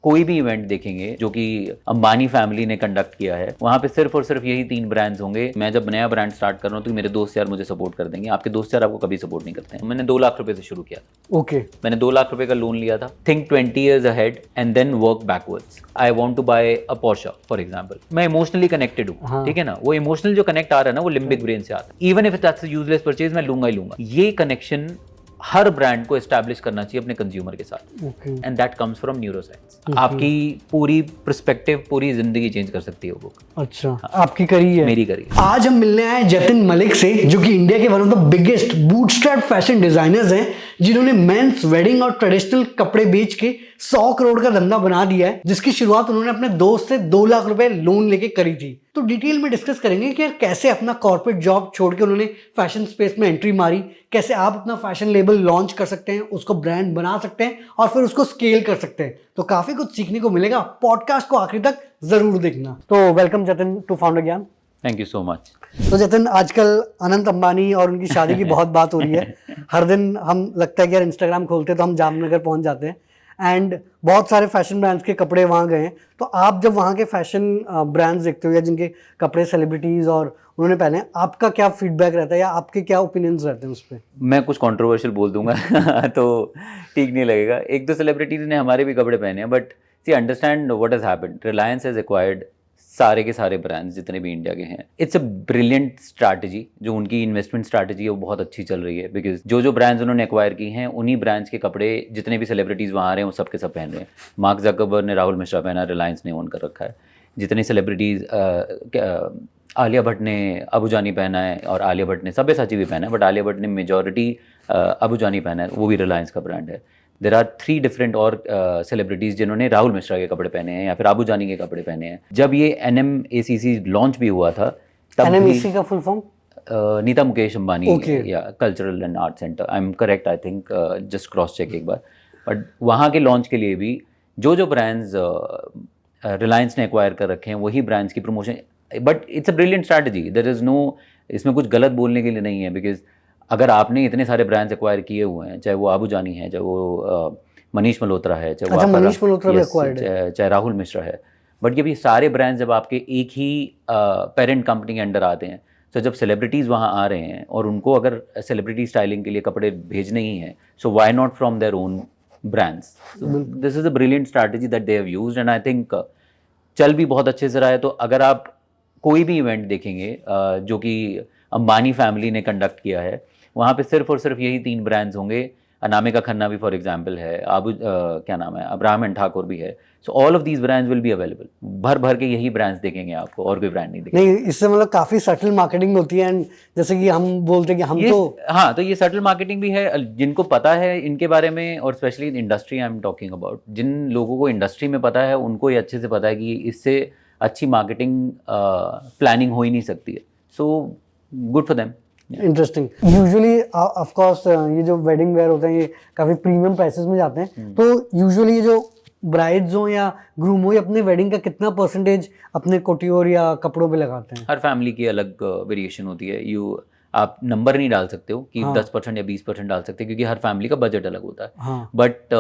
कोई भी इवेंट देखेंगे जो कि अंबानी फैमिली ने कंडक्ट किया है, वहां पे सिर्फ और सिर्फ यही 3 ब्रांड्स होंगे। मैं जब नया ब्रांड स्टार्ट कर रहा हूँ तो मेरे दोस्त यार मुझे सपोर्ट कर देंगे, आपके दोस्त यार आपको कभी सपोर्ट नहीं करते हैं। मैंने 2 लाख रुपए से शुरू किया था। ओके मैंने 2 लाख रुपए का लोन लिया था। Think 20 years ahead and then work backwards. I want to buy a Porsche for example. मैं इमोशनली कनेक्टेड हूँ, हाँ। ठीक है ना। वो इमोशनल जो कनेक्ट आ रहा है ना, वो लिम्बिक ब्रेन से आता है। Even if that's a useless purchase, मैं लूंगा ही लूंगा। ये कनेक्शन हर ब्रांड को एस्टैब्लिश करना चाहिए अपने कंज्यूमर के साथ, okay and that comes from neuroscience. आपकी पूरी पर्सपेक्टिव, पूरी जिंदगी चेंज कर सकती है वो बुक। अच्छा, आपकी करी है? मेरी करी। आज हम मिलने आए जतिन मलिक से, जो कि इंडिया के one of the biggest bootstrap fashion designers हैं, जिन्होंने मेंस वेडिंग और ट्रेडिशनल कपड़े बेच के 100 करोड़ का धंधा बना दिया है, जिसकी शुरुआत उन्होंने अपने दोस्त से 2 लाख रुपए लोन लेके करी थी। तो डिटेल में डिस्कस करेंगे कि यार कैसे अपना कॉर्पोरेट जॉब छोड़ के उन्होंने फैशन स्पेस में एंट्री मारी, कैसे आप अपना फैशन लेबल लॉन्च कर सकते हैं, उसको ब्रांड बना सकते हैं और फिर उसको स्केल कर सकते हैं। तो काफी कुछ सीखने को मिलेगा। पॉडकास्ट को आखिरी तक जरूर देखना। तो वेलकम जतिन टू फाउंडर ज्ञान। Thank you so much. तो जतिन, आजकल अनंत अंबानी और उनकी शादी की बहुत बात हो रही है। हर दिन हम लगता है कि यार इंस्टाग्राम खोलते तो हम जामनगर पहुंच जाते हैं, एंड बहुत सारे फैशन ब्रांड्स के कपड़े वहाँ गए हैं। तो आप जब वहाँ के फैशन ब्रांड्स देखते हो या जिनके कपड़े सेलिब्रिटीज़ और उन्होंने पहने, आपका क्या फीडबैक रहता है या आपके क्या ओपिनियंस रहते हैं उस पर? मैं कुछ कंट्रोवर्शियल बोल दूंगा तो ठीक नहीं लगेगा। 1-2 सेलिब्रिटीज ने हमारे भी कपड़े पहने हैं, but see understand what has happened. Reliance has acquired सारे के सारे ब्रांड्स जितने भी इंडिया के हैं। It's a brilliant strategy. जो उनकी इन्वेस्टमेंट स्ट्रैटेजी है वो बहुत अच्छी चल रही है, बिकॉज जो ब्रांड्स उन्होंने एक्वायर की हैं उन्हीं ब्रांड्स के कपड़े जितने भी सेलिब्रिटीज वहाँ आ रहे हैं वो सब के सब पहन रहे हैं। मार्क जकरबर्ग ने राहुल मिश्रा पहना, रिलायंस ने ओन कर रखा है। जितनी सेलिब्रिटीज, आलिया भट्ट ने अबू जानी पहना है, और आलिया भट्ट ने सब्यसाची भी पहना है, बट आलिया भट्ट ने मेजॉरिटी अबू जानी पहना है, वो भी रिलायंस का ब्रांड है। देर आर 3 डिफरेंट और सेलिब्रिटीज़ जिन्होंने राहुल मिश्रा के कपड़े पहने हैं या फिर अबू जानी के कपड़े पहने हैं। जब ये NMACC लॉन्च भी हुआ था तब NMACC का full form? Nita Mukesh Ambani Okay. या cultural and art centre, I am correct, I think, just cross check एक बार। बट वहाँ के लॉन्च के लिए भी जो ब्रांड्स रिलायंस ने एक्वायर कर रखे हैं वही ब्रांड्स की promotion. But it's a brilliant strategy. There is no, इसमें कुछ गलत बोलने के लिए नहीं है, बिकॉज अगर आपने इतने सारे ब्रांड्स एक्वायर किए हुए हैं, चाहे वो आबू जानी है, चाहे वो मनीष मल्होत्रा है, चाहे वो मनीष मल्होत्रा भी एक्वायर्ड है, चाहे राहुल मिश्रा है, बट जब ये सारे ब्रांड्स जब आपके एक ही पेरेंट कंपनी के अंडर आते हैं, तो जब सेलिब्रिटीज़ वहाँ आ रहे हैं और उनको अगर सेलिब्रिटी स्टाइलिंग के लिए कपड़े भेजने ही हैं, so why not from their own brands. This is a brilliant strategy that they have used, and I think चल भी बहुत अच्छे से रहा है। तो अगर आप कोई भी इवेंट देखेंगे जो कि अंबानी फैमिली ने कंडक्ट किया है, वहाँ पे सिर्फ और सिर्फ यही 3 ब्रांड्स होंगे। अनामिका खन्ना भी फॉर एग्जांपल है, क्या नाम है, अब्राहम एंड ठाकुर भी है। सो all of these brands will be available. भर भर के यही ब्रांड्स देखेंगे आपको, और कोई ब्रांड नहीं दिखेगा। नहीं, इससे मतलब काफी सटल मार्केटिंग होती है। एंड जैसे कि हम बोलते हैं कि हम हाँ, तो ये सटल मार्केटिंग भी है। जिनको पता है इनके बारे में, और specially industry I am talking about, जिन लोगों को इंडस्ट्री में पता है उनको ये अच्छे से पता है कि इससे अच्छी मार्केटिंग प्लानिंग हो ही नहीं सकती है। So good for them. Interesting. Usually of course ये जो वेडिंग वेयर होते हैं ये काफी प्रीमियम प्राइसेस में जाते हैं। तो यूजुअली ये जो ब्राइड्स हो या ग्रूम हो, ये अपने वेडिंग का कितना परसेंटेज अपने कोटियोर या कपड़ों पे लगाते हैं? हर फैमिली की अलग वेरिएशन होती है। आप नंबर नहीं डाल सकते हो कि 10% या 20% डाल सकते हैं, क्योंकि हर फैमिली का बजट अलग होता है। But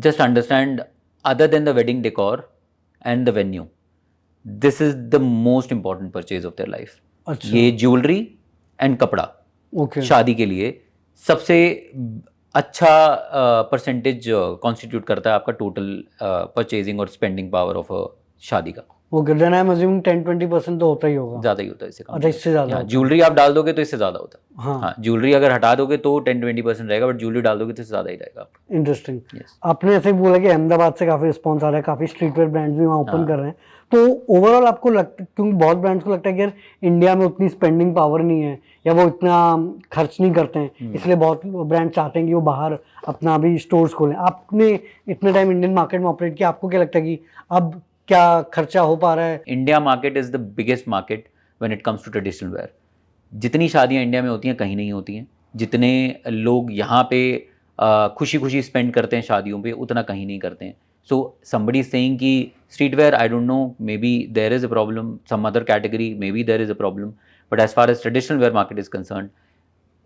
just understand, other than the wedding decor and the venue, this is the most important purchase of their life. ये ज्वेलरी एंड कपड़ा शादी के लिए सबसे अच्छा परसेंटेज कॉन्स्टिट्यूट करता है आपका टोटल परचेजिंग और स्पेंडिंग पावर ऑफ शादी का। Okay, then I am assuming 10-20% तो होता ही होगा। ज़्यादा ही होता है इससे कम। अच्छा, इससे ज़्यादा। ज्वेलरी आप डाल दोगे तो इससे ज़्यादा होता है। हाँ, ज्वेलरी अगर हटा दोगे तो 10-20% रहेगा, बट ज्वेलरी डाल दोगे तो इससे ज़्यादा ही रहेगा आपका। इंटरेस्टिंग। आपने ऐसे ही बोला कि अहमदाबाद से काफ़ी रिस्पॉन्स आ रहा है, काफ़ी स्ट्रीटवेयर ब्रांड्स भी वहाँ ओपन कर रहे हैं। तो ओवरऑल आपको लगता, क्योंकि बहुत ब्रांड्स को लगता है कि यार इंडिया में उतनी स्पेंडिंग पावर नहीं है या वो इतना खर्च नहीं करते हैं, इसलिए बहुत ब्रांड चाहते हैं कि वो बाहर अपना भी स्टोर्स खोलें। आपने इतने टाइम इंडियन मार्केट में ऑपरेट किया, आपको क्या लगता है कि अब क्या खर्चा हो पा रहा है? India market is the biggest market when it comes to traditional wear. जितनी शादियाँ इंडिया में होती हैं कहीं नहीं होती हैं। जितने लोग यहाँ पे खुशी खुशी स्पेंड करते हैं शादियों पे, उतना कहीं नहीं करते हैं। सो somebody is saying कि street wear, I don't know, maybe there is a problem, some other category maybe there is a problem, but as far as traditional wear market is concerned,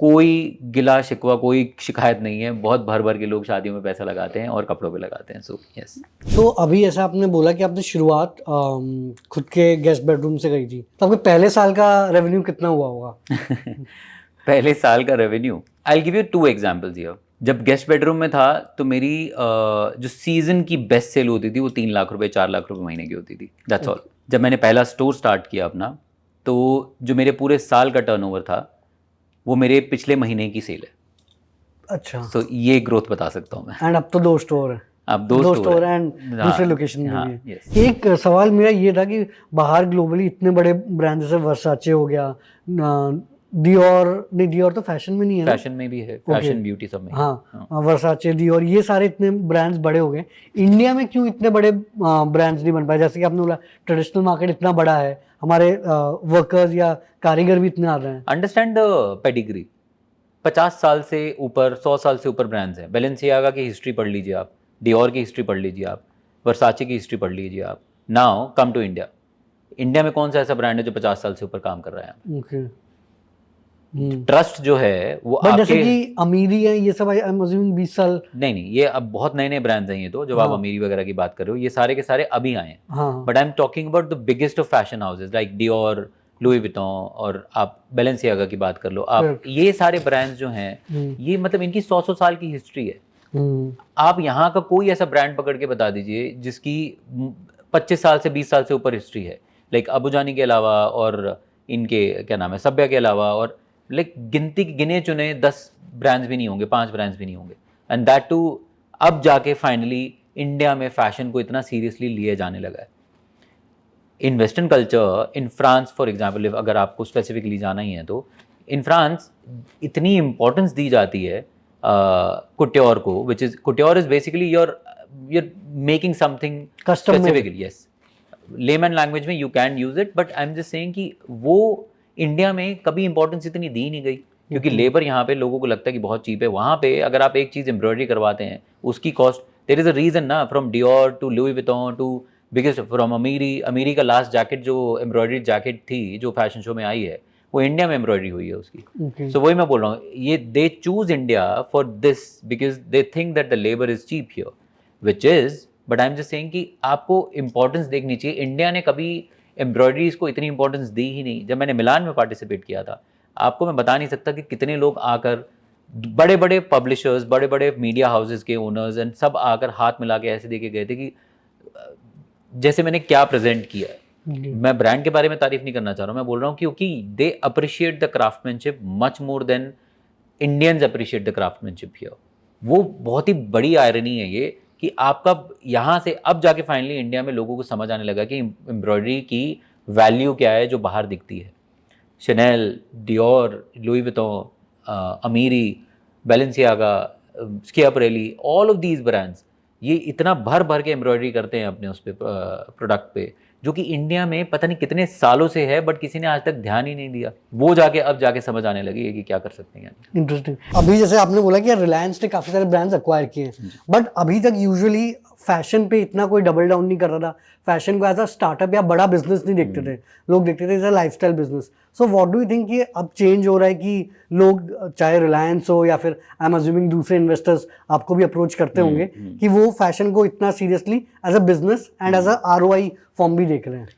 कोई गिला शिकवा, कोई शिकायत नहीं है। बहुत भर भर के लोग शादियों में पैसा लगाते हैं और कपड़ों पे लगाते हैं। So yes. तो अभी ऐसा आपने बोला कि आपने शुरुआत खुद के गेस्ट बेडरूम से करी थी, तो आपके पहले साल का रेवेन्यू कितना हुआ होगा? पहले साल का revenue, I give you 2 examples here. जब गेस्ट बेडरूम में था तो मेरी जो सीजन की बेस्ट सेल होती थी वो 3 लाख रुपए 4 लाख रुपए महीने की होती थी, दैट्स ऑल। जब मैंने पहला स्टोर स्टार्ट किया अपना, तो जो मेरे पूरे साल का टर्नओवर था वो मेरे पिछले महीने की सेल है। अच्छा। सो ये ग्रोथ बता सकता हूँ मैं। एंड अब तो 2 स्टोर है। अब 2 स्टोर है। एंड हाँ, दूसरे लोकेशन में हाँ, भी है। yes। एक सवाल मेरा ये था कि बाहर ग्लोबली इतने बड़े ब्रांड जैसे वर्साचे हो गया, डियोर, नहीं डियोर तो फैशन में नहीं है ना? फैशन में भी है, फैशन ब्यूटी सब में। हाँ, वर्साचे, डियोर, ये सारे इतने ब्रांड्स बड़े हो गए। इंडिया में क्यों इतने बड़े ब्रांड्स नहीं बन पाए? जैसे कि आपने बोला ट्रेडिशनल मार्केट इतना बड़ा है, हमारे वर्कर्स या कारीगर भी इतने आ रहे हैं। Understand the pedigree. 50 साल से ऊपर, 100 साल से ऊपर ब्रांड्स हैं। बैलेंसियागा की हिस्ट्री पढ़ लीजिए आप, डियोर की हिस्ट्री पढ़ लीजिए आप, वर्साचे की हिस्ट्री पढ़ लीजिए आप। Now come to India. India में कौन सा ऐसा ब्रांड है जो 50 साल से ऊपर काम कर रहा है? ओके। ट्रस्ट जो है वो बट जैसे आपके, कि अमीरी है ये सब, आई एम अज्यूमिंग 20 साल। नहीं नहीं, ये अब बहुत नए नए ब्रांड्स हैं। ये तो जब आप हाँ। अमीरी वगैरह की बात कर रहे हो, ये सारे के सारे अभी आए हैं। हाँ। But I am talking about the biggest of fashion houses like Dior, Louis Vuitton, और आप बैलेंसियागा की बात कर लो आप। Correct। ये सारे ब्रांड्स जो हैं, ये मतलब इनकी 100 साल की हिस्ट्री है। आप यहाँ का कोई ऐसा ब्रांड पकड़ के बता दीजिए जिसकी 25 साल से 20 साल से ऊपर हिस्ट्री है। लाइक अबू जानी के अलावा और इनके क्या नाम है, सभ्या के अलावा, और लाइक गिने चुने 10 ब्रांड्स भी नहीं होंगे, 5 ब्रांड्स भी नहीं होंगे। एंड दैट टू अब जाके फाइनली इंडिया में फैशन को इतना सीरियसली लिए जाने लगा है। In western culture, in France for example, अगर आपको स्पेसिफिकली जाना ही है तो इन फ्रांस इतनी इंपॉर्टेंस दी जाती है कुट्योर को, which is couture is basically your making something Custom made। Specifically. Yes, layman language में you can use it, but I am just saying कि वो इंडिया में कभी इंपॉर्टेंस इतनी दी नहीं गई, क्योंकि लेबर यहाँ पे लोगों को लगता है कि बहुत चीप है। वहाँ पे अगर आप एक चीज़ एम्ब्रॉयडरी करवाते हैं, उसकी cost, there is a reason ना, from Dior to Louis Vuitton to biggest, from Amiri का लास्ट जैकेट जो एम्ब्रॉयडरी जैकेट थी जो फैशन शो में आई है, वो इंडिया में एम्ब्रॉयडरी हुई है उसकी। सो वही मैं बोल रहा हूँ, ये they choose India for this because they think that the labour is cheap here, which is, but I am just saying कि आपको इंपॉर्टेंस देखनी चाहिए। इंडिया ने कभी एम्ब्रॉयडरीज को इतनी इंपॉर्टेंस दी ही नहीं। जब मैंने मिलान में पार्टिसिपेट किया था, आपको मैं बता नहीं सकता कि कितने लोग आकर, बड़े बड़े पब्लिशर्स, बड़े बड़े मीडिया हाउसेस के ओनर्स एंड सब आकर हाथ मिला के ऐसे देके गए थे कि जैसे मैंने क्या प्रेजेंट किया है। मैं ब्रांड के बारे में तारीफ नहीं करना चाह रहा हूँ, मैं बोल रहा हूँ क्योंकि they appreciate the craftsmanship much more than Indians appreciate the craftsmanship here. वो बहुत ही बड़ी आयरनी है ये कि आपका यहाँ से अब जाके फाइनली इंडिया में लोगों को समझ आने लगा कि एम्ब्रॉयडरी की वैल्यू क्या है जो बाहर दिखती है। Chanel, Dior, Louis Vuitton, Amiri, Balenciaga, Schiaparelli, all of these brands ये इतना भर भर के एम्ब्रॉयडरी करते हैं अपने उस पे प्रोडक्ट पे, जो कि इंडिया में पता नहीं कितने सालों से है, बट किसी ने आज तक ध्यान ही नहीं दिया। वो जाके अब जाके समझ आने लगी है कि क्या कर सकते हैं। इंटरेस्टिंग। अभी जैसे आपने बोला कि रिलायंस ने काफी सारे ब्रांड्स अक्वायर किए हैं, बट अभी तक यूजुअली फैशन पे इतना कोई डबल डाउन नहीं कर रहा था। फैशन को एज अ स्टार्टअप या बड़ा बिजनेस नहीं देखते थे, लोग देखते थे as a lifestyle business. So what do you think कि अब चेंज हो रहा है कि लोग, चाहे रिलायंस हो या फिर आई एम अज्यूमिंग दूसरे इन्वेस्टर्स आपको भी अप्रोच करते होंगे, कि वो फैशन को इतना seriously as a business and as a ROI form भी देख रहे हैं?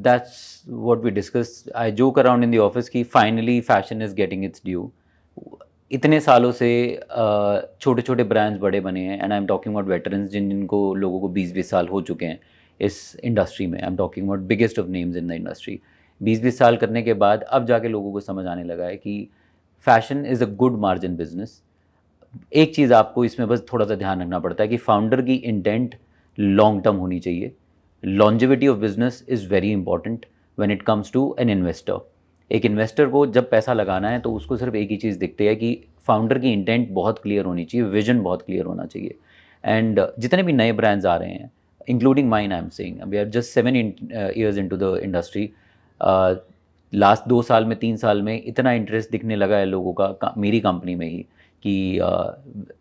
That's what we discussed. I joke around in the office कि finally fashion is getting its due. इतने सालों से छोटे छोटे ब्रांड्स बड़े बने हैं, and I am talking about veterans जिनको लोगों को 20-20 साल हो चुके हैं इस इंडस्ट्री में। आई am talking about biggest of names in the industry. 20-20 साल करने के बाद अब जाके लोगों को समझ आने लगा है कि fashion is a good margin business. एक चीज़ आपको इसमें बस थोड़ा सा ध्यान रखना पड़ता है कि फाउंडर की इंटेंट लॉन्ग टर्म होनी चाहिए। Longevity of business is very important when it comes to an investor. एक इन्वेस्टर को जब पैसा लगाना है तो उसको सिर्फ एक ही चीज़ दिखती है कि फाउंडर की इंटेंट बहुत क्लियर होनी चाहिए, विजन बहुत क्लियर होना चाहिए। एंड जितने भी नए ब्रांड्स आ रहे हैं, including mine, I am saying we are just 7 years into the industry. Last 2 साल में, 3 साल में इतना इंटरेस्ट दिखने लगा है लोगों का मेरी कंपनी में ही कि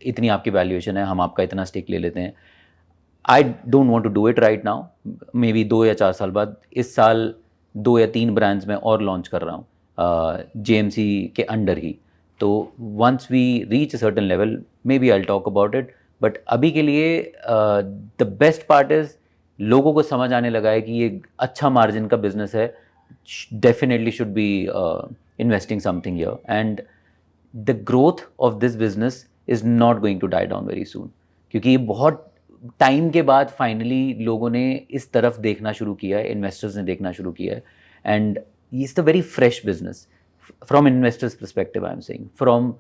इतनी आपकी वैल्यूएशन है, हम आपका इतना स्टेक ले लेते हैं। I don't want to do it right now, maybe 2 या 4 साल बाद। इस साल 2 या 3 ब्रांड्स में और लॉन्च कर रहा हूँ JMC के अंडर ही, तो once we reach a certain level maybe I talk about it, but अभी के लिए द बेस्ट पार्ट इज़ लोगों को समझ आने लगा है कि ये अच्छा मार्जिन का बिजनेस है, definitely should be investing something here, and the growth of this business is not going to die down very soon, क्योंकि ये बहुत टाइम के बाद फाइनली लोगों ने इस तरफ देखना शुरू किया है, इन्वेस्टर्स ने देखना शुरू किया है, and it's the very fresh business from investors perspective, I am saying, from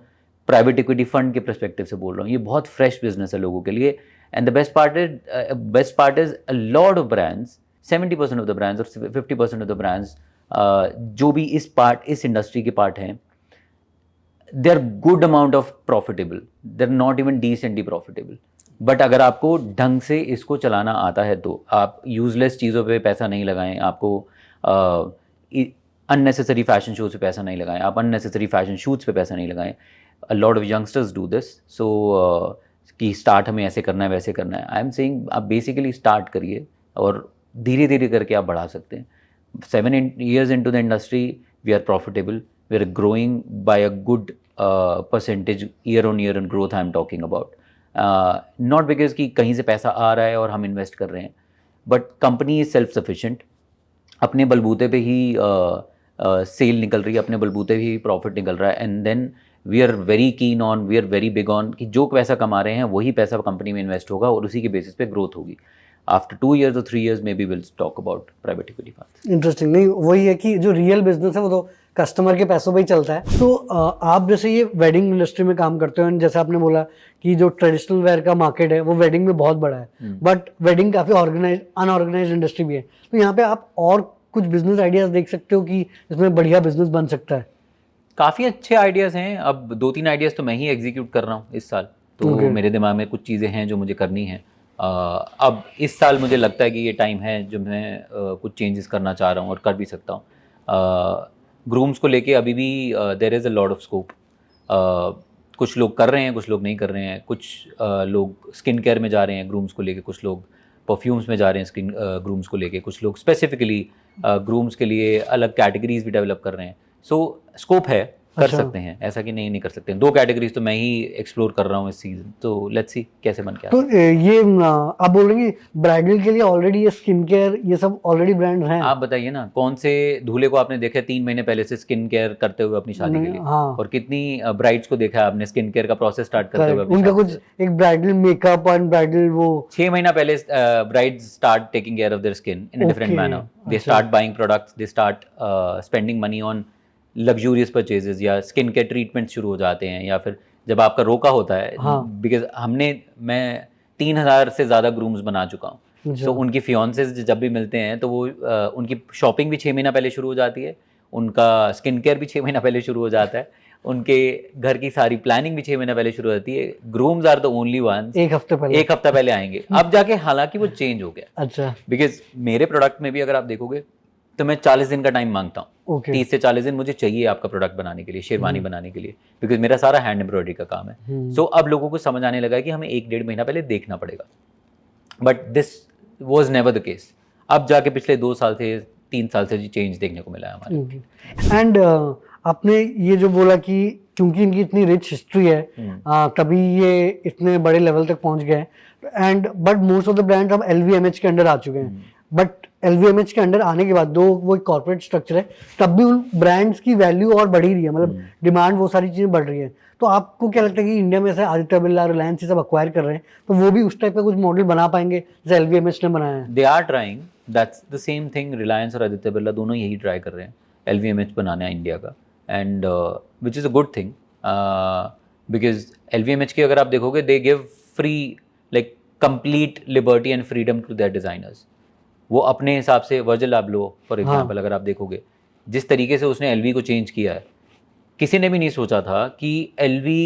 private equity fund के परस्पेक्टिव से बोल रहा हूँ, ये बहुत फ्रेश बिजनेस है लोगों के लिए, and the best part is a lot of brands, 70% of the brands और 50% ऑफ द ब्रांड्स जो भी इस इंडस्ट्री के पार्ट हैं, they are good amount of profitable, they are not even decently profitable, but अगर आपको ढंग से इसको चलाना आता है तो आप यूजलेस चीज़ों पे पैसा नहीं लगाएं, आपको अननेसेसरी फैशन शोज पे पैसा नहीं लगाएं, आप अननेसेसरी फैशन शूट्स पे पैसा नहीं लगाएं. A lot of youngsters do this, so कि स्टार्ट हमें ऐसे करना है वैसे करना है. आई एम सेइंग आप बेसिकली स्टार्ट करिए और धीरे धीरे करके आप बढ़ा सकते हैं. 7 years into the industry, we are profitable, we are growing by a good percentage year on year in growth I am talking about. Not because कि कहीं से पैसा आ रहा है और हम इन्वेस्ट कर रहे हैं, but company is self sufficient, अपने बलबूते पे ही सेल निकल रही है, अपने बलबूते पे ही प्रॉफिट निकल रहा है, and then we are very keen on, we are very big on कि जो पैसा कमा रहे हैं वही पैसा कंपनी में इन्वेस्ट होगा और उसी के बेसिस पे ग्रोथ होगी. After 2 years or 3 years maybe we'll talk about private equity funds. Interesting. नहीं, वही है कि जो रियल बिजनेस है वो तो कस्टमर के पैसों पे ही चलता है. तो आप जैसे ये वेडिंग इंडस्ट्री में काम करते हो, जैसे आपने बोला कि जो ट्रेडिशनल वेयर का मार्केट है वो वेडिंग में बहुत बड़ा है, बट वेडिंग काफ़ी अनऑर्गेनाइज इंडस्ट्री भी है. तो यहाँ पे आप और कुछ बिजनेस आइडियाज देख सकते हो कि इसमें बढ़िया बिजनेस बन सकता है. काफ़ी अच्छे आइडियाज़ हैं. अब 2-3 आइडियाज़ तो मैं ही एग्जीक्यूट कर रहा हूँ इस साल, तो मेरे दिमाग में कुछ चीज़ें हैं जो मुझे करनी हैं. अब इस साल मुझे लगता है कि ये टाइम है जो मैं कुछ चेंजेस करना चाह रहा हूँ और कर भी सकता हूँ. ग्रूम्स को लेके अभी भी there is a lot of scope. कुछ लोग कर रहे हैं, कुछ लोग नहीं कर रहे हैं, कुछ लोग स्किन केयर में जा रहे हैं ग्रूम्स को लेके, कुछ लोग परफ्यूम्स में जा रहे हैं स्किन ग्रूम्स को लेके, कुछ लोग स्पेसिफिकली ग्रूम्स के लिए अलग कैटेगरीज भी डेवलप कर रहे हैं. सो स्कोप है, कर सकते हैं, ऐसा कि नहीं कर सकते हैं. 2 कैटेगरीज तो मैं ही एक्सप्लोर कर रहा हूँ इस सीजन, तो लेट्स सी कैसे बन के. तो ये आप बोल रहे हैं कि ब्राइडल के लिए ऑलरेडी ये स्किन केयर ये सब ऑलरेडी ब्रांड हैं. आप बताइए ना, कौन से दूल्हे को आपने देखा 3 महीने पहले से स्किन केयर करते हुए अपनी शादी के लिए? हाँ. और कितनी ब्राइड्स को देखा आपने स्किन केयर का प्रोसेस स्टार्ट करते हुए? उनका कुछ एक ब्राइडल मेकअप और ब्राइडल वो 6 महीना पहले brides start taking care of their skin in a different manner. They start buying products, they start spending money on luxurious purchases, या स्किन केयर ट्रीटमेंट शुरू हो जाते हैं, या फिर जब आपका रोका होता है, बिकॉज मैं 3000 से ज़्यादा ग्रूम्स बना चुका हूँ. तो उनकी फियांसेस जब भी मिलते हैं तो वो उनकी शॉपिंग भी 6 महीना पहले शुरू हो जाती है, उनका स्किन केयर भी 6 महीना पहले शुरू हो जाता है, उनके घर की सारी प्लानिंग भी 6 महीना पहले शुरू हो जाती है. Grooms are the only ones एक हफ्ता पहले आएंगे. अब जाके हालांकि वो चेंज हो गया. अच्छा. बिकॉज मेरे प्रोडक्ट में भी अगर आप देखोगे तो मैं 40 दिन का टाइम मांगता हूँ. 30 से 40 दिन मुझे चाहिए आपका प्रोडक्ट बनाने के लिए, शेरवानी बनाने के लिए, बिकॉज मेरा सारा हैंड एम्ब्रॉयडरी का काम है. सो अब लोगों को समझ आने लगा है कि हमें 1-1.5 महीना पहले देखना पड़ेगा, but this was never the case. अब जाके पिछले 2 साल से 3 साल से चेंज देखने को मिला है हमारे. एंड आपने ये जो बोला कि क्योंकि इनकी इतनी रिच हिस्ट्री है तभी ये इतने बड़े लेवल तक पहुंच गए, and but most of the brands अब LVMH के अंडर आ चुके हैं. बट LVMH के अंडर आने के बाद दो वो एक कॉर्पोरेट स्ट्रक्चर है, तब भी उन ब्रांड्स की वैल्यू और बढ़ ही रही है, मतलब डिमांड वो सारी चीज़ें बढ़ रही है. तो आपको क्या लगता है कि इंडिया में से आदित्य बिरला, रिलायंस ये सब अक्वायर कर रहे हैं, तो वो भी उस टाइप का कुछ मॉडल बना पाएंगे जैसे LVMH ने बनाया है? They are trying, that's the same thing. Reliance और आदित्य बिरला दोनों यही ट्राई कर रहे हैं LVMH बनाना है इंडिया का, and which is a good thing, because LVMH की अगर आप देखोगे they give free like complete liberty and freedom to their designers. वो अपने हिसाब से वर्जिल आप लो फॉर एग्जाम्पल, अगर आप देखोगे जिस तरीके से उसने LV को चेंज किया है, किसी ने भी नहीं सोचा था कि LV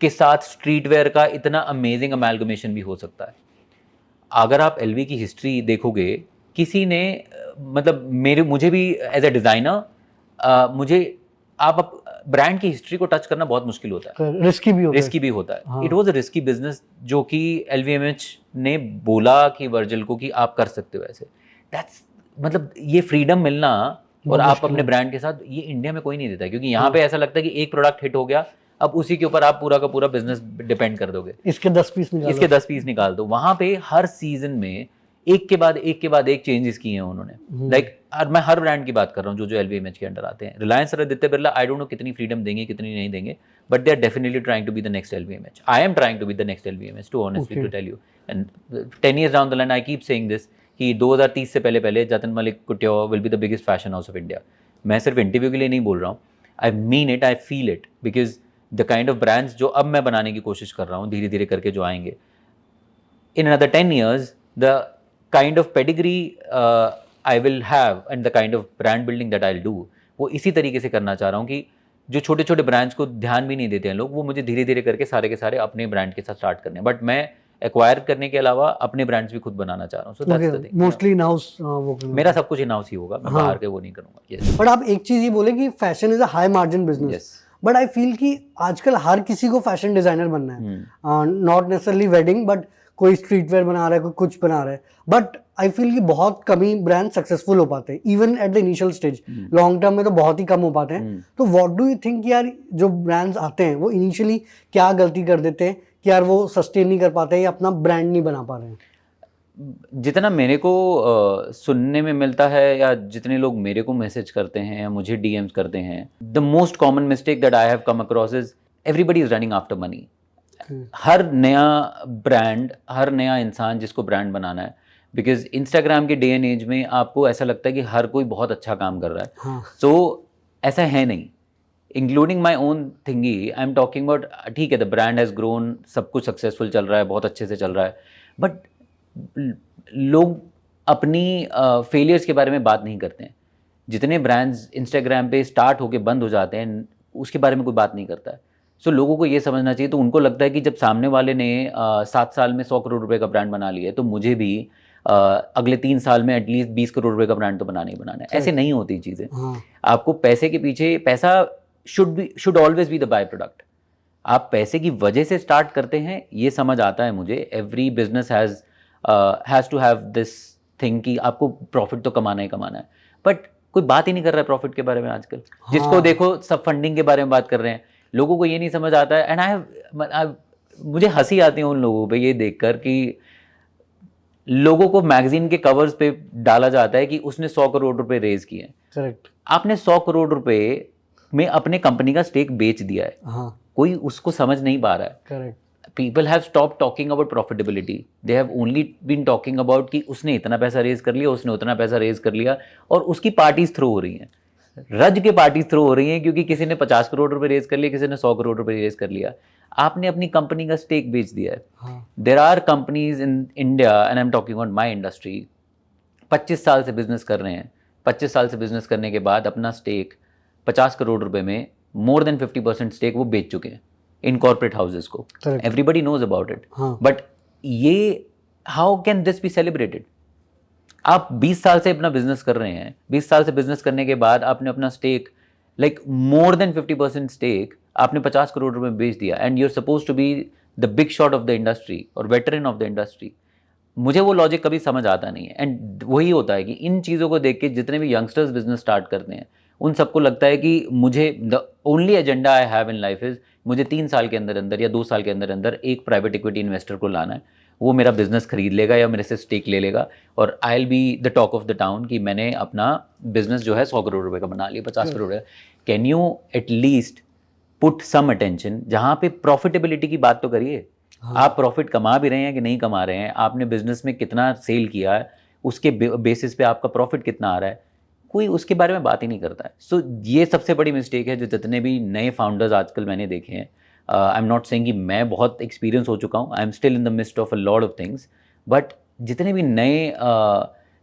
के साथ स्ट्रीट वेयर का इतना अमेजिंग अमेलगमेशन भी हो सकता है. अगर आप LV की हिस्ट्री देखोगे, किसी ने मतलब मुझे भी एज अ डिज़ाइनर मुझे आप ब्रांड की हिस्ट्री को टच करना बहुत मुश्किल होता है, रिस्की भी होता है. It was a risky business जो कि LVMH ने बोला कि वर्जिल को कि आप कर सकते हो ऐसे. दैट्स मतलब ये फ्रीडम मिलना और आप अपने ब्रांड के साथ, ये इंडिया में कोई नहीं देता, क्योंकि यहाँ पे ऐसा लगता है कि एक प्रोडक्ट हिट हो गया, अब उसी के ऊपर आप पूरा का पूरा बिजनेस डिपेंड कर दोगे, इसके 10 पीस निकालो, इसके 10 पीस निकाल दो। वहां पे हर सीजन में एक के बाद एक चेंजेस किए हैं उन्होंने। लाइक मैं हर ब्रांड की बात कर रहा हूँ जो LVMH के अंडर आते हैं। रिलायंस और Aditya Birla, I don't know कितनी फ्रीडम देंगे कितनी नहीं देंगे, but they are definitely trying to be the next LVMH। I am trying to be the next LVMH, to honestly to tell you. And 10 years down the line I keep saying this कि 2030 से पहले जतिन मलिक कुटिया will be the biggest fashion house of India. मैं सिर्फ interview के लिए नहीं बोल रहा हूँ, I mean it, I feel it, because the kind of brands जो अब मैं बनाने की कोशिश कर रहा हूँ धीरे धीरे करके जो आएंगे, in another 10 years, the kind of pedigree I will have and the kind of brand building that I'll do, वो इसी तरीके से करना चाह रहा हूँ कि जो छोटे छोटे ब्रांड्स को ध्यान भी नहीं देते हैं लोग, वो मुझे धीरे धीरे करके सारे के सारे अपने ब्रांड के साथ स्टार्ट करने हैं। बट मैं एक्वायर करने के अलावा अपने ब्रांड्स भी खुद बनाना चाह रहा हूँ। So that's the thing, mostly in house वो करना। मेरा सब कुछ इन हाउस ही होगा, मैं बाहर के वो नहीं करूँगा। यस, बट आप एक चीज ये बोले कि fashion is a high margin business, yes, but I feel कि आजकल हर किसी को फैशन डिजाइनर बनना है, नॉट नेसेसरली वेडिंग, बट कोई स्ट्रीट वेयर बना रहा है, कोई कुछ बना रहा है। बट आई फील कि बहुत कम ही ब्रांड सक्सेसफुल हो पाते हैं, even at the initial stage. Long term में तो बहुत ही कम हो पाते हैं। तो व्हाट डू यू थिंक यार, जो ब्रांड्स आते हैं वो इनिशियली क्या गलती कर देते हैं कि यार वो सस्टेन नहीं कर पाते हैं या अपना ब्रांड नहीं बना पा रहे हैं? जितना मेरे को सुनने में मिलता है या जितने लोग मेरे को मैसेज करते हैं या मुझे DMs करते हैं, the most common mistake that I have come across is everybody is running after money. हर नया ब्रांड, हर नया इंसान जिसको ब्रांड बनाना है, बिकॉज इंस्टाग्राम के डे एंड एज में आपको ऐसा लगता है कि हर कोई बहुत अच्छा काम कर रहा है। तो ऐसा है नहीं, including my own थिंगी, I am talking about, ठीक है द ब्रांड हैज़ ग्रोन, सब कुछ सक्सेसफुल चल रहा है, बहुत अच्छे से चल रहा है, बट लोग अपनी फेलियर्स के बारे में बात नहीं करते हैं। जितने ब्रांड्स इंस्टाग्राम पे स्टार्ट होके बंद हो जाते हैं, उसके बारे में कोई बात नहीं करता है। सो लोगों को ये समझना चाहिए। तो उनको लगता है कि जब सामने वाले ने 7 साल में 100 करोड़ रुपए का ब्रांड बना लिया है, तो मुझे भी अगले 3 साल में एटलीस्ट 20 करोड़ रुपए का ब्रांड तो बनाना ही बनाना है। ऐसे नहीं होती चीज़ें। आपको पैसे के पीछे, पैसा should always be the by product. आप पैसे की वजह से स्टार्ट करते हैं, ये समझ आता है मुझे। Every business has to have this thing कि आपको प्रॉफिट तो कमाना ही कमाना है, बट कोई बात ही नहीं कर रहा है प्रॉफिट के बारे में आजकल। जिसको देखो सब फंडिंग के बारे में बात कर रहे हैं। लोगों को ये नहीं समझ आता है। एंड मुझे हंसी आती है उन लोगों पे ये देखकर कि लोगों को मैगजीन के कवर्स पे डाला जाता है कि उसने 100 करोड़ रुपए रेज किए हैं। करेक्ट। आपने 100 करोड़ रुपए में अपने कंपनी का स्टेक बेच दिया है। कोई उसको समझ नहीं पा रहा है। Correct. People have stopped talking about profitability. They have only been talking about कि उसने इतना पैसा रेज कर लिया, उसने उतना पैसा रेज कर लिया, और उसकी पार्टीज थ्रो हो रही हैं। रज के पार्टीज थ्रो हो रही हैं क्योंकि किसी ने 50 करोड़ रुपए रेज कर लिया, किसी ने 100 करोड़ रुपए रेज कर लिया। आपने अपनी कंपनी का स्टेक बेच दिया है। There are companies in India, and I am talking about my industry, 25 साल से बिजनेस कर रहे हैं। 25 साल से बिजनेस करने के बाद अपना स्टेक 50 करोड़ रुपए में मोर देन 50% स्टेक वो बेच चुके हैं इन कॉर्पोरेट हाउसेस को। Everybody knows about it. But ये how can this be celebrated? आप 20 साल से अपना बिजनेस कर रहे हैं, 20 साल से बिजनेस करने के बाद आपने अपना stake like more than 50% stake आपने 50 करोड़ रुपए बेच दिया, and you are suppose to be the big shot of the industry और वेटरन ऑफ द इंडस्ट्री। मुझे वो लॉजिक कभी समझ आता नहीं है। एंड वही होता है कि इन चीज़ों को देख के जितने भी यंगस्टर्स बिजनेस स्टार्ट करते हैं, उन सबको लगता है कि मुझे the only agenda I have in life is मुझे 3 साल के अंदर अंदर या 2 साल के अंदर अंदर एक प्राइवेट इक्विटी इन्वेस्टर को लाना है, वो मेरा बिजनेस खरीद लेगा या मेरे से स्टेक ले लेगा, और आई will be the talk of the town कि मैंने अपना बिजनेस जो है 100 करोड़ रुपए का बना लिया, 50 crore. Can you at least put some attention जहाँ पे प्रॉफिटेबिलिटी की बात तो करिए। आप प्रॉफिट कमा भी रहे हैं कि नहीं कमा रहे हैं, आपने बिजनेस में कितना सेल किया है, उसके बेसिस पे आपका प्रॉफिट कितना आ रहा है, कोई उसके बारे में बात ही नहीं करता है। सो ये सबसे बड़ी मिस्टेक है जो जितने भी नए फाउंडर्स आजकल मैंने देखे हैं। आई एम नॉट सेइंग कि मैं बहुत एक्सपीरियंस हो चुका हूँ, I am still in the mist of a lot of things, but जितने भी नए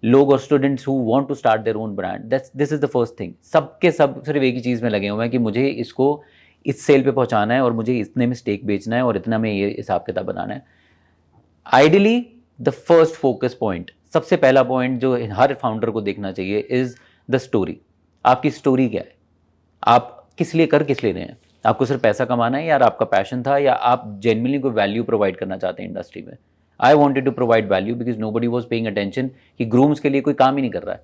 लोग और students who want to start their own brand, this is the first thing. सबके सब सिर्फ एक ही चीज़ में लगे हुए हैं कि मुझे इसको इस सेल पे पहुँचाना है और मुझे इतने में स्टेक बेचना है और इतना में ये हिसाब किताब बनाना है। Ideally the first focus point, सबसे पहला पॉइंट जो हर फाउंडर को देखना चाहिए इज़ द स्टोरी। आपकी स्टोरी क्या है? आप किस लिए रहे हैं? आपको सिर्फ पैसा कमाना है, या आपका पैशन था, या आप जेन्युइनली कोई वैल्यू प्रोवाइड करना चाहते हैं इंडस्ट्री में? I wanted to provide value because nobody was paying attention कि ग्रूम्स के लिए कोई काम ही नहीं कर रहा है।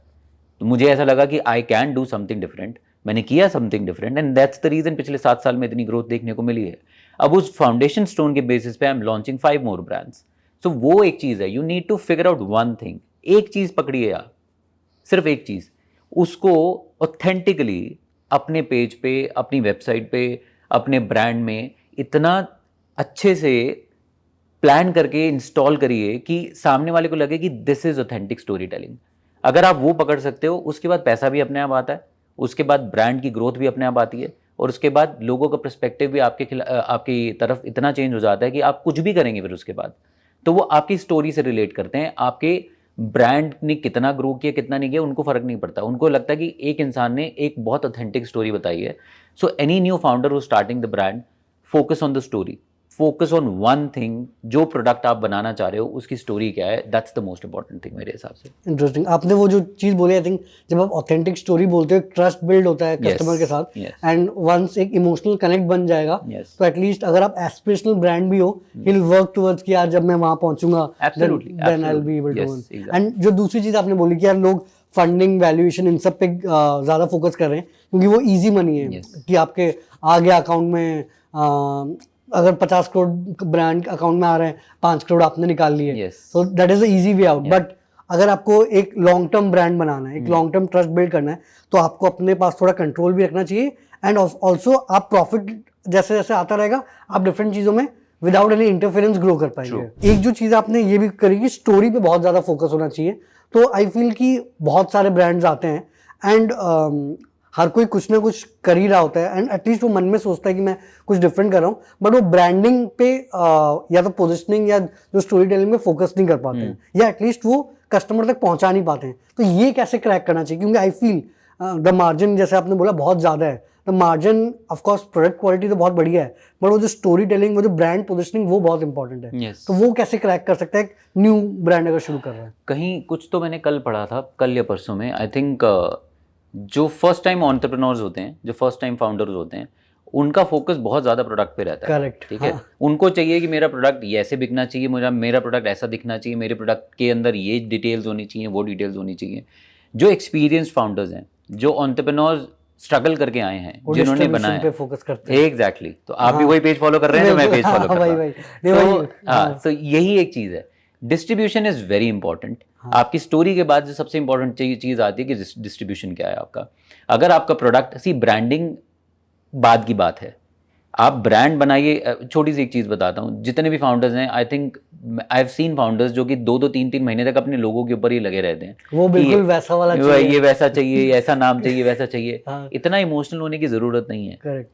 तो मुझे ऐसा लगा कि I can do something different, मैंने किया something different, and that's the reason पिछले 7 साल में इतनी ग्रोथ देखने को मिली है। अब उस फाउंडेशन स्टोन के बेसिस पे I am launching 5 more brands. So वो एक चीज़ है, you need to figure out one thing, एक चीज़ पकड़िए आप, सिर्फ एक चीज़, उसको ऑथेंटिकली अपने पेज पे, अपनी वेबसाइट पे, अपने ब्रांड में इतना अच्छे से प्लान करके इंस्टॉल करिए कि सामने वाले को लगे कि this is authentic story telling. अगर आप वो पकड़ सकते हो, उसके बाद पैसा भी अपने आप आता है, उसके बाद ब्रांड की ग्रोथ भी अपने आप आती है, और उसके बाद लोगों का पर्सपेक्टिव भी आपकी तरफ इतना चेंज हो जाता है कि आप कुछ भी करेंगे फिर उसके बाद तो वो आपकी स्टोरी से रिलेट करते हैं। आपके ब्रांड ने कितना ग्रो किया कितना नहीं किया उनको फर्क नहीं पड़ता, उनको लगता है कि एक इंसान ने एक बहुत ऑथेंटिक स्टोरी बताई है। So any new founder who starting the brand, focus on the story, focus on one thing, जो प्रोडक्ट आप बनाना चाह रहे हो उसकी स्टोरी क्या है, that's the most important thing मेरे हिसाब से। इंटरेस्टिंग, आपने वो जो चीज़ बोली, आई थिंक जब आप ऑथेंटिक स्टोरी बोलते हो ट्रस्ट बिल्ड होता है कस्टमर के साथ, एंड वंस एक इमोशनल कनेक्ट बन जाएगा तो एटलीस्ट अगर आप एस्पिरेशनल ब्रांड भी हो, ही विल वर्क टुवर्ड्स कि यार जब मैं वहां पहुंचूंगा then I will be able to earn. And जो दूसरी चीज़ आपने बोली कि यार लोग फंडिंग, वैल्यूएशन, इन सब पे ज़्यादा फोकस कर रहे हैं क्योंकि वो इजी मनी है कि आपके आ गया अकाउंट में, अगर 50 करोड़ ब्रांड अकाउंट में आ रहे हैं, 5 करोड़ आपने निकाल लिए, तो that is the easy way out. But अगर आपको एक लॉन्ग टर्म ब्रांड बनाना है, एक लॉन्ग टर्म ट्रस्ट बिल्ड करना है, तो आपको अपने पास थोड़ा कंट्रोल भी रखना चाहिए, एंड ऑल्सो आप प्रॉफिट जैसे जैसे आता रहेगा आप डिफरेंट चीज़ों में विदाउट एनी इंटरफेरेंस ग्रो कर पाएंगे। एक जो चीज़ आपने ये भी करी कि स्टोरी पे बहुत ज़्यादा फोकस होना चाहिए, तो आई फील कि बहुत सारे ब्रांड्स आते हैं एंड हर कोई कुछ ना कुछ कर ही रहा होता है, एंड एटलीस्ट वो मन में सोचता है कि मैं कुछ डिफरेंट कर रहा हूँ, बट वो ब्रांडिंग पे या तो पोजिशनिंग या जो स्टोरी टेलिंग में फोकस नहीं कर पाते हैं, या एटलीस्ट वो कस्टमर तक पहुंचा नहीं पाते हैं। तो ये कैसे क्रैक करना चाहिए, क्योंकि आई फील द मार्जिन, जैसे आपने बोला, बहुत ज़्यादा है। The margin of course, product quality तो बहुत बढ़िया है, बट वो जो स्टोरी टेलिंग, वो जो ब्रांड पोजिशनिंग, वो बहुत इंपॉर्टेंट है। तो वो कैसे क्रैक कर सकता है न्यू ब्रांड अगर शुरू कर रहा है? कहीं कुछ तो मैंने कल पढ़ा था, कल या परसों में, आई थिंक जो फर्स्ट टाइम एंटरप्रेन्योर्स होते हैं, जो फर्स्ट टाइम फाउंडर्स होते हैं, उनका फोकस बहुत ज़्यादा प्रोडक्ट पे रहता है। करेक्ट, ठीक है। उनको चाहिए कि मेरा प्रोडक्ट ये ऐसे बिकना चाहिए, मेरा प्रोडक्ट ऐसा दिखना चाहिए, मेरे प्रोडक्ट के अंदर ये डिटेल्स होनी चाहिए, वो डिटेल्स होनी चाहिए। जो एक्सपीरियंस्ड फाउंडर्स हैं, जो एंटरप्रेन्योर्स स्ट्रगल करके आए हैं, जिन्होंने बनाया पे फोकस करते हैं। एग्जैक्टली। तो आप भी वही पेज फॉलो कर रहे हैं जो मैं पेज फॉलो कर रहा हूँ। तो यही एक चीज़ है, डिस्ट्रीब्यूशन इज वेरी इंपॉर्टेंट। आपकी स्टोरी के बाद जो सबसे इंपॉर्टेंट चीज़ आती है कि डिस्ट्रीब्यूशन क्या है आपका। अगर आपका प्रोडक्ट, ब्रांडिंग बाद की बात है, आप ब्रांड बनाइए। छोटी सी एक चीज़ बताता हूँ, जितने भी फाउंडर्स हैं, I think I have seen founders जो कि 2-2 3-3 महीने तक अपने लोगों के ऊपर ही लगे रहते हैं, वो बिल्कुल वैसा वाला चाहिए, ये वैसा चाहिए, ऐसा नाम चाहिए, वैसा चाहिए। इतना इमोशनल होने की ज़रूरत नहीं है। करेक्ट।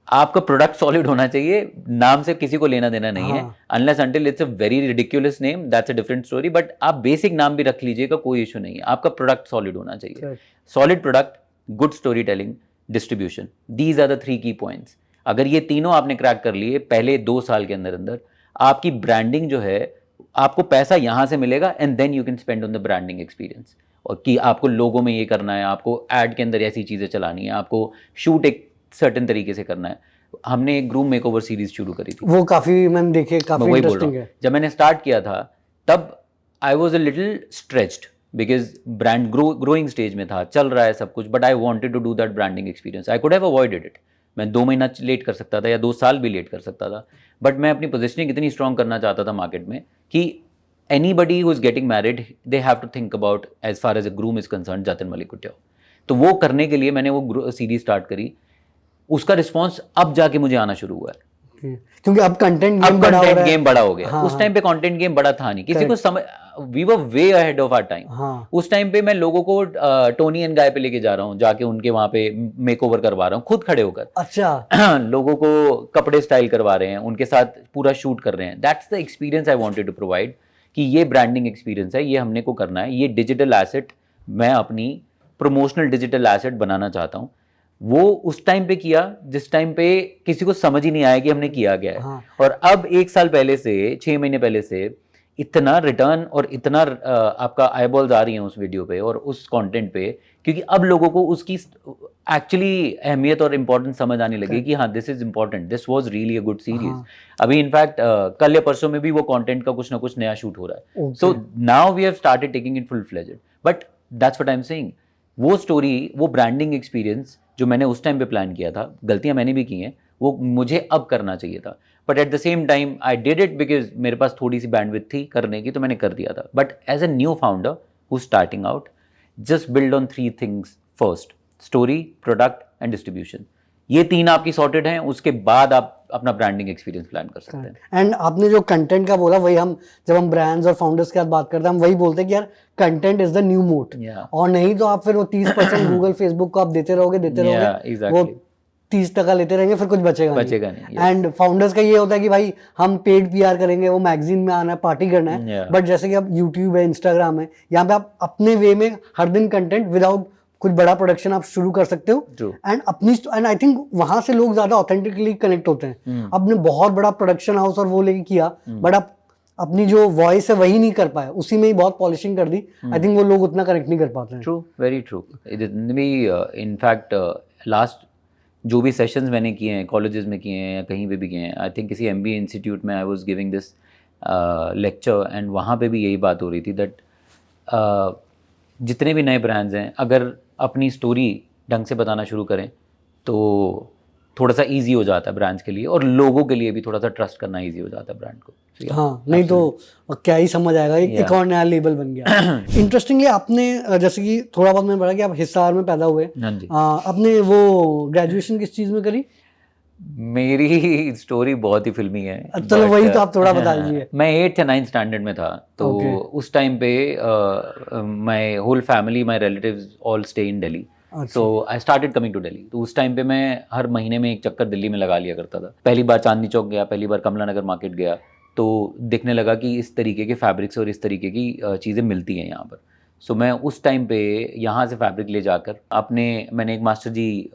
आपका प्रोडक्ट सॉलिड होना चाहिए, नाम से किसी को लेना देना नहीं है, unless until it's a very ridiculous name, that's a different story. But आप बेसिक नाम भी रख लीजिएगा, कोई इशू नहीं है। आपका प्रोडक्ट सॉलिड होना चाहिए, solid product, good story telling, distribution, these are the 3 key points. अगर ये तीनों आपने क्रैक कर लिए पहले 2 साल के अंदर अंदर, आपकी ब्रांडिंग जो है, आपको पैसा यहाँ से मिलेगा, and then you can spend on the branding experience. और कि आपको लोगों में ये करना है, आपको ऐड के अंदर ऐसी चीज़ें चलानी है, आपको शूट एक सर्टेन तरीके से करना है। हमने एक ग्रूम मेकओवर सीरीज शुरू करी थी, वो काफ़ी मैंने देखे, काफ़ी इंटरेस्टिंग है। जब मैंने स्टार्ट किया था तब I was a little stretched, because brand growing stage में था, चल रहा है सब कुछ, but I wanted to do that branding experience. I could have avoided it. मैं 2 महीना लेट कर सकता था या 2 साल भी लेट कर सकता था, बट मैं अपनी पोजिशनिंग इतनी स्ट्रॉन्ग करना चाहता था मार्केट में कि anybody who is getting married, they have to think about, as far as a groom is concerned, Jatin Malik Kutyao। तो वो करने के लिए मैंने वो सीरीज स्टार्ट करी। उसका रिस्पांस अब जाके मुझे आना शुरू हुआ है, क्योंकि अब कंटेंट गेम बड़ा हो गया। उस टाइम पे कंटेंट गेम बड़ा था नहीं, किसी को समझ, we were way ahead of our time. उस टाइम पे मैं लोगों को टोनी एंड गाय पे लेके जा रहा हूँ, जाके उनके वहाँ पे मेकओवर करवा रहा हूँ खुद खड़े होकर। अच्छा। लोगों को कपड़े स्टाइल करवा रहे हैं, उनके साथ पूरा शूट कर रहे हैं। That's the experience I wanted to provide, कि ये ब्रांडिंग एक्सपीरियंस है, ये हमने को करना है, ये डिजिटल एसेट मैं अपनी प्रमोशनल डिजिटल एसेट बनाना चाहता हूँ। वो उस टाइम पे किया जिस टाइम पे किसी को समझ ही नहीं आया कि हमने किया गया है। और अब 1 साल पहले से, 6 महीने पहले से इतना रिटर्न और इतना आपका आईबॉल्स आ रही हैं उस वीडियो पे और उस कंटेंट पे, क्योंकि अब लोगों को उसकी एक्चुअली अहमियत और इम्पोर्टेंस समझ आने लगी कि हाँ, this is important, this was really a good series. अभी इनफैक्ट कल या परसों में भी वो कंटेंट का कुछ ना कुछ नया शूट हो रहा है। So now we have started taking it full fledged, but that's what I am saying, वो स्टोरी, वो ब्रांडिंग एक्सपीरियंस जो मैंने उस टाइम पे प्लान किया था, गलतियां मैंने भी की हैं, वो मुझे अब करना चाहिए था, but at the same time I did it because मेरे पास थोड़ी सी बैंडविड्थ थी करने की, तो मैंने कर दिया था. But as a new founder who starting out, just build on 3 things first: story, product and distribution. ये 3 आपकी सॉर्टेड हैं, उसके बाद आप अपना ब्रांडिंग एक्सपीरियंस प्लान कर सकते हैं. एंड आपने जो कंटेंट का बोला, वही हम जब हम ब्रांड्स और फाउंडर्स के साथ बात करते हैं, हम वही बोलते हैं कि यार कंटेंट इज द न्यू मोट. Yeah. और नहीं तो आप फिर वो 30% गूगल फेसबुक को आप देते रहोगे Yeah, exactly. वो 30% लेते रहेंगे, फिर कुछ बचेगा नहीं. एंड फाउंडर्स का ये होता है कि भाई हम पेड पीआर करेंगे, वो मैगजीन में आना है, पार्टी करना है. Yeah. बट जैसे कि अब यूट्यूब है, इंस्टाग्राम है, यहाँ पे आप अपने वे में हर दिन कंटेंट विदाउट कुछ बड़ा प्रोडक्शन आप शुरू कर सकते हो. True. एंड आई थिंक वहां से लोग ज्यादा ऑथेंटिकली कनेक्ट होते हैं. आपने बहुत बड़ा प्रोडक्शन हाउस और वो लेके किया, बट आप अपनी जो वॉइस है वही नहीं कर पाए, उसी में ही बहुत पॉलिशिंग कर दी. आई थिंक वो लोग उतना कनेक्ट नहीं कर पाते हैं. True, very true. In fact last जो भी सेशंस मैंने किए हैं, कॉलेजेस में किए हैं या कहीं पे भी किए हैं, आई थिंक किसी MBA इंस्टीट्यूट में I was giving this lecture, and वहाँ पे भी यही बात हो रही थी दैट जितने भी नए ब्रांड्स हैं, अगर अपनी स्टोरी ढंग से बताना शुरू करें तो थोड़ा सा इजी हो जाता है ब्रांड्स के लिए, और लोगों के लिए भी थोड़ा सा ट्रस्ट करना इजी हो जाता है ब्रांड को. हाँ, नहीं तो क्या ही समझ आएगा, एक और नया लेबल बन गया. इंटरेस्टिंग है. आपने जैसे कि थोड़ा बहुत मैंने पढ़ा कि आप हिसार में पैदा हुए. हाँ जी. आपने वो ग्रेजुएशन किस चीज़ में करी? मेरी स्टोरी बहुत ही फिल्मी है. चलो वही तो आप थोड़ा बता दीजिए. मैं 8th या 9th स्टैंडर्ड में था, तो उस टाइम पे my whole family, my relatives all stay in Delhi. So I started coming to Delhi. तो उस टाइम पे मैं हर महीने में एक चक्कर दिल्ली में लगा लिया करता था. पहली बार चांदनी चौक गया, पहली बार कमला नगर मार्केट गया, तो दिखने लगा कि इस तरीके के फैब्रिक्स और इस तरीके की चीज़ें मिलती हैं यहाँ पर. सो मैं उस टाइम पे यहाँ से फैब्रिक ले जाकर मैंने एक मास्टर जी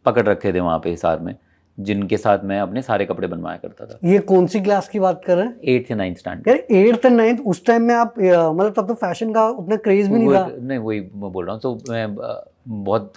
पकड़ रखे थे वहाँ पे हिसार में, जिनके साथ मैं अपने सारे कपड़े बनवाया करता था. ये कौन सी क्लास की बात कर रहे हैं? 8th या 9th स्टैंडर्ड. यार 8th एंड 9th उस टाइम में आप मतलब तब तो फैशन का उतना क्रेज भी नहीं था. नहीं, वही मैं बोल रहा हूँ. तो मैं बहुत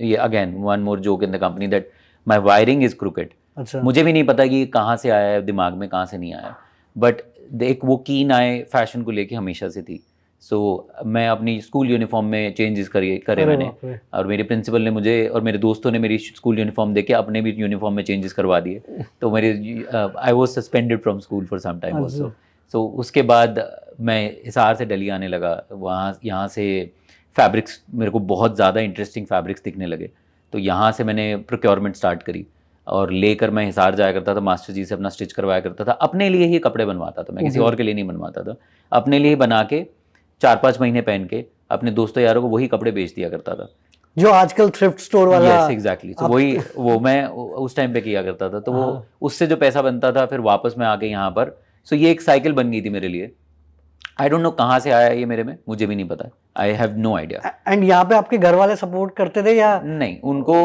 ये again one more joke in the company that my wiring is crooked. अच्छा. मुझे भी नहीं पता कि कहाँ से आया है दिमाग में, कहाँ से नहीं आया, बट एक वो कीन आए फैशन को लेके हमेशा से थी. सो मैं अपनी स्कूल यूनिफॉर्म में चेंजेस करे मैंने, और मेरे प्रिंसिपल ने मुझे और मेरे दोस्तों ने मेरी स्कूल यूनिफॉर्म देख के अपने भी यूनिफॉर्म में चेंजेस करवा दिए. तो मेरे I was suspended from school for some time also. So उसके बाद मैं हिसार से दिल्ली आने लगा. यहाँ से फैब्रिक्स मेरे को बहुत ज़्यादा इंटरेस्टिंग फैब्रिक्स दिखने लगे, तो यहाँ से मैंने प्रोक्योरमेंट स्टार्ट करी, और लेकर मैं हिसार जाया करता था, मास्टर जी से अपना स्टिच करवाया करता था. अपने लिए ही कपड़े बनवाता था मैं, किसी और के लिए नहीं बनवाता था. अपने लिए बना के 4-5 महीने पहन के अपने दोस्तों यारों को वही कपड़े बेच दिया करता था, जो आजकल थ्रिफ्ट स्टोर वाला. Yes exactly. तो वो मैं उस टाइम पे किया करता था. तो वो उससे जो पैसा बनता था फिर वापस मैं आके यहाँ पर. सो ये एक साइकिल बन गई थी मेरे लिए. आई डोंट नो कहाँ से आया ये मेरे में, मुझे भी नहीं पता. I have no idea. And यहाँ पे आपके घर वाले सपोर्ट करते थे या नहीं? उनको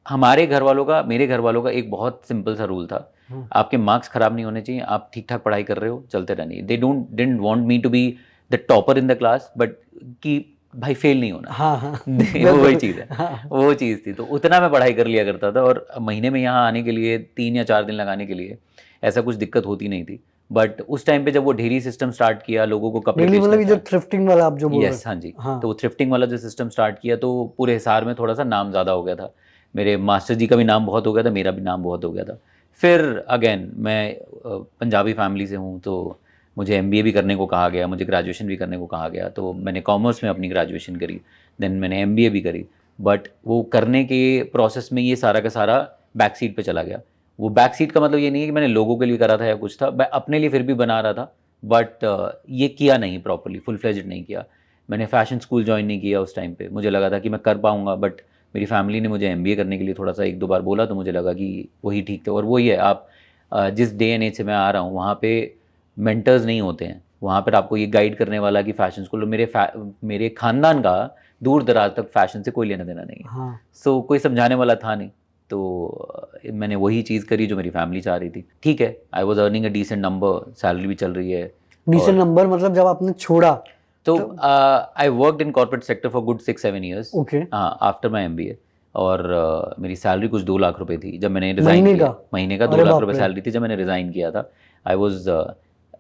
हमारे घर वालों का, मेरे घर वालों का एक बहुत सिंपल सा रूल था, आपके मार्क्स खराब नहीं होने चाहिए, आप ठीक ठाक पढ़ाई कर रहे हो, चलते रहने. They didn't want me to be the topper in the class, but कि भाई फेल नहीं होना. हाँ. वो वही चीज़ है. वो चीज़ थी. तो उतना मैं पढ़ाई कर लिया करता था, और महीने में यहाँ आने के लिए 3 या 4 दिन लगाने के लिए ऐसा कुछ दिक्कत होती नहीं थी. बट उस टाइम पे जब वो ढेरी सिस्टम स्टार्ट किया, लोगों को कपड़े मतलब जो थ्रिफ्टिंग वाला आप जो बोल रहे हैं. यस, हाँ जी. तो वो थ्रिफ्टिंग वाला जो सिस्टम स्टार्ट किया, तो पूरे हिसार में थोड़ा सा नाम ज़्यादा हो गया था. मेरे मास्टर जी का भी नाम बहुत हो गया था, मेरा भी नाम बहुत हो गया था. फिर अगेन मैं पंजाबी फैमिली से हूँ, तो मुझे MBA भी करने को कहा गया, मुझे ग्रेजुएशन भी करने को कहा गया. तो मैंने कॉमर्स में अपनी ग्रेजुएशन करी, देन मैंने MBA भी करी. बट वो करने के प्रोसेस में ये सारा का सारा बैक सीट पे चला गया. वो बैक सीट का मतलब ये नहीं है कि मैंने लोगों के लिए करा था या कुछ था, मैं अपने लिए फिर भी बना रहा था, बट ये किया नहीं प्रॉपरली, फुल फ्लेज्ड नहीं किया. मैंने फैशन स्कूल ज्वाइन नहीं किया उस टाइम पे. मुझे लगा था कि मैं कर पाऊँगा, बट मेरी फैमिली ने मुझे MBA करने के लिए थोड़ा सा 1-2 बार बोला, तो मुझे लगा कि वही ठीक था. और वही है, आप जिस डे एंड एज से मैं आ रहा हूँ, वहाँ पे मेंटर्स नहीं होते हैं. वहाँ पर आपको ये गाइड करने वाला कि फ़ैशन स्कूल, मेरे ख़ानदान का दूर दराज तक फ़ैशन से कोई लेना देना नहीं है. हाँ. सो कोई समझाने वाला था नहीं, तो मैंने वही चीज़ करी जो मेरी फैमिली चाह रही थी. ठीक है, I was earning a decent number, salary भी चल रही है. डिसेंट नंबर मतलब जब आपने छोड़ा तो I worked in corporate sector for good 6-7 years. Okay. After my MBA. और मेरी सैलरी कुछ 2 लाख रुपए थी जब मैंने रिज़ाइन किया. महीने का 2 लाख रुपए सैलरी थी जब मैंने रिज़ाइन किया था. I was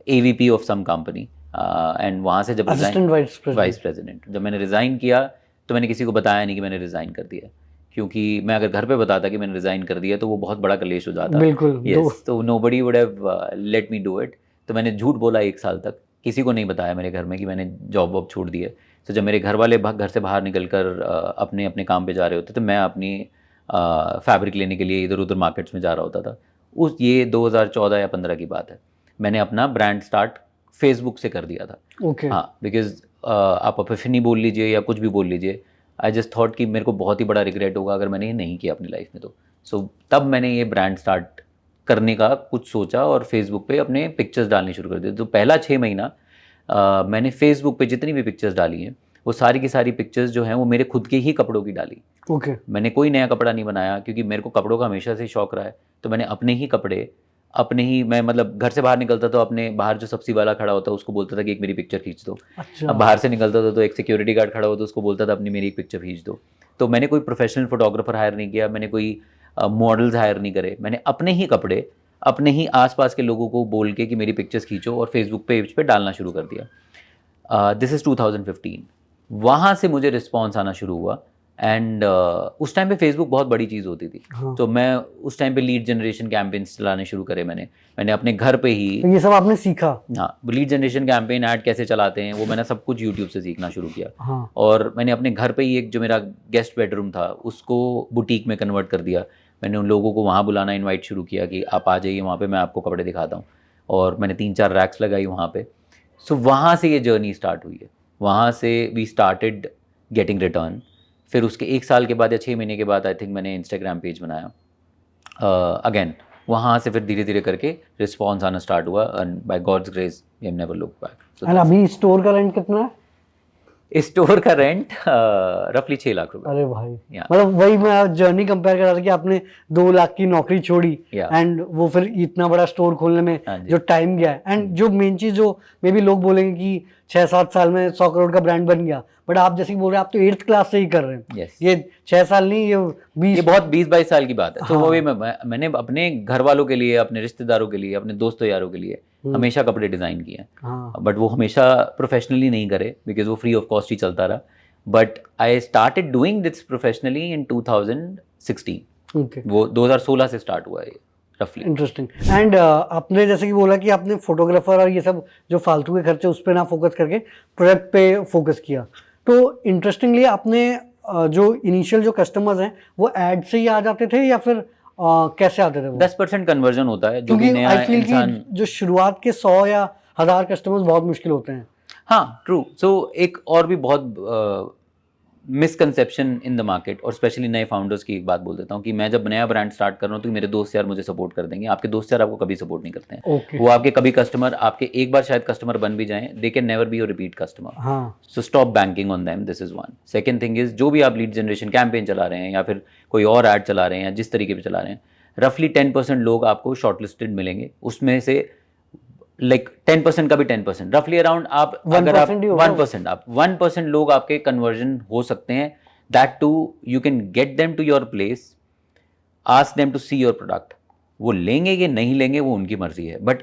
AVP of some company, and वहाँ से जब असिस्टेंट वाइस प्रेसिडेंट जब मैंने रिज़ाइन किया तो मैंने किसी को बताया नहीं कि मैंने रिज़ाइन कर दिया, क्योंकि मैं अगर घर पे बताता कि मैंने रिज़ाइन कर दिया तो वो बहुत बड़ा कलेश हो जाता। बिल्कुल यस, तो nobody would have let me do it. तो मैंने झूठ बोला 1 साल तक, किसी को नहीं बताया मेरे घर में कि मैंने जॉब वॉब छोड़ दी है। तो जब मेरे घर वाले घर से बाहर निकल कर अपने अपने काम पे जा रहे होते तो मैं अपनी फैब्रिक लेने के लिए इधर उधर मार्केट्स में जा रहा होता था। ये 2014 या 15 की बात है। मैंने अपना ब्रांड स्टार्ट फेसबुक से कर दिया था। ओके हाँ, बिकॉज आप एपिफनी बोल लीजिए या कुछ भी बोल लीजिए, आई जस्ट थॉट कि मेरे को बहुत ही बड़ा रिग्रेट होगा अगर मैंने ये नहीं किया अपनी लाइफ में। तो सो तब मैंने ये ब्रांड स्टार्ट करने का कुछ सोचा और फेसबुक पे अपने पिक्चर्स डालनी शुरू कर दी। तो पहला 6 महीना मैंने फेसबुक पे जितनी भी पिक्चर्स डाली हैं वो सारी की सारी पिक्चर्स जो हैं वो मेरे खुद के ही कपड़ों की डाली। ओके मैंने कोई नया कपड़ा नहीं बनाया, क्योंकि मेरे को कपड़ों का हमेशा से शौक रहा है। तो मैंने अपने ही कपड़े अपने ही, मैं मतलब घर से बाहर निकलता तो अपने बाहर जो सब्जी वाला खड़ा होता उसको बोलता था कि एक मेरी पिक्चर खींच दो। अच्छा अब बाहर से निकलता था तो एक सिक्योरिटी गार्ड खड़ा होता उसको बोलता था अपनी मेरी एक पिक्चर खींच दो। तो मैंने कोई प्रोफेशनल फोटोग्राफर हायर नहीं किया, मैंने कोई मॉडल्स हायर नहीं करे, मैंने अपने ही कपड़े अपने ही आसपास के लोगों को बोल के कि मेरी पिक्चर्स खींचो और फेसबुक पेज पे डालना शुरू कर दिया। This is 2015। वहाँ से मुझे रिस्पॉन्स आना शुरू हुआ एंड उस टाइम पे फेसबुक बहुत बड़ी चीज़ होती थी। हाँ। तो मैं उस टाइम पे लीड जनरेशन कैंपेन्स चलाने शुरू करे। मैंने अपने घर पे ही, तो ये सब आपने सीखा? हाँ, लीड जनरेशन कैंपेन ऐड कैसे चलाते हैं वो मैंने सब कुछ यूट्यूब से सीखना शुरू किया। हाँ और मैंने अपने घर पे ही एक जो मेरा गेस्ट बेडरूम था उसको बुटीक में कन्वर्ट कर दिया। मैंने उन लोगों को वहाँ बुलाना इनवाइट शुरू किया कि आप आ जाइए वहाँ पे, मैं आपको कपड़े दिखाता हूँ। और मैंने 3-4 रैक्स लगाई वहाँ पे। सो वहाँ से ये जर्नी स्टार्ट हुई है। वहाँ से वी स्टार्टेड गेटिंग रिटर्न। फिर उसके 1 साल के बाद या 6 महीने के बाद आई थिंक मैंने इंस्टाग्राम पेज बनाया अगेन। वहाँ से फिर धीरे धीरे करके रिस्पॉन्स आना स्टार्ट हुआ and by God's grace we have never looked back. And अभी स्टोर का रेंट कितना है? इस स्टोर का रेंट रफली 6 लाख रुपए। अरे भाई Yeah. मतलब वही मैं जर्नी कंपेयर कर रहा था कि आपने 2 लाख की नौकरी छोड़ी Yeah. एंड वो फिर इतना बड़ा स्टोर खोलने में हाँ जी। जो टाइम गया है एंड जो मेन चीज जो मे बी लोग बोलेंगे कि 6-7 साल में 100 करोड़ का ब्रांड बन गया, बट आप जैसे कि बोल रहे हैं आप तो 8th क्लास से ही कर रहे हैं। Yes. ये 6 साल नहीं, ये 20 ये बहुत 20-22 साल की बात है। तो हाँ। वो भी मैंने अपने घर वालों के लिए, अपने रिश्तेदारों के लिए, अपने दोस्तों यारों के लिए हमेशा कपड़े डिज़ाइन किए हैं। हाँ बट वो हमेशा प्रोफेशनली नहीं करे बिकॉज वो फ्री ऑफ कॉस्ट ही चलता रहा। But I started doing this professionally in 2016। Okay वो 2016 से स्टार्ट हुआ है रफली। इंटरेस्टिंग। एंड आपने जैसे कि बोला कि आपने फोटोग्राफर और ये सब जो फालतू के खर्चे उस पर ना फोकस करके प्रोडक्ट पे फोकस किया। तो इंटरेस्टिंगली आपने जो इनिशियल जो कस्टमर्स हैं वो एड से ही आ जाते थे या फिर कैसे आते थे वो? 10% कन्वर्जन होता है जो भी क्योंकि नया आई फील इंसान। कि जो शुरुआत के 100 या 1000 कस्टमर्स बहुत मुश्किल होते हैं। हाँ, ट्रू। सो एक और भी बहुत मिसकंसेप्शन इन द मार्केट, और स्पेशली नए फाउंडर्स की एक बात बोल देता हूँ कि मैं जब नया ब्रांड स्टार्ट कर रहा हूँ तो मेरे दोस्त यार मुझे सपोर्ट कर देंगे। आपके दोस्त यार आपको कभी सपोर्ट नहीं करते हैं। ओके वो आपके कभी कस्टमर, आपके एक बार शायद कस्टमर बन भी जाएं, they can never be your repeat customer. हाँ so stop banking on them, this is one. Second thing is, जो भी आप लीड जनरेशन कैंपेन चला रहे हैं या फिर कोई और ऐड चला रहे हैं या जिस तरीके पे चला रहे हैं, रफली 10% लोग आपको शॉर्टलिस्टेड मिलेंगे। उसमें से लाइक 10% का भी 10%, रफली अराउंड आप अगर आप 1% ही होगा। 1% लोग आपके कन्वर्जन हो सकते हैं। That to you can get them to your place, ask them to see your product. वो लेंगे कि नहीं लेंगे वो उनकी मर्जी है। बट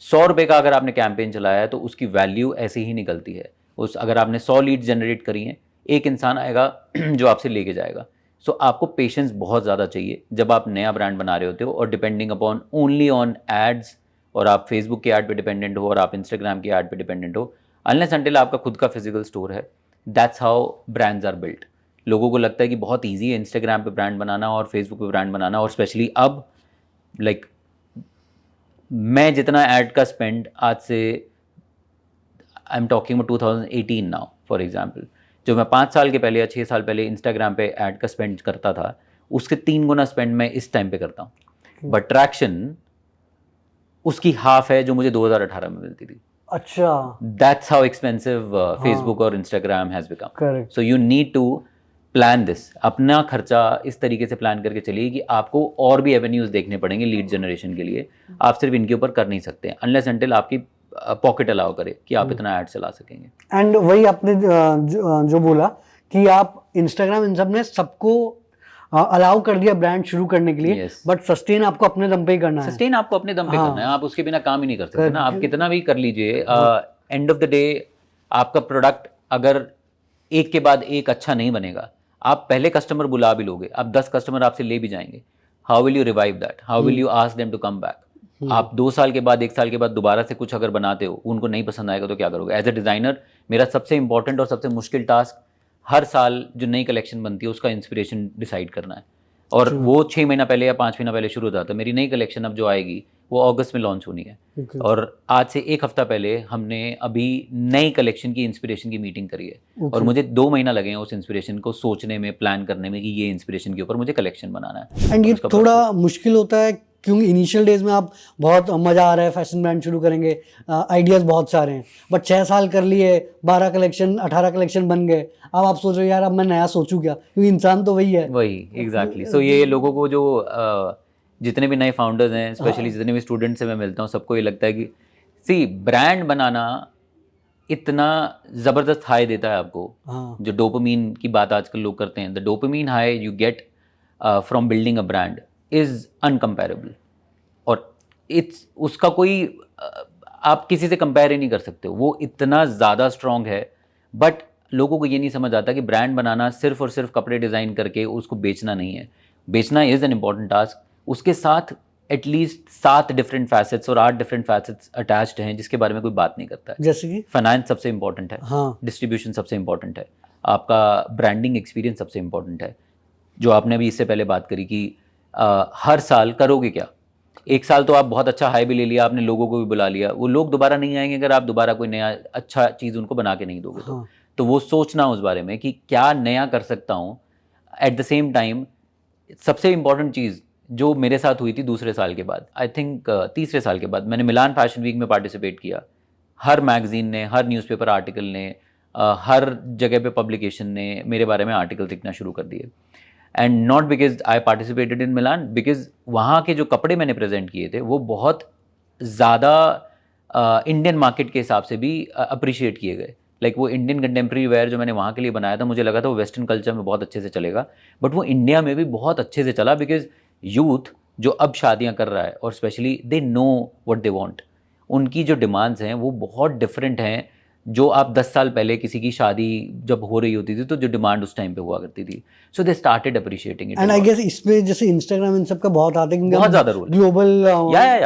100 रुपये का अगर आपने कैंपेन चलाया है तो उसकी वैल्यू ऐसे ही निकलती है। अगर आपने 100 लीड जनरेट करी हैं, एक इंसान आएगा जो आपसे लेके जाएगा। सो आपको पेशेंस बहुत ज़्यादा चाहिए जब आप नया ब्रांड बना रहे होते हो और depending upon only on ads, और आप फेसबुक के ऐड पे डिपेंडेंट हो और आप इंस्टाग्राम के ऐड पे डिपेंडेंट हो, अनलेस अनटिल आपका खुद का फिजिकल स्टोर है। That's how brands are built. लोगों को लगता है कि बहुत ईजी है इंस्टाग्राम पे ब्रांड बनाना और फेसबुक पे ब्रांड बनाना, और स्पेशली अब लाइक मैं जितना ऐड का स्पेंड आज से, आई am talking about 2018 now for example, जो मैं 5 साल के पहले या 6 साल पहले इंस्टाग्राम पे ऐड का स्पेंड करता था उसके 3 गुना स्पेंड मैं इस टाइम पे करता हूँ। बट ट्रैक्शन उसकी हाफ है जो मुझे 2018 में मिलती थी। अच्छा दैट्स हाउ एक्सपेंसिव फेसबुक और Instagram has become. Correct. So you need to plan this. अपना खर्चा इस तरीके से प्लान करके चलिए कि आपको और भी एवेन्यूज देखने पड़ेंगे लीड जनरेशन के लिए। आप सिर्फ इनके ऊपर कर नहीं सकते अनलेस अनटिल आपकी पॉकेट अलाउ करे कि आप इतना ऐड चला सकेंगे। एंड वही आपने जो बोला कि आप इंस्टाग्राम इन सब ने सबको अलाउ कर दिया ब्रांड शुरू करने के लिए, Yes. बट सस्टेन आपको अपने दम पे ही करना है। सस्टेन आपको अपने दम पे हाँ। करना है, आप उसके बिना काम ही नहीं कर सकते कर- ना। आप कितना भी कर लीजिए, एंड ऑफ द डे आपका प्रोडक्ट अगर एक के बाद एक अच्छा नहीं बनेगा, आप पहले कस्टमर बुला भी लोगे, आप 10 कस्टमर आपसे ले भी जाएंगे, how will you revive that, how will you ask them to come back. आप 2 साल के बाद 1 साल के बाद दोबारा से कुछ अगर बनाते हो, उनको नहीं पसंद आएगा तो क्या करोगे। एज अ डिज़ाइनर मेरा सबसे इंपॉर्टेंट और सबसे मुश्किल टास्क हर साल जो नई कलेक्शन बनती है उसका इंस्पिरेशन डिसाइड करना है, और वो 6 महीना पहले या 5 महीना पहले शुरू हो जाता है। मेरी नई कलेक्शन अब जो आएगी वो अगस्त में लॉन्च होनी है, Okay. और आज से 1 हफ्ता पहले हमने अभी नई कलेक्शन की इंस्पिरेशन की मीटिंग करी है, और मुझे 2 महीना लगे हैं उस इंस्पिरेशन को सोचने में, प्लान करने में कि ये इंस्पिरेशन के ऊपर मुझे कलेक्शन बनाना है। एंड ये उसका थोड़ा मुश्किल होता है क्योंकि इनिशियल डेज में आप बहुत मज़ा आ रहा है, फैशन ब्रांड शुरू करेंगे, आइडियाज़ बहुत सारे हैं, बट 6 साल कर लिए, 12 कलेक्शन 18 कलेक्शन बन गए, अब आप सोच रहे हो यार अब मैं नया सोचूं क्या, क्योंकि इंसान तो वही है। वही एग्जैक्टली। सो ये लोगों को जो जितने भी नए फाउंडर्स हैं, स्पेशली जितने भी स्टूडेंट्स से मैं मिलता हूँ, सबको ये लगता है कि सी ब्रांड बनाना इतना ज़बरदस्त हाई देता है आपको, हाँ जो डोपामीन की बात आजकल लोग करते हैं, the dopamine high you get from building a brand is uncomparable, और इट्स उसका कोई आप किसी से कंपेयर ही नहीं कर सकते हो, वो इतना ज़्यादा स्ट्रॉन्ग है। बट लोगों को ये नहीं समझ आता कि ब्रांड बनाना सिर्फ और सिर्फ कपड़े डिज़ाइन करके उसको बेचना नहीं है। बेचना इज़ एन इम्पॉर्टेंट टास्क, उसके साथ एटलीस्ट 7 डिफरेंट फैसेट्स और 8 डिफरेंट फैसेट्स अटैच्ड हैं जिसके बारे में कोई बात नहीं करता है। जैसे कि फाइनेंस सबसे इंपॉर्टेंट है, हाँ डिस्ट्रीब्यूशन सबसे इंपॉर्टेंट है, आपका ब्रांडिंग एक्सपीरियंस सबसे इंपॉर्टेंट है, जो आपने अभी इससे पहले बात करी कि हर साल करोगे क्या। 1 साल तो आप बहुत अच्छा हाई भी ले लिया, आपने लोगों को भी बुला लिया, वो लोग दोबारा नहीं आएंगे अगर आप दोबारा कोई नया अच्छा चीज़ उनको बना के नहीं दोगे तो। हाँ तो वो सोचना उस बारे में कि क्या नया कर सकता हूँ। एट द सेम टाइम सबसे इम्पॉर्टेंट चीज़ जो मेरे साथ हुई थी दूसरे साल के बाद, आई थिंक तीसरे साल के बाद, मैंने मिलान फैशन वीक में पार्टिसिपेट किया। हर मैगजीन ने, हर न्यूज़पेपर आर्टिकल ने, हर जगह पे पब्लिकेशन ने मेरे बारे में आर्टिकल लिखना शुरू कर दिए। And not because I participated in Milan, because वहाँ के जो कपड़े मैंने प्रेजेंट किए थे वो बहुत ज़्यादा इंडियन मार्केट के हिसाब से भी अप्रिशिएट किए गए। लाइक वो इंडियन कंटेम्प्रेरी वेयर जो मैंने वहाँ के लिए बनाया था, मुझे लगा था वो वेस्टर्न कल्चर में बहुत अच्छे से चलेगा, बट वो इंडिया में भी बहुत अच्छे से चला, बिकॉज यूथ जो अब शादियाँ कर रहा है और specially they know what they want, उनकी जो डिमांड्स हैं वो बहुत डिफरेंट हैं जो आप 10 साल पहले किसी की शादी जब हो रही होती थी तो जो डिमांड उस टाइम पे हुआ करती थी। So they started appreciating it. And I guess इसमें जैसे इंस्टाग्राम इन सब का बहुत आता है क्योंकि बहुत ज़्यादा रोल, ग्लोबल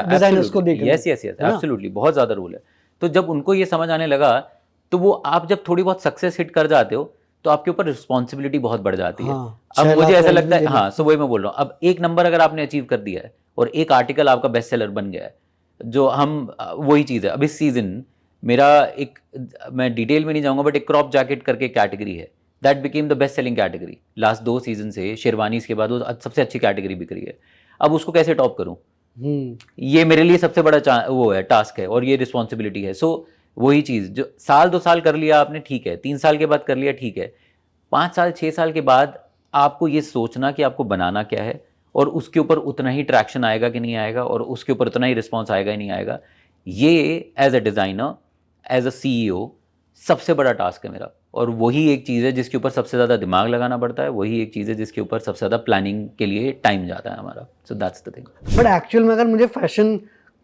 डिजाइनर्स को देख यस यस यस एब्सोल्युटली, बहुत ज़्यादा रोल है। तो जब उनको ये समझ आने लगा तो वो आप जब थोड़ी बहुत सक्सेस हिट कर जाते हो तो आपके ऊपर रिस्पॉन्सिबिलिटी बहुत बढ़ जाती है। हाँ, अब 6 मुझे लाख ऐसा लगता है, देना। हाँ, सो वही मैं बोल रहा हूँ, अब 1 नंबर अगर आपने अचीव कर दिया है और एक आर्टिकल आपका बेस्ट सेलर बन गया है, जो हम वही चीज़ है। अब इस सीजन मेरा एक, मैं डिटेल में नहीं जाऊँगा, बट एक क्रॉप जैकेट करके कैटेगरी है, that became the best selling category. Last 2 season से शेरवानीज़ के बाद वो सबसे अच्छी कैटेगरी बिक रही है। अब उसको कैसे टॉप करूँ, ये मेरे लिए सबसे बड़ा वो है, टास्क है, और ये रिस्पॉन्सिबिलिटी है। सो वही चीज़ जो साल 2 साल कर लिया आपने, ठीक है, 3 साल के बाद कर लिया, ठीक है, 5 साल 6 साल के बाद आपको ये सोचना कि आपको बनाना क्या है, और उसके ऊपर उतना ही ट्रैक्शन आएगा कि नहीं आएगा, और उसके ऊपर उतना ही रिस्पॉन्स आएगा ही नहीं आएगा। ये as a designer, as a CEO सबसे बड़ा टास्क है मेरा, और वही एक चीज़ है जिसके ऊपर सबसे ज़्यादा दिमाग लगाना पड़ता है, वही एक चीज़ है जिसके ऊपर सबसे ज़्यादा प्लानिंग के लिए टाइम जाता है हमारा। So that's the thing. But actual में अगर मुझे फैशन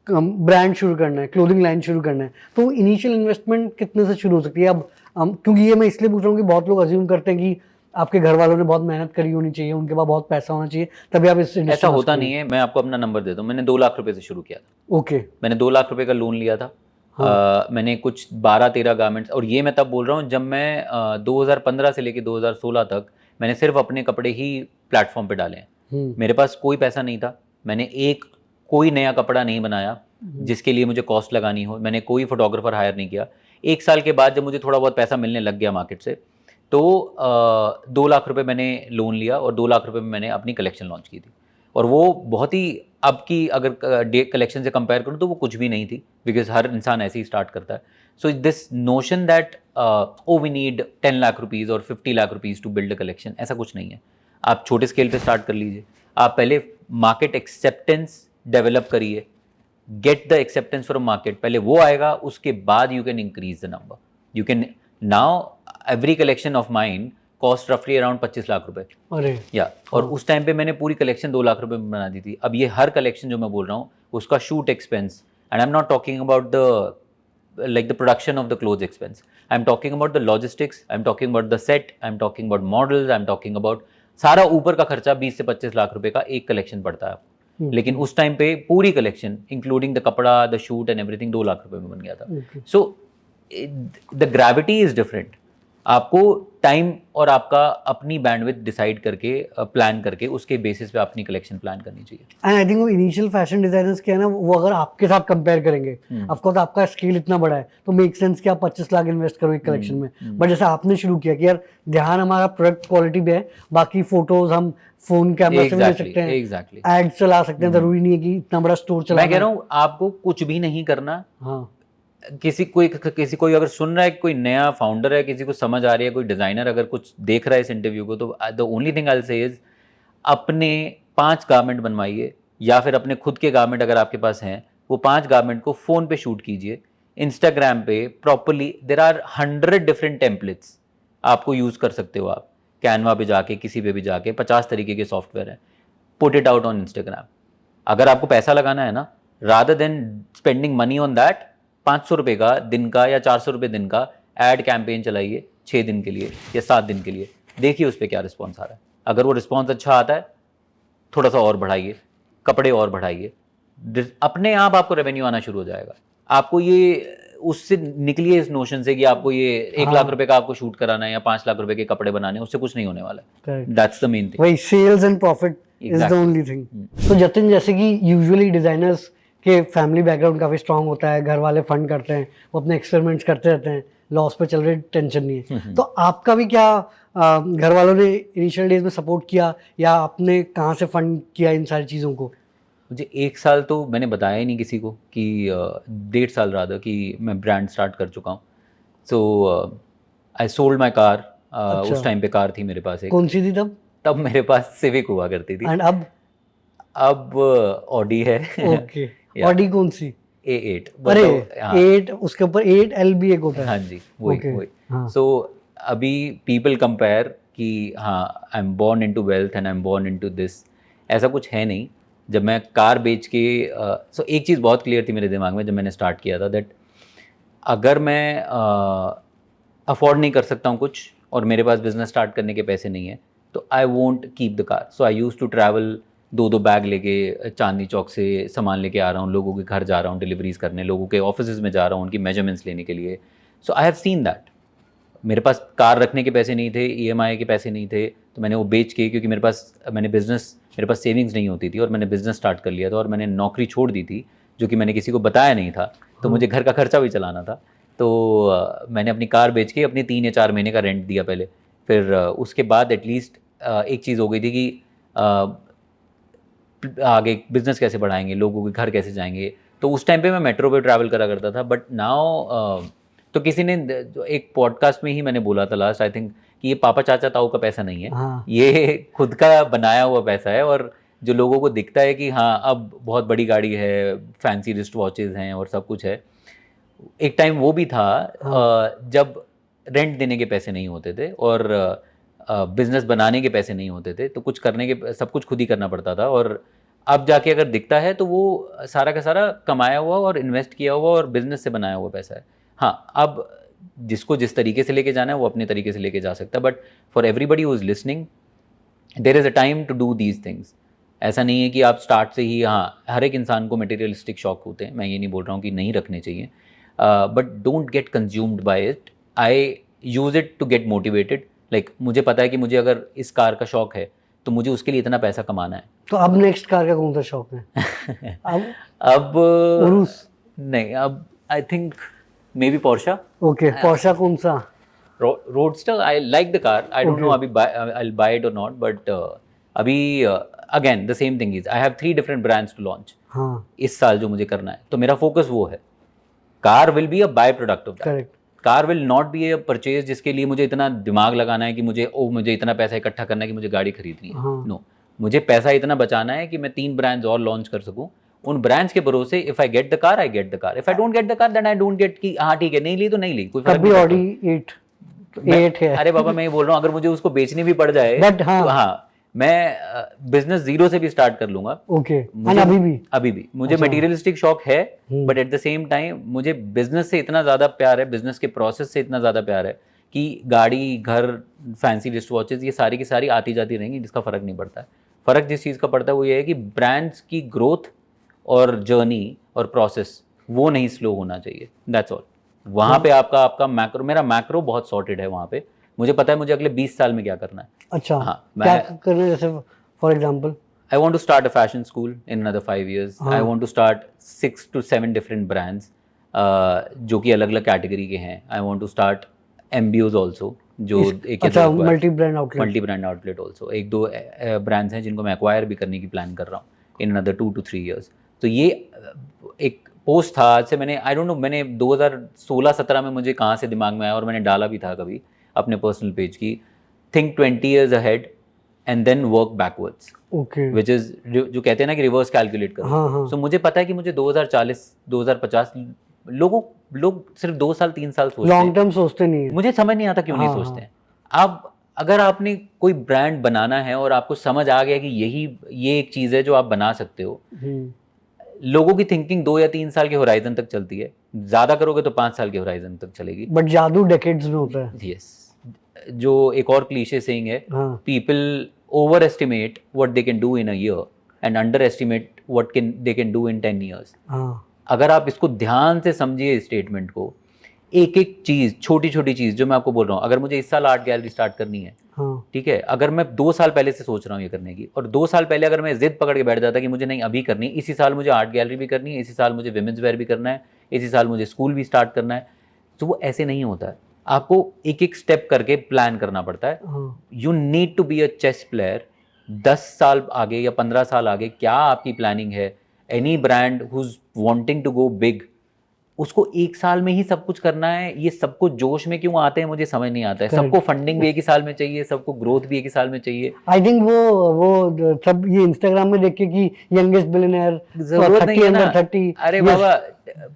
ब्रांड शुरू करना है, क्लोथिंग लाइन शुरू करना है, तो इनिशियल इन्वेस्टमेंट कितने से शुरू हो सकती है। अब क्योंकि ये मैं इसलिए पूछ रहा हूँ कि बहुत लोग अज्यूम करते हैं कि आपके घर वालों ने बहुत मेहनत करी होनी चाहिए, उनके पास बहुत पैसा होना चाहिए, तभी आप इस ऐसा होता नहीं है। मैं आपको अपना नंबर देता हूँ, मैंने 2 लाख रुपए से शुरू किया था। ओके, मैंने 2 लाख रुपए का लोन लिया था। मैंने कुछ 12-13 गारमेंट्स, और ये मैं तब बोल रहा हूँ जब मैं 2015 से लेके 2016 तक मैंने सिर्फ अपने कपड़े ही प्लेटफॉर्म पे डाले हैं। मेरे पास कोई पैसा नहीं था, मैंने कोई नया कपड़ा नहीं बनाया जिसके लिए मुझे कॉस्ट लगानी हो, मैंने कोई फोटोग्राफर हायर नहीं किया। 1 साल के बाद जब मुझे थोड़ा बहुत पैसा मिलने लग गया मार्केट से, तो 2 लाख रुपए मैंने लोन लिया और 2 लाख रुपए में मैंने अपनी कलेक्शन लॉन्च की थी। और वो बहुत ही, अब की अगर डे कलेक्शन से कंपेयर करूँ तो वो कुछ भी नहीं थी, बिकॉज हर इंसान ऐसे ही स्टार्ट करता है। So this notion that oh we need 10 lakh rupees और 50 lakh rupees to build a collection, ऐसा कुछ नहीं है। आप छोटे स्केल पे स्टार्ट कर लीजिए, आप पहले मार्केट एक्सेप्टेंस डेवलप करिए, get the acceptance from market, पहले वो आएगा, उसके बाद you can increase the number. You can now every collection of mine cost रफली अराउंड 25 लाख रुपए। अरे या और उस टाइम पे मैंने पूरी कलेक्शन 2 लाख रुपए में बना दी थी। अब ये हर कलेक्शन जो मैं बोल रहा हूँ उसका shoot expense, and I am not talking about the like the production of the clothes expense. I'm talking about the logistics, I'm talking about the set, I'm talking about models, I'm talking about सारा ऊपर का खर्चा 20 से 25 लाख रुपए का एक collection पड़ता है आपको। लेकिन उस टाइम पे पूरी कलेक्शन इंक्लूडिंग द कपड़ा, the shoot and everything 2 lakh रुपए में बन गया था। So the gravity is different. आपको टाइम और आपका अपनी बैंडविड्थ डिसाइड करके प्लान करके उसके बेसिस पे अपनी कलेक्शन प्लान करनी चाहिए। एंड आई थिंक वो इनिशियल फैशन डिजाइनर्स के है ना, वो अगर आपके साथ कंपेयर करेंगे, ऑफ कोर्स आपका स्केल इतना बड़ा है तो मेक सेंस कि आप 25 लाख इन्वेस्ट करो एक कलेक्शन में। बट जैसे आपने शुरू किया कि यार ध्यान हमारा प्रोडक्ट क्वालिटी पे है, बाकी फोटोज हम फोन कैमरा से भी ले सकते हैं, एग्जैक्टली एड चला सकते हैं, जरूरी नहीं है कि इतना बड़ा स्टोर चलाना। मैं कह रहा हूँ आपको कुछ भी नहीं करना। हाँ, किसी कोई अगर सुन रहा है, कोई नया फाउंडर है, किसी को समझ आ रही है, कोई डिजाइनर अगर कुछ देख रहा है इस इंटरव्यू को, तो the only thing I will से इज अपने 5 गारमेंट बनवाइए, या फिर अपने खुद के गारमेंट अगर आपके पास हैं, वो 5 गारमेंट को फोन पे शूट कीजिए, इंस्टाग्राम पे properly. There are 100 different templates आपको यूज कर सकते हो। आप कैनवा पे जाके, किसी पे भी जाके 50 तरीके के सॉफ्टवेयर हैं, put it out on Instagram. अगर आपको पैसा लगाना है ना, rather than spending money on that, 500 रुपये का दिन का या 400 रुपये दिन का एड कैंपेन चलाइए 6 दिन के लिए या 7 दिन के लिए, देखिए उस पर क्या रिस्पॉन्स आ रहा है। अगर वो रिस्पॉन्स अच्छा आता है, थोड़ा सा और बढ़ाइए, कपड़े और बढ़ाइए, अपने आप आपको रेवेन्यू आना शुरू हो जाएगा। आपको ये उससे निकलिए इस नोशन से कि आपको ये 1 लाख रुपए का आपको शूट कराना है या 5 लाख रुपए के कपड़े बनाने हैं, उससे कुछ नहीं होने वाला है। That's the main thing. वही sales and profit is the only thing. तो जतिन, जैसे कि यूजुअली डिजाइनर्स के फैमिली बैकग्राउंड काफी स्ट्रांग होता है, घर वाले फंड करते हैं, वो अपने एक्सपेरिमेंट्स करते रहते हैं, लॉस पे चल रहे, टेंशन नहीं है। तो आपका भी क्या घर वालों ने इनिशियल डेज में सपोर्ट किया, या आपने कहाँ से फंड किया इन सारी चीज़ों को? मुझे 1 साल तो मैंने बताया ही नहीं किसी को कि 1.5 साल रहा कि मैं ब्रांड स्टार्ट कर चुका हूँ। So I sold my car. उस टाइम पे कार थी मेरे पास एक। कौन सी थी तब? तब मेरे पास सिविक हुआ करती थी। एंड अब ऑडी है। ओके, ऑडी कौन सी? A8। अरे 8, उसके ऊपर 8L भी एक होता है। हाँ जी, वही। सो अभी पीपल कंपेयर कि हाँ I am born into wealth and I am born into this, ऐसा कुछ है नहीं। जब मैं कार बेच के सो एक चीज़ बहुत क्लियर थी मेरे दिमाग में जब मैंने स्टार्ट किया था, दैट अगर मैं अफोर्ड नहीं कर सकता हूँ कुछ और मेरे पास बिजनेस स्टार्ट करने के पैसे नहीं है, तो I won't keep the car. So I use to travel 2-2 bag लेके चांदनी चौक से सामान लेके आ रहा हूँ, लोगों के घर जा रहा हूँ डिलीवरीज करने, लोगों के ऑफिस में जा रहा हूँ उनकी मेजरमेंट्स लेने के लिए। सो आई हैव सीन दैट। मेरे पास कार रखने के पैसे नहीं थे, EMI के पैसे नहीं थे, तो मैंने वो बेच के, क्योंकि मेरे पास सेविंग्स नहीं होती थी और मैंने बिजनेस स्टार्ट कर लिया था और मैंने नौकरी छोड़ दी थी जो कि मैंने किसी को बताया नहीं था, तो मुझे घर का खर्चा भी चलाना था। तो मैंने अपनी कार बेच के अपनी 3 या 4 महीने का रेंट दिया पहले। फिर उसके बाद एटलीस्ट एक चीज़ हो गई थी कि आगे बिजनेस कैसे बढ़ाएंगे, लोगों के घर कैसे जाएंगे। तो उस टाइम पे मैं मेट्रो पे ट्रैवल करा करता था। बट नाउ तो किसी ने एक पॉडकास्ट में ही मैंने बोला था लास्ट, आई थिंक, कि ये पापा चाचा ताऊ का पैसा नहीं है। हाँ। ये खुद का बनाया हुआ पैसा है। और जो लोगों को दिखता है कि हाँ अब बहुत बड़ी गाड़ी है, फैंसी रिस्ट वॉचेज हैं और सब कुछ है, एक टाइम वो भी था। हाँ। जब रेंट देने के पैसे नहीं होते थे और बिजनेस बनाने के पैसे नहीं होते थे, तो कुछ करने के सब कुछ खुद ही करना पड़ता था। और अब जाके अगर दिखता है तो वो सारा का सारा कमाया हुआ और इन्वेस्ट किया हुआ और बिजनेस से बनाया हुआ पैसा है। हाँ, अब जिसको जिस तरीके से लेके जाना है वो अपने तरीके से लेके जा सकता है। But for everybody who is listening, there is a time to do these things. ऐसा नहीं है कि आप स्टार्ट से ही, हाँ हर एक इंसान को मटेरियलिस्टिक शौक होते हैं, मैं ये नहीं बोल रहा हूँ कि नहीं रखने चाहिए, but don't get consumed by it. I use it to get motivated. Like मुझे पता है कि मुझे अगर इस कार का शौक है तो मुझे उसके लिए इतना पैसा कमाना है। तो अब नेक्स्ट कार का कौन सा शौक है? अब उरुस? नहीं, अब I think maybe Porsche. Okay, Porsche कौन सा? Roadster. I like the car, I don't know अभी आई बाय इट और नॉट, बट अभी again the same thing is I have 3 different brands to launch इस साल जो मुझे करना है, तो मेरा फोकस वो है। Car will be a by product of that. Correct. Car will not be a purchase जिसके लिए मुझे इतना दिमाग लगाना है कि मुझे इतना पैसा इकट्ठा करना है कि मुझे गाड़ी खरीदनी है। नो, मुझे पैसा इतना बचाना है कि मैं 3 ब्रांड्स और लॉन्च कर सकूं। उन ब्रांड्स के भरोसे if I get the car, I get the car. If I don't get the car, then I don't get कि हाँ ठीक है, नहीं ली तो नहीं ली, कोई फर्क कभी नहीं ऑडी 8 है। अरे बाबा, मैं ये बोल रहा हूँ अगर मुझे उसको बेचनी भी पड़ जाए, बट हाँ, तो हाँ मैं बिजनेस जीरो से भी स्टार्ट कर लूंगा। ओके, एंड मुझे अभी भी मुझे अच्छा। मटेरियलिस्टिक शौक है, but at the same time मुझे बिजनेस से इतना ज़्यादा प्यार है, बिजनेस के प्रोसेस से इतना ज़्यादा प्यार है कि गाड़ी, घर, फैंसी रिस्ट वॉचेस, ये सारी की सारी आती जाती रहेंगी, जिसका फ़र्क नहीं पड़ता है। फ़र्क जिस चीज़ का पड़ता है वो ये है कि ब्रांड्स की ग्रोथ और जर्नी और प्रोसेस वो नहीं स्लो होना चाहिए, दैट्स ऑल। वहाँ पे आपका मैक्रो, मेरा मैक्रो बहुत सॉर्टेड है वहाँ पे। मुझे पता है मुझे अगले 20 साल में क्या करना है। अच्छा, हाँ, क्या मैं करना है, जैसे for example? I want to start a fashion school in another 5 years. I हाँ। want to start 6 to 7 different brands जो कि अलग अलग कैटेगरी के हैं. I want to start MBOs also जो एक या दो अच्छा, multi brand outlet. Multi brand outlet also, एक दो ब्रांड्स हैं जिनको मैं एक्वायर भी करने की प्लान कर रहा हूँ इन अनदर 2 to 3 years. तो ये एक पोस्ट था, आज से मैंने आई डोंट नो, मैंने 2016-17 में मुझे कहाँ से दिमाग में आया और मैंने डाला भी था कभी अपने पर्सनल पेज की, think 20 years ahead and then work backwards, okay, which is जो कहते हैं ना कि रिवर्स कैलकुलेट करो। हाँ हाँ। सो मुझे पता है कि मुझे 2040 2050 लोग सिर्फ 2 साल 3 साल सोचते हैं, लॉन्ग टर्म सोचते नहीं है। मुझे समझ नहीं आता क्यों नहीं हाँ, सोचते हैं। आप अगर आपने कोई ब्रांड बनाना है और आपको समझ आ गया कि ये एक चीज़ है जो आप बना सकते हो, लोगों की थिंकिंग 2 या 3 साल के होराइजन तक चलती है, ज़्यादा करोगे तो 5 साल के होराइजन तक चलेगी। बट जादू डेकेड्स में होता है। यस, जो एक और क्लीशे सेइंग है, हाँ। People over estimate what they can do in a year and under estimate what they can do in 10 years। हाँ। अगर आप इसको ध्यान से समझिए इस स्टेटमेंट को, एक एक चीज़, छोटी छोटी चीज़ जो मैं आपको बोल रहा हूँ, अगर मुझे इस साल आर्ट गैलरी स्टार्ट करनी है, हाँ। ठीक है, अगर मैं 2 साल पहले से सोच रहा हूँ ये करने की, और 2 साल पहले अगर मैं जिद पकड़ के बैठ जाता कि मुझे नहीं अभी करनी, इसी साल मुझे आर्ट गैलरी भी करनी है, इसी साल मुझे विमेंस वेयर भी करना है, इसी साल मुझे स्कूल भी स्टार्ट करना है, तो वो ऐसे नहीं होता है। आपको एक एक स्टेप करके प्लान करना पड़ता है। You need to be a chess player. 10 साल आगे या 15 साल आगे क्या आपकी प्लानिंग है? Any brand who's wanting to go big, उसको 1 साल में ही सब कुछ करना है। ये सबको जोश में क्यों आते हैं मुझे समझ नहीं आता है। सबको फंडिंग भी एक ही साल में चाहिए, सबको ग्रोथ भी एक ही साल में चाहिए। आई थिंक वो सब ये इंस्टाग्राम में देख के कि यंगेस्ट बिलियनर जरूरत नहीं है ना। 30। अरे बाबा,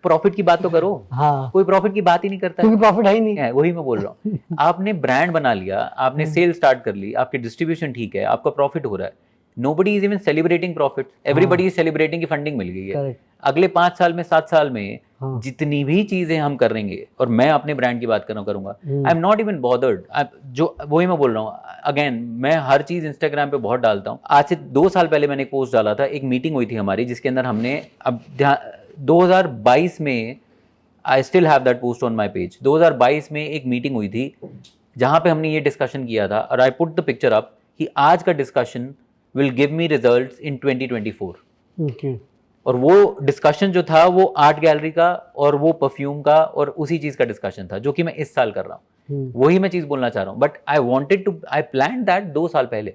प्रॉफिट की बात तो करो। हाँ, कोई प्रॉफिट की बात ही नहीं करता क्योंकि प्रॉफिट है ही नहीं है। वही मैं बोल रहा हूँ। आपने ब्रांड बना लिया, आपने सेल स्टार्ट कर ली, आपकी डिस्ट्रीब्यूशन ठीक है, आपका प्रॉफिट हो रहा है, nobody is even celebrating profit, everybody is celebrating कि फंडिंग मिल गई है। Correct. अगले 5 साल में 7 साल में हाँ। जितनी भी चीजें हम करेंगे, और मैं अपने ब्रांड की बात करूंगा, आई एम नॉट इवन बॉदर्ड। जो वही मैं बोल रहा हूँ, अगेन मैं हर चीज इंस्टाग्राम पे बहुत डालता हूँ। आज से 2 साल पहले मैंने एक पोस्ट डाला था, एक मीटिंग हुई थी हमारी जिसके अंदर हमने 2022 में, I still have that post on my page, 2022 में एक मीटिंग हुई थी जहां पे हमने ये डिस्कशन किया था, और I put the picture up कि आज का discussion will give me results in 2024। Okay. और वो डिस्कशन जो था वो आर्ट गैलरी का और वो परफ्यूम का और उसी चीज का डिस्कशन था जो कि मैं इस साल कर रहा हूँ। वही मैं चीज बोलना चाह रहा हूँ, बट आई प्लान दैट 2 साल पहले।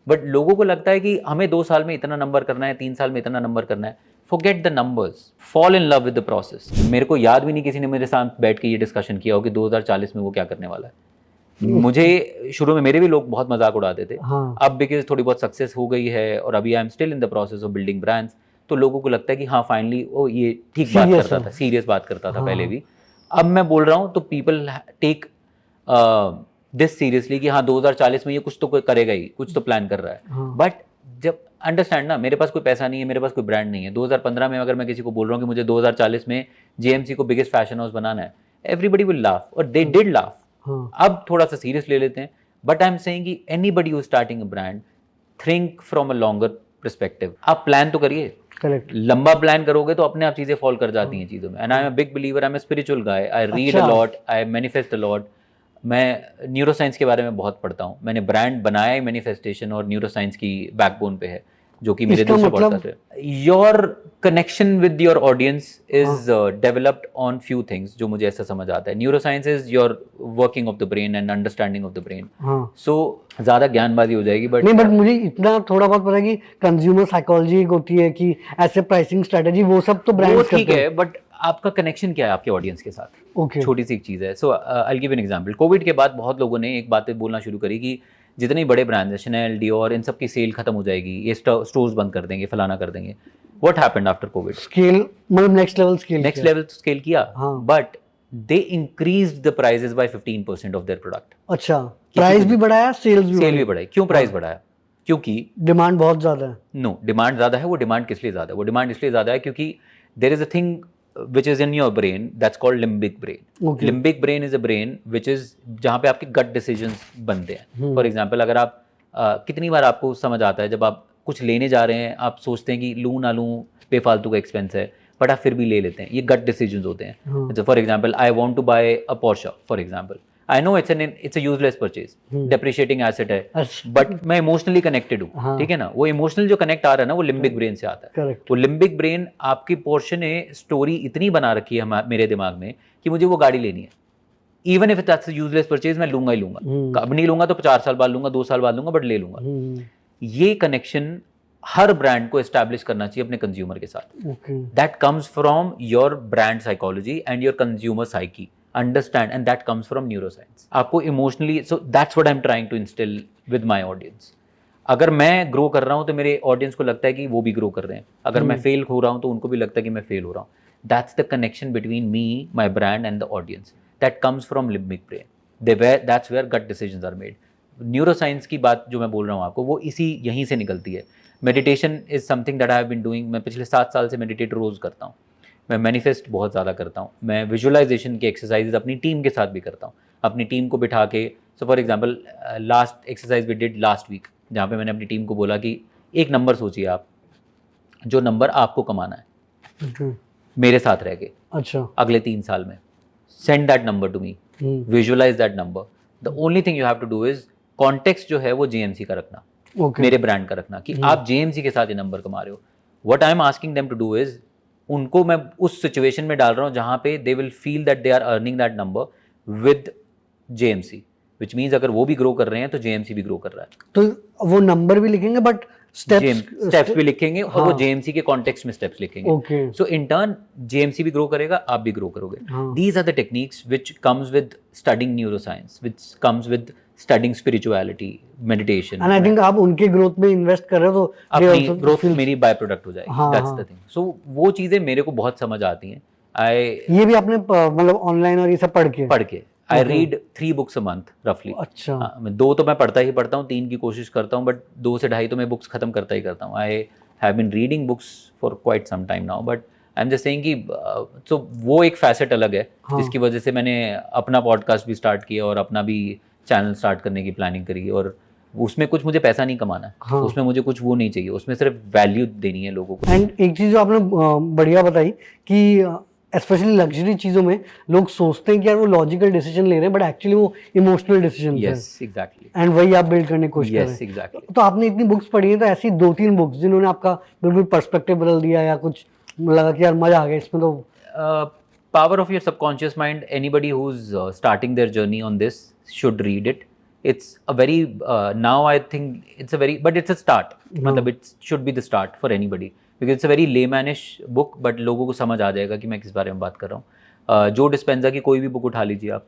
बट लोगों को लगता है कि हमें 2 साल में इतना नंबर करना है, 3 साल में इतना नंबर करना है। Forget the numbers, fall in love with the process. मेरे को याद भी नहीं किसी ने मेरे साथ बैठ के ये डिस्कशन किया हो कि 2040 में वो क्या करने वाला है। मुझे शुरू में मेरे भी लोग बहुत मजाक उड़ाते थे। हाँ। अब बिकॉज थोड़ी बहुत सक्सेस हो गई है और अभी आई am still in the process of building brands, तो लोगों को लगता है कि हाँ फाइनली वो ये ठीक बात Serious करता है। था, सीरियस बात करता था हाँ। पहले भी। अब मैं बोल रहा हूँ तो पीपल टेक दिस सीरियसली कि हाँ 2040 में ये कुछ तो करेगा ही, कुछ तो प्लान कर रहा है। हाँ। बट जब अंडरस्टैंड ना, मेरे पास कोई पैसा नहीं है, मेरे पास कोई ब्रांड नहीं है। 2015 में अगर मैं किसी को बोल रहा हूँ कि मुझे 2040 में जेएमसी को बिगेस्ट फैशन हाउस बनाना है, एवरीबडी विल लाफ, और दे डिड लाफ। हाँ। अब थोड़ा सा सीरियस ले लेते हैं, बट आई एम सेइंग कि anybody who starting a brand, think from a longer perspective. आप प्लान तो करिए। करेक्ट। लंबा प्लान करोगे तो अपने आप चीजें फॉल कर जाती हैं चीजों में। And I am a big believer, I am a spiritual guy, I read a lot, I manifest a lot. मैं न्यूरोसाइंस के बारे में बहुत पढ़ता हूँ। मैंने ब्रांड बनाया ही मैनिफेस्टेशन और न्यूरोसाइंस की बैकबोन पे है, जो कि मेरे दिल से बहुत पड़ता है। Your connection with your audience is developed on few things, जो मुझे ऐसा समझ आता है। Neuroscience is your working of the brain and understanding of the brain. हाँ। सो ज्यादा ज्ञानबाजी हो जाएगी, बट नहीं, बट मुझे इतना थोड़ा बहुत पता है कि कंज्यूमर साइकोलॉजी होती है कि ऐसे प्राइसिंग स्ट्रेटजी, वो सब तो ब्रांड्स वो ठीक करते है, हैं। बट आपका कनेक्शन क्या है आपके ऑडियंस के साथ? ओके। छोटी सी एक चीज़ है। So I give an example. Covid के बाद बहुत लोगों ने एक बात बोलना शुरू करी कि जितने बड़े ब्रांड्स हैं, शनेल, डियोर, इन सब की सेल खत्म हो जाएगी, ये स्टोर्स बंद कर देंगे, फलाना कर देंगे। What happened after COVID? Scale, मतलब नेक्स्ट लेवल स्केल किया, हाँ। But they increased the prices by 15% of their product. अच्छा, प्राइस भी बढ़ाया, सेल्स भी बढ़ाई। क्यों प्राइस बढ़ाया? क्योंकि डिमांड बहुत ज़्यादा है। नो, डिमांड ज़्यादा है। वो डिमांड किस लिए ज़्यादा है? वो डिमांड इसलिए ज़्यादा है क्योंकि there is a thing which is in your brain that's called limbic brain. Okay. Limbic brain is a brain which is जहाँ पे आपके गट डिसीजंस बनते हैं। फॉर एग्जाम्पल, अगर आप कितनी बार आपको समझ आता है जब आप कुछ लेने जा रहे हैं, आप सोचते हैं कि लूँ ना लूँ, बेफालतू का एक्सपेंस है, बट आप फिर भी ले लेते हैं। ये गट डिसीजंस होते हैं। For example, I want to buy a Porsche, for example, I know it's a useless purchase, depreciating asset है, अच्छा। बट मैं इमोशनली कनेक्टेड हूँ। हाँ। ठीक है ना? वो इमोशनल जो कनेक्ट आ रहा है ना, वो लिम्बिक ब्रेन से आता है। करेक्ट। वो लिम्बिक ब्रेन आपकी पोर्शन ने स्टोरी इतनी बना रखी है मेरे दिमाग में कि मुझे वो गाड़ी लेनी है। Even if it's useless purchase, मैं लूंगा ही लूंगा। अब नहीं लूंगा तो 4 साल बाद लूंगा, 2 साल बाद लूंगा, बट ले लूंगा। ये कनेक्शन हर ब्रांड को एस्टैब्लिश करना चाहिए अपने कंज्यूमर के साथ। Okay. That comes from your brand psychology and your consumer psyche, understand, and that comes from neuroscience. आपको emotionally, so that's what I am trying to instil with my audience. अगर मैं grow कर रहा हूँ तो मेरे ऑडियंस को लगता है कि वो भी ग्रो कर रहे हैं। अगर मैं फेल हो रहा हूँ तो उनको भी लगता है कि मैं फेल हो रहा हूँ। That's the connection between me, my brand and the audience. That comes from limbic brain. That's where gut decisions are made. Neuroscience की बात जो मैं बोल रहा हूँ आपको, वो इसी यहीं से निकलती है। Meditation is something that I have been doing. मैं पिछले 7 साल से मेडिटेट रोज़ करता हूँ। मैं मैनिफेस्ट बहुत ज़्यादा करता हूँ। मैं विजुअलाइजेशन की एक्सरसाइज अपनी टीम के साथ भी करता हूँ। अपनी टीम को बिठा के, so for example, last exercise we did last week, जहाँ पे मैंने अपनी टीम को बोला कि एक नंबर सोचिए आप, जो नंबर आपको कमाना है मेरे साथ रह के अच्छा। अगले 3 साल में। Send that number to me, visualize that number. The only thing you have to do is, context जो है वो जेएमसी का रखना, ओके। मेरे ब्रांड का रखना, कि आप जेएमसी के साथ ये नंबर कमा रहे हो। What I am asking them to do is, उनको मैं उस सिचुएशन में डाल रहा हूँ जहाँ पे they will feel that they are earning that number with JMC, which means अगर वो भी ग्रो कर रहे हैं तो जेएमसी भी ग्रो कर रहा है। तो वो नंबर भी लिखेंगे बट स्टेप्स भी लिखेंगे, और वो जेएमसी के कॉन्टेक्स्ट में स्टेप्स लिखेंगे। Okay. So in turn JMC भी ग्रो करेगा, आप भी ग्रो करोगे। These are the techniques which comes with studying neuroscience, which comes with studying spirituality, meditation. And I think आप उनके ग्रोथ में इन्वेस्ट कर रहे हो तो अपनी ग्रोथ मेरी बाय प्रोडक्ट हो जाएगी। That's the thing. सो वो चीज़ें मेरे को बहुत समझ आती हैं। ये भी आपने मतलब ऑनलाइन और ये सब पढ़ के I read 3 books a month रफली। अच्छा। मैं 2 तो मैं पढ़ता ही पढ़ता हूँ, 3 की कोशिश करता हूँ, बट 2 से 2.5 तो मैं बुक्स खत्म करता ही करता हूँ। I have been reading books for quite some time now, but I am just saying कि तो वो एक फैसेट अलग है, जिसकी वजह से मैंने अपना पॉडकास्ट भी स्टार्ट किया और अपना भी चैनल स्टार्ट करने की प्लानिंग करी। और उसमें कुछ मुझे पैसा नहीं कमाना है, उसमें मुझे कुछ वो नहीं चाहिए, उसमें सिर्फ वैल्यू देनी है लोगों को। एंड एक चीज़ जो आपने बढ़िया बताई कि स्पेशली लग्जरी चीज़ों में लोग सोचते हैं कि यार वो लॉजिकल डिसीजन ले रहे हैं, बट एक्चुअली वो इमोशनल डिसीजन है। Yes, exactly. एंड वही आप बिल्ड करने की कोशिश कर रहे हैं। Yes, exactly. तो आपने इतनी बुक्स पढ़ी हैं, तो ऐसी 2-3 बुक्स जिन्होंने आपका बिल्कुल पर्सपेक्टिव बदल दिया, या कुछ लगा कि यार मजा आ गया इसमें। तो Power of Your Subconscious Mind, anybody who's starting their journey on this should read it. It's a very now I think it's a very, but it's a start. मतलब it should be the start for anybody because it's a very laymanish book, but लोगों को समझ आ जाएगा कि मैं किस बारे में बात कर रहा हूँ। जो डिस्पेंजा की कोई भी बुक उठा लीजिए आप,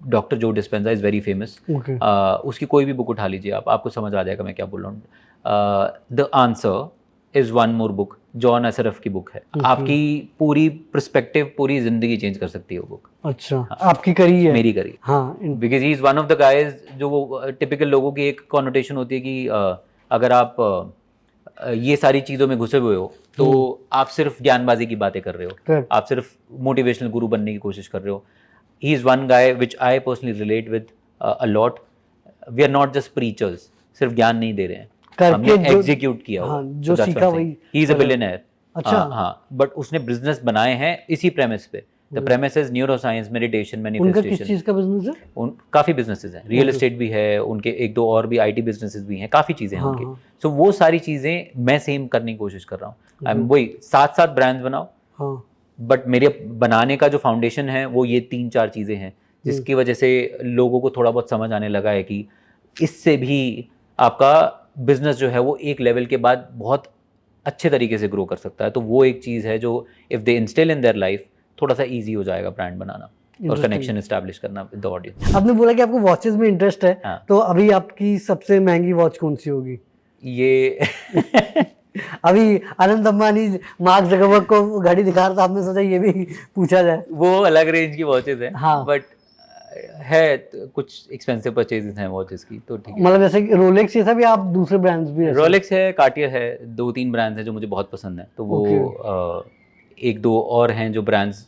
डॉक्टर जो डिस्पेंजा इज़ वेरी फेमस। उसकी कोई भी बुक उठा लीजिए आप, आपको समझ आ जाएगा मैं क्या बोल रहा हूँ। The answer is one more book, John Ashraf की बुक है। आपकी पूरी पर्सपेक्टिव, पूरी जिंदगी चेंज कर सकती है वो बुक। अच्छा। आपकी करी है? मेरी करी। हाँ। Because he is one of the guys, जो वो टिपिकल लोगों की एक कॉनोटेशन होती है कि अगर आप ये सारी चीज़ों में घुसे हुए हो तो आप सिर्फ ज्ञानबाजी की बातें कर रहे हो, आप सिर्फ मोटिवेशनल गुरु बनने की कोशिश कर रहे हो। He is one guy which I personally relate with a lot. We are not just preachers, सिर्फ ज्ञान नहीं दे रहे हैं, हमने एग्जीक्यूट किया हुआ। जो सीखा वही। He is a billionaire. अच्छा। हाँ, बट उसने बिजनेस बनाए हैं इसी प्रेमिस पे। The premise is neuroscience, meditation, manifestation. उनका किस चीज़ का बिजनेस है? काफ़ी बिजनेसेस हैं, रियल एस्टेट भी है उनके, 1-2 और भी आईटी बिजनेसेस भी हैं, काफ़ी चीज़ें हैं उनकी। सो वो सारी चीज़ें मैं सेम करने की कोशिश कर रहा हूँ। आई एम वही 7 ब्रांड्स बनाओ, बट मेरे बनाने का जो फाउंडेशन है वो ये 3-4 चीज़ें हैं, जिसकी वजह से लोगों को थोड़ा बहुत समझ आने लगा है कि इससे भी आपका बिजनेस जो है वो एक लेवल के बाद बहुत अच्छे तरीके से ग्रो कर सकता है। तो वो एक चीज़ है जो if they instil in their life, थोड़ा सा इजी हो जाएगा ब्रांड बनाना और कनेक्शन एस्टैब्लिश करना विद द ऑडियंस। आपने बोला कि आपको वॉचेस में इंटरेस्ट है। हाँ। तो अभी आपकी सबसे महंगी वॉच कौन सी होगी? ये अभी अनंत अंबानी मार्क जकरबर्ग को घड़ी दिखा रहा था, आपने सोचा ये भी पूछा जाए। वो अलग रेंज की वॉचेस हैं। हाँ। बट है कुछ एक्सपेंसिव परचेजेस हैं वॉचेस की, तो ठीक है। मतलब जैसे रोलेक्स ये सब, या आप दूसरे ब्रांड्स भी ऐसे? रोलेक्स है, कार्टियर है, 2-3 ब्रांड्स हैं जो मुझे बहुत पसंद है, तो वो एक दो और हैं जो ब्रांड्स।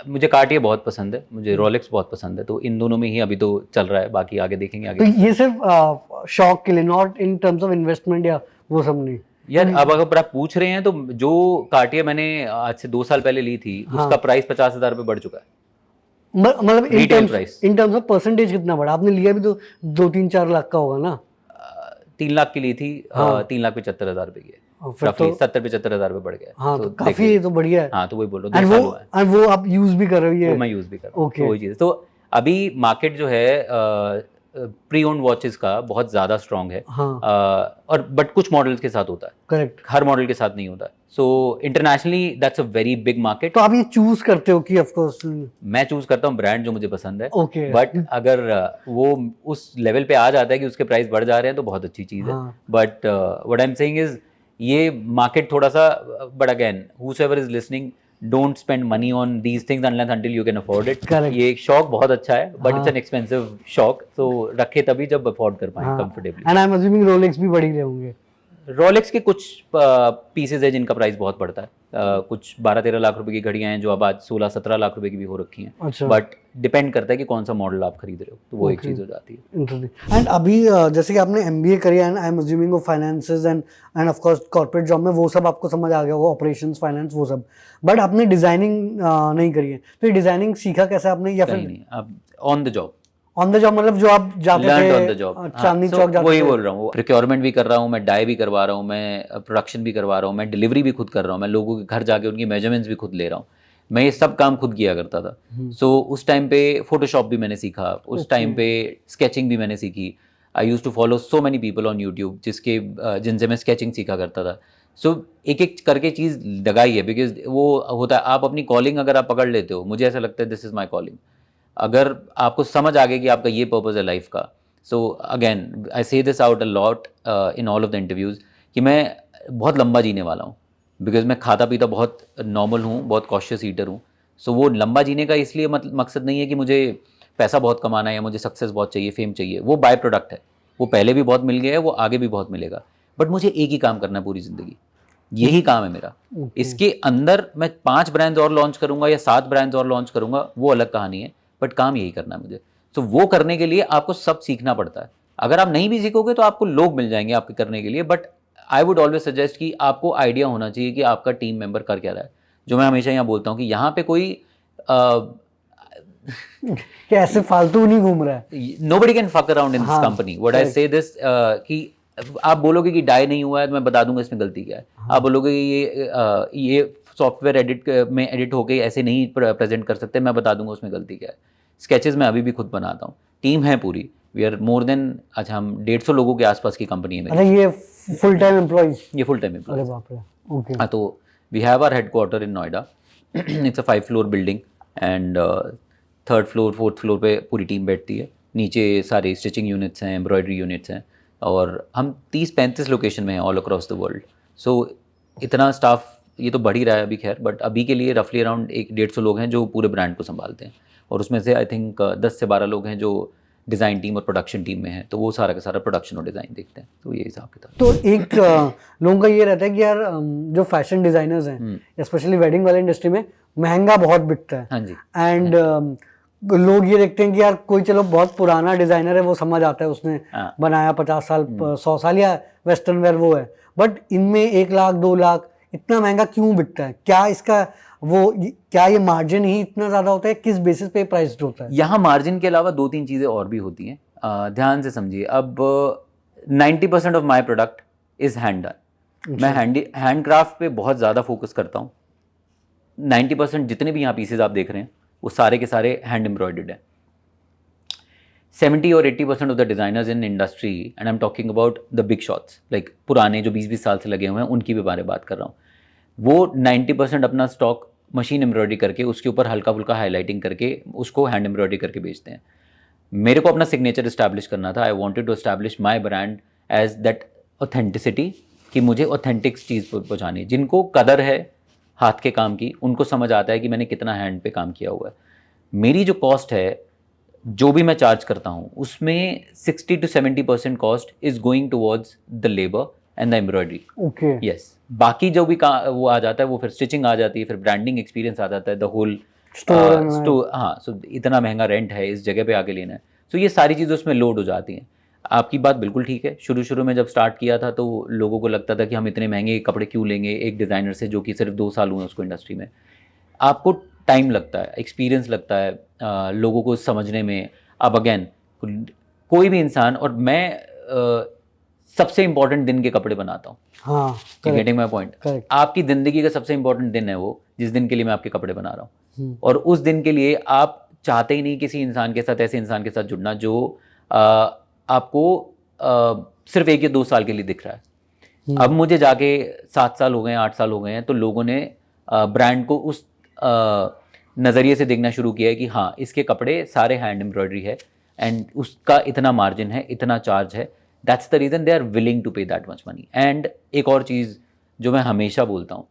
मुझे कार्टियर बहुत पसंद है, मुझे रोलेक्स बहुत पसंद है, तो इन दोनों में ही अभी तो चल रहा है, बाकी आगे देखेंगे तो आगे। ये सिर्फ शौक के लिए, not in terms of investment या वो सब नहीं? यार अब अगर आप पूछ रहे हैं तो जो कार्टियर मैंने आज से 2 साल पहले ली थी, उसका प्राइस 50,000 रुपये बढ़ चुका है। मतलब Retail price। In terms of percentage कितना बढ़ा? आपने लिया भी तो 2-3-4 लाख का होगा ना? 3 लाख की ली थी, हाँ। 3,75,000 रुपये की है, फिर रफली तो 70-75,000 रुपये बढ़ गया है। हाँ, तो देख काफी लीजिए। ये तो बढ़िया है। हाँ, तो वही बोल रहा एंड हूँ, 2 साल हुआ है, वो आप यूज भी कर रहे हो ये? वो मैं यूज़ भी कर रहा हूँ, ओके। तो वही चीज़। तो अभी मार्केट जो है प्री ओन्ड वॉचेस का बहुत ज़्यादा स्ट्रॉन्ग है। हाँ। और बट कुछ मॉडल्स के साथ होता है, करेक्ट। हर मॉडल के साथ नहीं होता है। So internationally that's a very big market. तो आप ये चूज करते हो कि ऑफ कोर्स? मैं चूज करता हूँ ब्रांड जो मुझे पसंद है, ओके। बट अगर वो उस लेवल पे आ जाता है कि उसके प्राइस बढ़ जा रहे हैं तो बहुत अच्छी चीज़ है। हाँ। But what I am saying is ये मार्केट थोड़ा सा, but again whosoever is listening, don't spend money on these things unless until you can afford it. Correct। ये एक शौक बहुत अच्छा है, बट इट्स हाँ। एन एक्सपेंसिव शौक, तो रखे तभी जब अफोर्ड कर पाए हाँ। Comfortably. And I am assuming Rolex भी बढ़ी रहे होंगे। रोलेक्स के कुछ पीसेज है जिनका प्राइस बहुत बढ़ता है। कुछ 12-13 लाख रुपए की घड़ियां हैं जो अब आज 16-17 लाख रुपए की भी हो रखी हैं। अच्छा। बट डिपेंड करता है कि कौन सा मॉडल आप खरीद रहे हो, तो वो एक Okay। चीज़ हो जाती है। इंटरेस्टिंग। एंड अभी जैसे कि आपने एमबीए करी, एंड आई एम अज्यूमिंग वो finances end of course corporate job में वो सब आपको समझ आ गया, वो ऑपरेशंस, फाइनेंस, वो सब। बट आपने डिजाइनिंग नहीं करी है, तो ये डिजाइनिंग सीखा कैसे आपने? या कहीं फिर नहीं, अब on the job, on the job, मतलब जो आप जाते लर्न ऑन द थे जॉब। चांदनी चौक जाते वही थे? बोल रहा हूँ, प्रिक्योरमेंट भी कर रहा हूँ मैं, डाई भी करवा रहा हूँ मैं, प्रोडक्शन भी करवा रहा हूँ मैं, डिलीवरी भी खुद कर रहा हूँ मैं, लोगों के घर जाके उनकी मेजरमेंट्स भी खुद ले रहा हूँ मैं, ये सब काम खुद किया करता था। सो उस टाइम पे फोटोशॉप भी मैंने सीखा, उस टाइम पे स्केचिंग भी मैंने सीखी। I use to follow so many people on YouTube जिनसे मैं स्केचिंग सीखा करता था। सो एक एक करके चीज़ लगाई है, बिकॉज वो होता है, आप अपनी कॉलिंग अगर आप पकड़ लेते हो, मुझे ऐसा लगता है दिस इज़ माई कॉलिंग। अगर आपको समझ आ गया कि आपका ये पर्पज़ है लाइफ का, सो अगेन आई से this out a lot in all of the interviews कि मैं बहुत लंबा जीने वाला हूँ, बिकॉज मैं खाता पीता बहुत नॉर्मल हूँ, बहुत कॉशियस ईटर हूँ। सो वो लंबा जीने का इसलिए मकसद नहीं है कि मुझे पैसा बहुत कमाना है या मुझे सक्सेस बहुत चाहिए, फेम चाहिए, वो बाय प्रोडक्ट है, वो पहले भी बहुत मिल गया है, वो आगे भी बहुत मिलेगा। बट मुझे एक ही काम करना है पूरी ज़िंदगी, यही काम है मेरा। इसके अंदर मैं 5 ब्रांड्स और लॉन्च करूंगा या 7 ब्रांड्स और लॉन्च करूंगा, वो अलग कहानी है, बट काम यही करना है मुझे। तो वो करने के लिए आपको सब सीखना पड़ता है। अगर आप नहीं भी सीखोगे तो आपको लोग मिल जाएंगे आपके करने के लिए, but I would always suggest कि आपको आइडिया होना चाहिए कि आपका टीम मेंबर कर क्या रहा है। जो मैं हमेशा यहाँ बोलता हूँ कि यहाँ पे कोई कि ऐसे फालतू नहीं घूम रहा है। nobody can fuck around in this हाँ, company. What I correct। say this कि आप बोलोगे कि डाई नहीं हुआ है तो मैं बता दूंगा इसमें गलती क्या है। आप बोलोगे कि ये सॉफ्टवेयर एडिट में एडिट होके ऐसे नहीं प्रेजेंट कर सकते, मैं बता दूंगा उसमें गलती क्या है। स्केचेस मैं अभी भी खुद बनाता हूँ, टीम है पूरी, वी आर मोर देन, अच्छा हम 150 लोगों के आसपास की कंपनी है मेरी। अरे ये फुल टाइम एम्प्लॉइज? ये फुल टाइम अरे एम्प्लॉय। बाप रे। ओके। हाँ, तो we have our headquarter in Noida. It's a 5 floor building and 3rd floor 4th floor पे पूरी टीम बैठती है। नीचे सारे स्टिचिंग यूनिट्स हैं, एम्ब्रॉयडरी यूनिट्स हैं, और हम 30-35 लोकेशन में हैं all across the world. So इतना स्टाफ ये तो बढ़ ही रहा है अभी, खैर, बट अभी के लिए रफली अराउंड 150 लोग हैं जो पूरे ब्रांड को संभालते हैं, और उसमें से आई थिंक 10 से 12 लोग हैं जो डिज़ाइन टीम और प्रोडक्शन टीम में हैं, तो वो सारा का सारा प्रोडक्शन और डिज़ाइन देखते हैं। तो ये हिसाब किताब। तो एक लोगों का ये रहता है कि यार जो फैशन डिजाइनर्स हैं, स्पेशली वेडिंग वाले इंडस्ट्री में, महंगा बहुत बिकता है। हाँ जी। एंड लोग ये देखते हैं कि यार कोई चलो बहुत पुराना डिजाइनर है, वो समझ आता है, उसने बनाया 50 साल 100 साल, या वेस्टर्न वेयर वो है, बट इनमें 1 लाख 2 लाख इतना महंगा क्यों बिकता है? क्या इसका क्या ये मार्जिन ही इतना ज्यादा होता है? किस बेसिस पे प्राइस्ड होता है? यहाँ मार्जिन के अलावा 2-3 चीज़ें और भी होती हैं। ध्यान से समझिए, अब 90% of my product is hand done. मैं हैंडक्राफ्ट पे बहुत ज़्यादा फोकस करता हूँ। 90% जितने भी यहाँ पीसेज आप देख रहे हैं वो सारे के सारे हैंड एम्ब्रॉयडर्ड हैं। 70 और 80% of the designers in industry, and I am talking about the big shots, like पुराने जो 20-20 साल से लगे हुए हैं, उनकी भी बारे में बात कर रहा हूँ, वो 90% अपना स्टॉक मशीन एम्ब्रॉयडरी करके उसके ऊपर हल्का फुल्का हाईलाइटिंग करके उसको हैंड एम्ब्रॉयडरी करके बेचते हैं। मेरे को अपना सिग्नेचर इस्टेब्लिश करना था। I wanted to establish my brand as that authenticity, कि मुझे ऑथेंटिक चीज़ पहुँचानी। जिनको कदर है हाथ के काम की, उनको समझ आता है कि मैंने कितना हैंड पे काम किया हुआ है। मेरी जो कॉस्ट है जो भी मैं चार्ज करता हूँ उसमें 60 to 70% cost is going towards the labour and the embroidery. Okay. Yes, बाकी जो भी वो आ जाता है वो फिर स्टिचिंग आ जाती है, फिर ब्रांडिंग एक्सपीरियंस आ जाता है, द होल स्टोर। हाँ, सो इतना महंगा रेंट है, इस जगह पे आके लेना है, सो ये सारी चीज़ें उसमें लोड हो जाती हैं। आपकी बात बिल्कुल ठीक है, शुरू शुरू में जब स्टार्ट किया था तो लोगों को लगता था कि हम इतने महंगे कपड़े क्यों लेंगे एक डिज़ाइनर से जो कि सिर्फ 2 साल हुए उसको इंडस्ट्री में। आपको टाइम लगता है, एक्सपीरियंस लगता है लोगों को समझने में। अब अगेन कोई भी इंसान, और मैं सबसे इंपॉर्टेंट दिन के कपड़े बनाता हूँ। हाँ, गेटिंग माई पॉइंट? करेक्ट। आपकी ज़िंदगी का सबसे इंपॉर्टेंट दिन है वो जिस दिन के लिए मैं आपके कपड़े बना रहा हूँ, हम्म। और उस दिन के लिए आप चाहते ही नहीं किसी इंसान के साथ, ऐसे इंसान के साथ जुड़ना जो आपको सिर्फ 1 या 2 साल के लिए दिख रहा है। अब मुझे जाके 7 साल हो गए हैं, 8 साल हो गए हैं, तो लोगों ने ब्रांड को उस नज़रिए से देखना शुरू किया है कि हाँ इसके कपड़े सारे हैंड एम्ब्रॉयडरी है एंड उसका इतना मार्जिन है, इतना चार्ज है। That's the reason they are willing to pay that much money. And एक और चीज़ जो मैं हमेशा बोलता हूँ,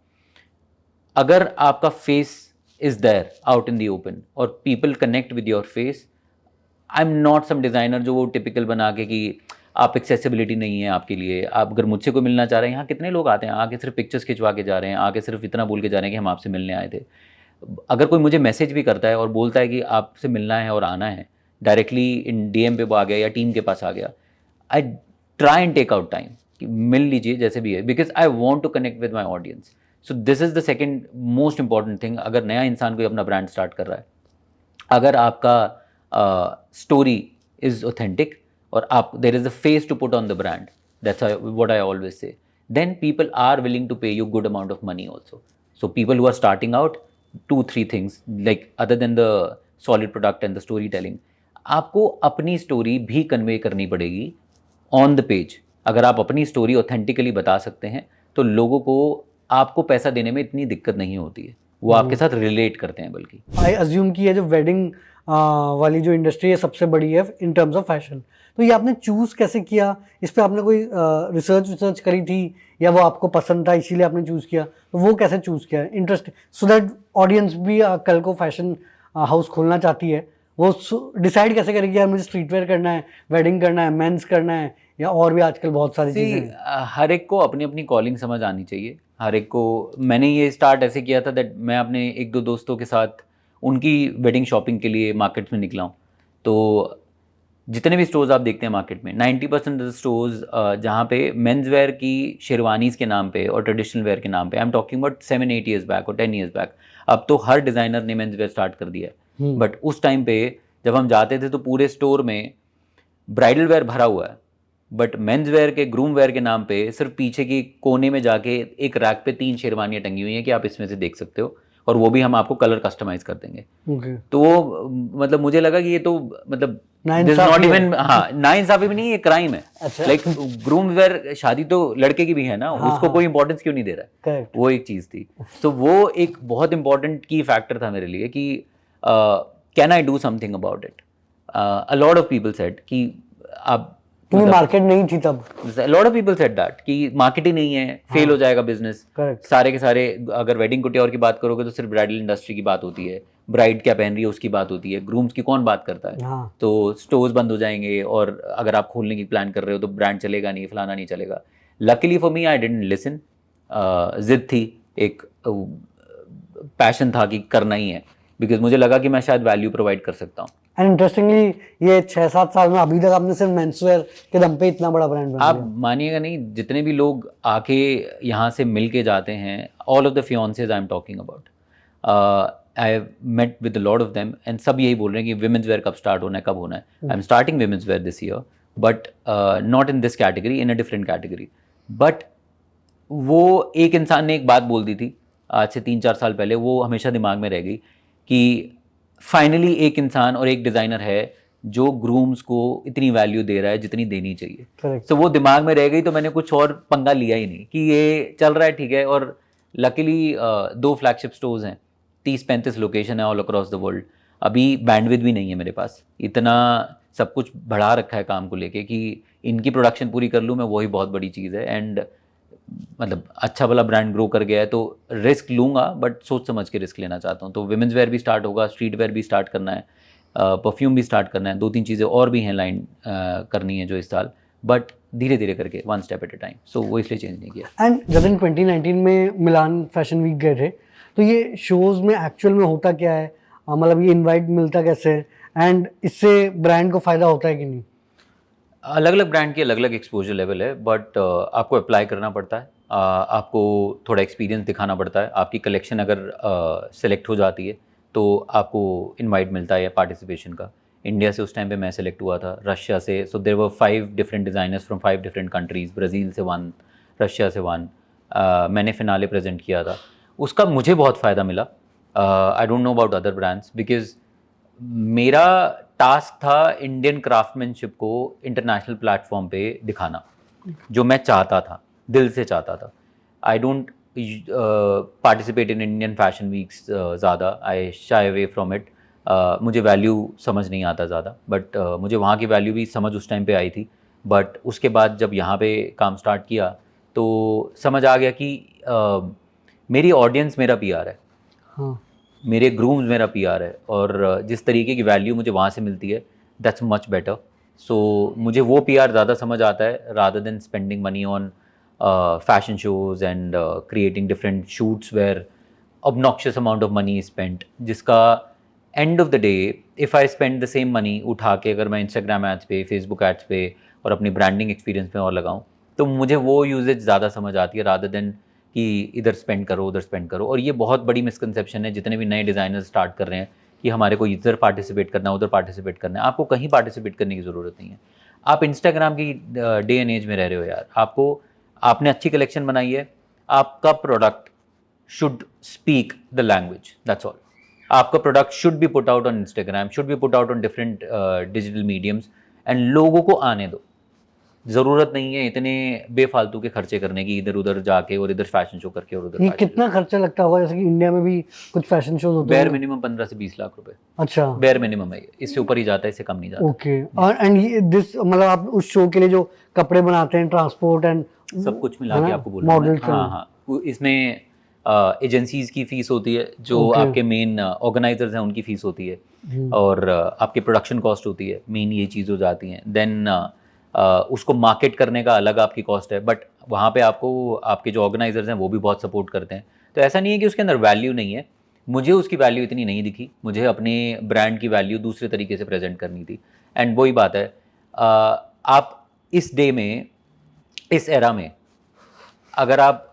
अगर आपका face is there out in the open और people connect with your face, I am not some designer जो वो टिपिकल बना के कि आप एक्सेसिबिलिटी नहीं है आपके लिए। आप अगर मुझसे कोई मिलना चाह रहे हैं, यहाँ कितने लोग आते हैं आके सिर्फ पिक्चर्स खिंचवा के जा रहे हैं, आके सिर्फ इतना बोल के जा रहे हैं कि हम आपसे मिलने आए थे। अगर कोई मुझे मैसेज भी करता है और बोलता है कि आपसे मिलना है और आना है, डायरेक्टली इन डीएम पे वो आ गया या टीम के पास आ गया, I try and take out time कि मिल लीजिए जैसे भी है, because I want to connect with my audience. So this is the second most important thing. अगर नया इंसान कोई अपना ब्रांड स्टार्ट कर रहा है, अगर आपका स्टोरी इज ऑथेंटिक और आप there is a face to put on the brand, that's what I always say, then people are willing to pay you good amount of money also. So people who are starting out, 2-3 things like other than the solid product and the story telling, आपको अपनी story भी convey करनी पड़ेगी on the page. अगर आप अपनी story authentically बता सकते हैं तो लोगों को आपको पैसा देने में इतनी दिक्कत नहीं होती है, वो आपके साथ रिलेट करते हैं। बल्कि आई अज्यूम कि ये जो वेडिंग वाली जो इंडस्ट्री है सबसे बड़ी है इन टर्म्स ऑफ फैशन, तो ये आपने चूज़ कैसे किया? इस पे आपने कोई रिसर्च करी थी या वो आपको पसंद था इसीलिए आपने चूज़ किया? तो वो कैसे चूज़ किया? इंटरेस्ट, सो दैट ऑडियंस भी कल को फैशन हाउस खोलना चाहती है, वो डिसाइड कैसे करेगी यार मुझे स्ट्रीट वेयर करना है, वेडिंग करना है, मेंस करना है, या और भी आजकल बहुत सारी चीज़ें हैं? हर एक को अपनी अपनी कॉलिंग समझ आनी चाहिए। हर एक को, मैंने ये स्टार्ट ऐसे किया था दैट मैं अपने 1-2 दोस्तों के साथ उनकी वेडिंग शॉपिंग के लिए मार्केट में निकला हूँ। तो जितने भी स्टोर्स आप देखते हैं मार्केट में, 90% ऑफ द स्टोर्स जहाँ पे मेंस वेयर की शेरवानीज़ के नाम पे और ट्रेडिशनल वेयर के नाम पे, I am talking about 7-8 years back और 10 ईयर्स बैक, अब तो हर डिज़ाइनर ने मेंस वेयर स्टार्ट कर दिया है। बट उस टाइम पे जब हम जाते थे तो पूरे स्टोर में ब्राइडल वेयर भरा हुआ है, बट मेंस वेयर के, ग्रूम वेयर के नाम पे सिर्फ पीछे की कोने में जाके एक रैक पे 3 शेरवानियाँ टंगी हुई हैं कि आप इसमें से देख सकते हो, और वो भी हम आपको कलर कस्टमाइज कर देंगे। ओके। तो वो मतलब मुझे लगा कि ये तो मतलब नाइंसाफी नॉट है। इवन, हाँ नाइंसाफी भी नहीं, ये क्राइम है। अच्छा। लाइक ग्रूम वेयर, शादी तो लड़के की भी है ना, उसको कोई इंपॉर्टेंस क्यों नहीं दे रहा है? करेक्ट। वो एक चीज़ थी। तो वो एक बहुत इंपॉर्टेंट की फैक्टर था मेरे लिए कि can I do something about it. A lot of people said कि आप, क्योंकि मार्केट नहीं थी तब। Lot of people said that कि मार्केट ही नहीं है, फेल हो जाएगा बिजनेस। करेक्ट। सारे के सारे, अगर वेडिंग कुटिया की बात करोगे तो सिर्फ ब्राइडल इंडस्ट्री की बात होती है, ब्राइड क्या पहन रही है उसकी बात होती है, ग्रूम्स की कौन बात करता है? हाँ। तो स्टोर्स बंद हो जाएंगे, और अगर आप खोलने की प्लान कर रहे हो तो ब्रांड चलेगा नहीं, फलाना नहीं चलेगा। Luckily for me I didn't listen. जिद थी, एक पैशन था कि करना ही है, बिकॉज मुझे लगा कि मैं शायद वैल्यू प्रोवाइड कर सकता हूँ। एंड इंटरेस्टिंगली ये 6-7 साल में अभी तक आपने सिर्फ मेंसवेयर के दम पे इतना बड़ा ब्रांड बना आप लिया। मानिएगा नहीं, जितने भी लोग आके यहाँ से मिल के जाते हैं, all of the fiancees I am talking about, I have met with lot of them, and सब यही बोल रहे हैं कि विमेंस वेयर कब स्टार्ट होना है, कब होना है। I am starting women's wear this year, but not in this category, in a different category. But वो एक इंसान ने एक बात बोल दी थी आज से 3-4 साल पहले, वो हमेशा दिमाग में रह गई कि फाइनली एक इंसान और एक डिज़ाइनर है जो ग्रूम्स को इतनी वैल्यू दे रहा है जितनी देनी चाहिए। करेक्ट। तो वो दिमाग में रह गई, तो मैंने कुछ और पंगा लिया ही नहीं कि ये चल रहा है ठीक है। और लकीली 2 फ्लैगशिप स्टोर्स हैं, 30-35 लोकेशन है ऑल अक्रॉस द वर्ल्ड। अभी बैंडविड्थ भी नहीं है मेरे पास, इतना सब कुछ बढ़ा रखा है काम को लेके कि इनकी प्रोडक्शन पूरी कर लूँ मैं, वही बहुत बड़ी चीज़ है। एंड मतलब अच्छा वाला ब्रांड ग्रो कर गया है तो रिस्क लूँगा, बट सोच समझ के रिस्क लेना चाहता हूँ। तो विमेंस वेयर भी स्टार्ट होगा, स्ट्रीट वेयर भी स्टार्ट करना है, परफ्यूम भी स्टार्ट करना है, 2-3 चीज़ें और भी हैं लाइन करनी है जो इस साल, बट धीरे धीरे करके one step at a time, so वो इसलिए चेंज नहीं किया। एंड जब इन 2019 में मिलान फैशन वीक गए थे, तो ये शोज़ में एक्चुअल में होता क्या है, मतलब ये इनवाइट मिलता कैसे है, एंड इससे ब्रांड को फ़ायदा होता है कि नहीं? अलग अलग ब्रांड की अलग अलग एक्सपोजर लेवल है, बट आपको अप्लाई करना पड़ता है, आपको थोड़ा एक्सपीरियंस दिखाना पड़ता है, आपकी कलेक्शन अगर सेलेक्ट हो जाती है तो आपको इनवाइट मिलता है या पार्टिसिपेशन का। इंडिया से उस टाइम पे मैं सेलेक्ट हुआ था, रशिया से, so there were 5 different designers from 5 different countries, Brazil से 1, रशिया से 1, मैंने फिनाले प्रेजेंट किया था, उसका मुझे बहुत फ़ायदा मिला। आई don't know about other brands, because मेरा टास्क था इंडियन क्राफ्टमैनशिप को इंटरनेशनल प्लेटफॉर्म पे दिखाना, जो मैं चाहता था, दिल से चाहता था। I don't participate in Indian fashion weeks ज़्यादा, आई शाई अवे फ्रॉम इट। मुझे वैल्यू समझ नहीं आता ज़्यादा, बट मुझे वहाँ की वैल्यू भी समझ उस टाइम पे आई थी, बट उसके बाद जब यहाँ पे काम स्टार्ट किया तो समझ आ गया कि मेरी ऑडियंस मेरा पीआर है, हाँ, मेरे ग्रूम्स मेरा पीआर है, और जिस तरीके की वैल्यू मुझे वहाँ से मिलती है दैट्स मच बेटर। सो मुझे वो पीआर ज़्यादा समझ आता है rather than spending money on fashion shows and creating different shoots where obnoxious amount of money is spent, जिसका end of the day if I spend the same money उठा के अगर मैं इंस्टाग्राम एड्स पे, फेसबुक एड्स पे और अपनी branding experience पे और लगाऊं, तो मुझे वो यूजेज ज़्यादा समझ आती है रादर देन कि इधर स्पेंड करो उधर स्पेंड करो। और ये बहुत बड़ी मिसकंसेप्शन है जितने भी नए डिज़ाइनर्स स्टार्ट कर रहे हैं कि हमारे को इधर पार्टिसिपेट करना उधर पार्टिसिपेट करना है। आपको कहीं पार्टिसिपेट करने की ज़रूरत नहीं है। आप इंस्टाग्राम की डे एंड एज में रह रहे हो यार, आपने अच्छी कलेक्शन बनाई है, आपका product should speak the language, that's all. आपका product should be put out on Instagram, should be put out on different digital mediums, and लोगों को आने दो। ज़रूरत नहीं है इतने बेफालतू के खर्चे करने की, इधर उधर जाके और इधर फैशन शो करके और उधर ये fashion कितना खर्चा लगता होगा, जैसे कि इंडिया में भी कुछ फैशन शोज show। होते बेयर हैं? मिनिमम 15 से 20 लाख रुपए, अच्छा, बेयर मिनिमम है ये, इससे ऊपर ही जाता है, इससे कम नहीं जाता। ओके। और एंड ये दिस मतलब आप उस शो के लिए जो कपड़े बनाते हैं, ट्रांसपोर्ट एंड सब कुछ मिला के आपको बोल रहा हूँ मैं। मॉडल्स, हाँ हाँ, इसमें एजेंसीज की फ़ीस होती है, जो Okay. आपके मेन ऑर्गेनाइजर्स हैं उनकी फ़ीस होती है, और आपकी प्रोडक्शन कॉस्ट होती है, मेन ये चीज़ हो जाती हैं। देन उसको मार्केट करने का अलग आपकी कॉस्ट है, बट वहाँ पे आपको आपके जो ऑर्गेनाइजर्स हैं वो भी बहुत सपोर्ट करते हैं। तो ऐसा नहीं है कि उसके अंदर वैल्यू नहीं है, मुझे उसकी वैल्यू इतनी नहीं दिखी, मुझे अपने ब्रांड की वैल्यू दूसरे तरीके से प्रेजेंट करनी थी। एंड वही बात है, आप इस डे में, इस एरा में, अगर आप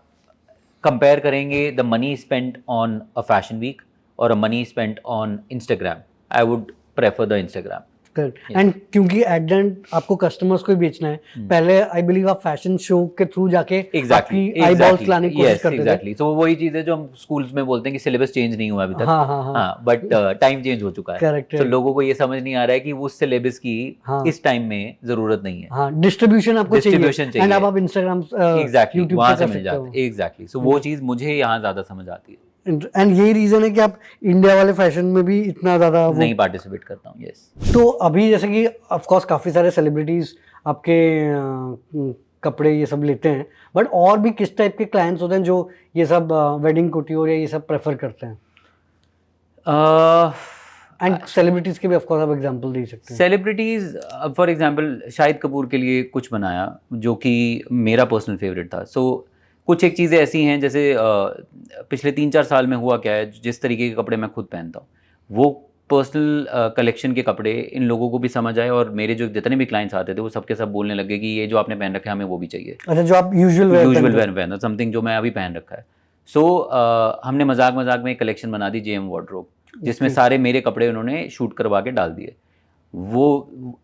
कंपेयर करेंगे the money spent on a fashion week और a money spent on Instagram, I would prefer the Instagram. And क्योंकि एट द एंड आपको कस्टमर्स को ही बेचना है, पहले आई बिलीव आप फैशन शो के थ्रू जाके आपकी आई बॉल्स लाने की कोशिश करते थे। एग्जैक्टली, तो वही चीज़ है जो हम स्कूल्स में बोलते हैं कि सिलेबस चेंज नहीं हुआ अभी तक। हाँ हाँ हाँ, हाँ, बट टाइम चेंज हो चुका है, करेक्ट तो है। लोगों को ये समझ नहीं आ रहा है कि उस सिलेबस की हाँ। इस टाइम में ज़रूरत नहीं है। हाँ, डिस्ट्रीब्यूशन आपको Distribution चाहिए, एंड चाहिए। अब आप इंस्टाग्राम एग्जैक्टली, यूट्यूब वहाँ पे से कर मिल सकते हो। जाता है। एग्जैक्टली, सो वो चीज़ मुझे यहाँ ज़्यादा समझ आती है। एंड यही रीजन है कि आप इंडिया वाले फैशन में भी इतना ज्यादा वो नहीं पार्टिसिपेट करता हूँ, यस। तो अभी जैसे कि ऑफ कोर्स काफ़ी सारे सेलिब्रिटीज़ आपके कपड़े ये सब लेते हैं, बट और भी किस टाइप के क्लाइंट्स होते हैं जो ये सब वेडिंग कुटीर या ये सब प्रेफर करते हैं? एंड सेलिब्रिटीज़ के भी ऑफ कोर्स आप एग्जांपल दे सकते हैं। Celebrities, for example Shahid Kapoor के लिए कुछ बनाया जो कि मेरा पर्सनल फेवरेट था। सो कुछ एक चीज़ें ऐसी हैं, जैसे पिछले 3-4 साल में हुआ क्या है, जिस तरीके के कपड़े मैं खुद पहनता हूँ, वो पर्सनल कलेक्शन के कपड़े इन लोगों को भी समझ आए, और मेरे जो जितने भी क्लाइंट्स आते थे वो सबके सब बोलने लगे कि ये जो आपने पहन रखा है हमें वो भी चाहिए। अच्छा, जो आप यूजुअल वेयर पहनना, समथिंग जो मैं अभी पहन रखा है। सो हमने मजाक मजाक में एक कलेक्शन बना दी, जेएम वार्डरोब, जिसमें सारे मेरे कपड़े उन्होंने शूट करवा के डाल दिए। वो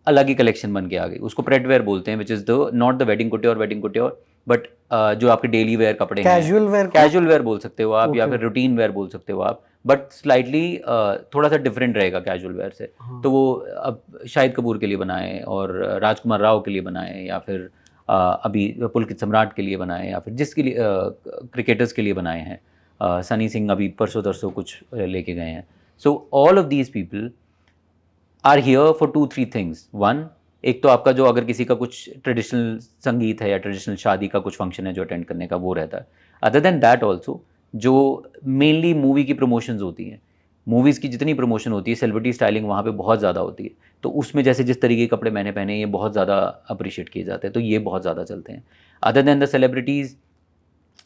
अलग ही कलेक्शन बन के आ गई, उसको प्रेड वेयर बोलते हैं, which is the not the wedding couture, but जो आपके डेली वेयर कपड़े हैं, कैजुअल वेयर बोल सकते हो आप, या फिर रूटीन वेयर बोल सकते हो आप, बट स्लाइटली थोड़ा सा डिफरेंट रहेगा कैजुअल वेयर से। तो वो अब शाहिद कपूर के लिए बनाए, और राजकुमार राव के लिए बनाए, या फिर अभी पुलकित सम्राट के लिए बनाए, या फिर जिसके लिए क्रिकेटर्स के लिए बनाए हैं। सनी सिंह अभी परसों तरसों कुछ लेके गए हैं। So all of these people are here for 2-3 things. One, एक तो आपका जो अगर किसी का कुछ ट्रेडिशनल संगीत है या ट्रेडिशनल शादी का कुछ फंक्शन है जो अटेंड करने का, वो रहता है। अदर देन दैट ऑल्सो जो मेनली मूवी की प्रमोशंस होती हैं, मूवीज़ की जितनी प्रमोशन होती है, सेलिब्रिटी स्टाइलिंग वहाँ पे बहुत ज़्यादा होती है, तो उसमें जैसे जिस तरीके के कपड़े मैंने पहने ये बहुत ज़्यादा अप्रिशिएट किए जाते हैं, तो ये बहुत ज़्यादा चलते हैं। अदर देन द सेलिब्रिटीज़,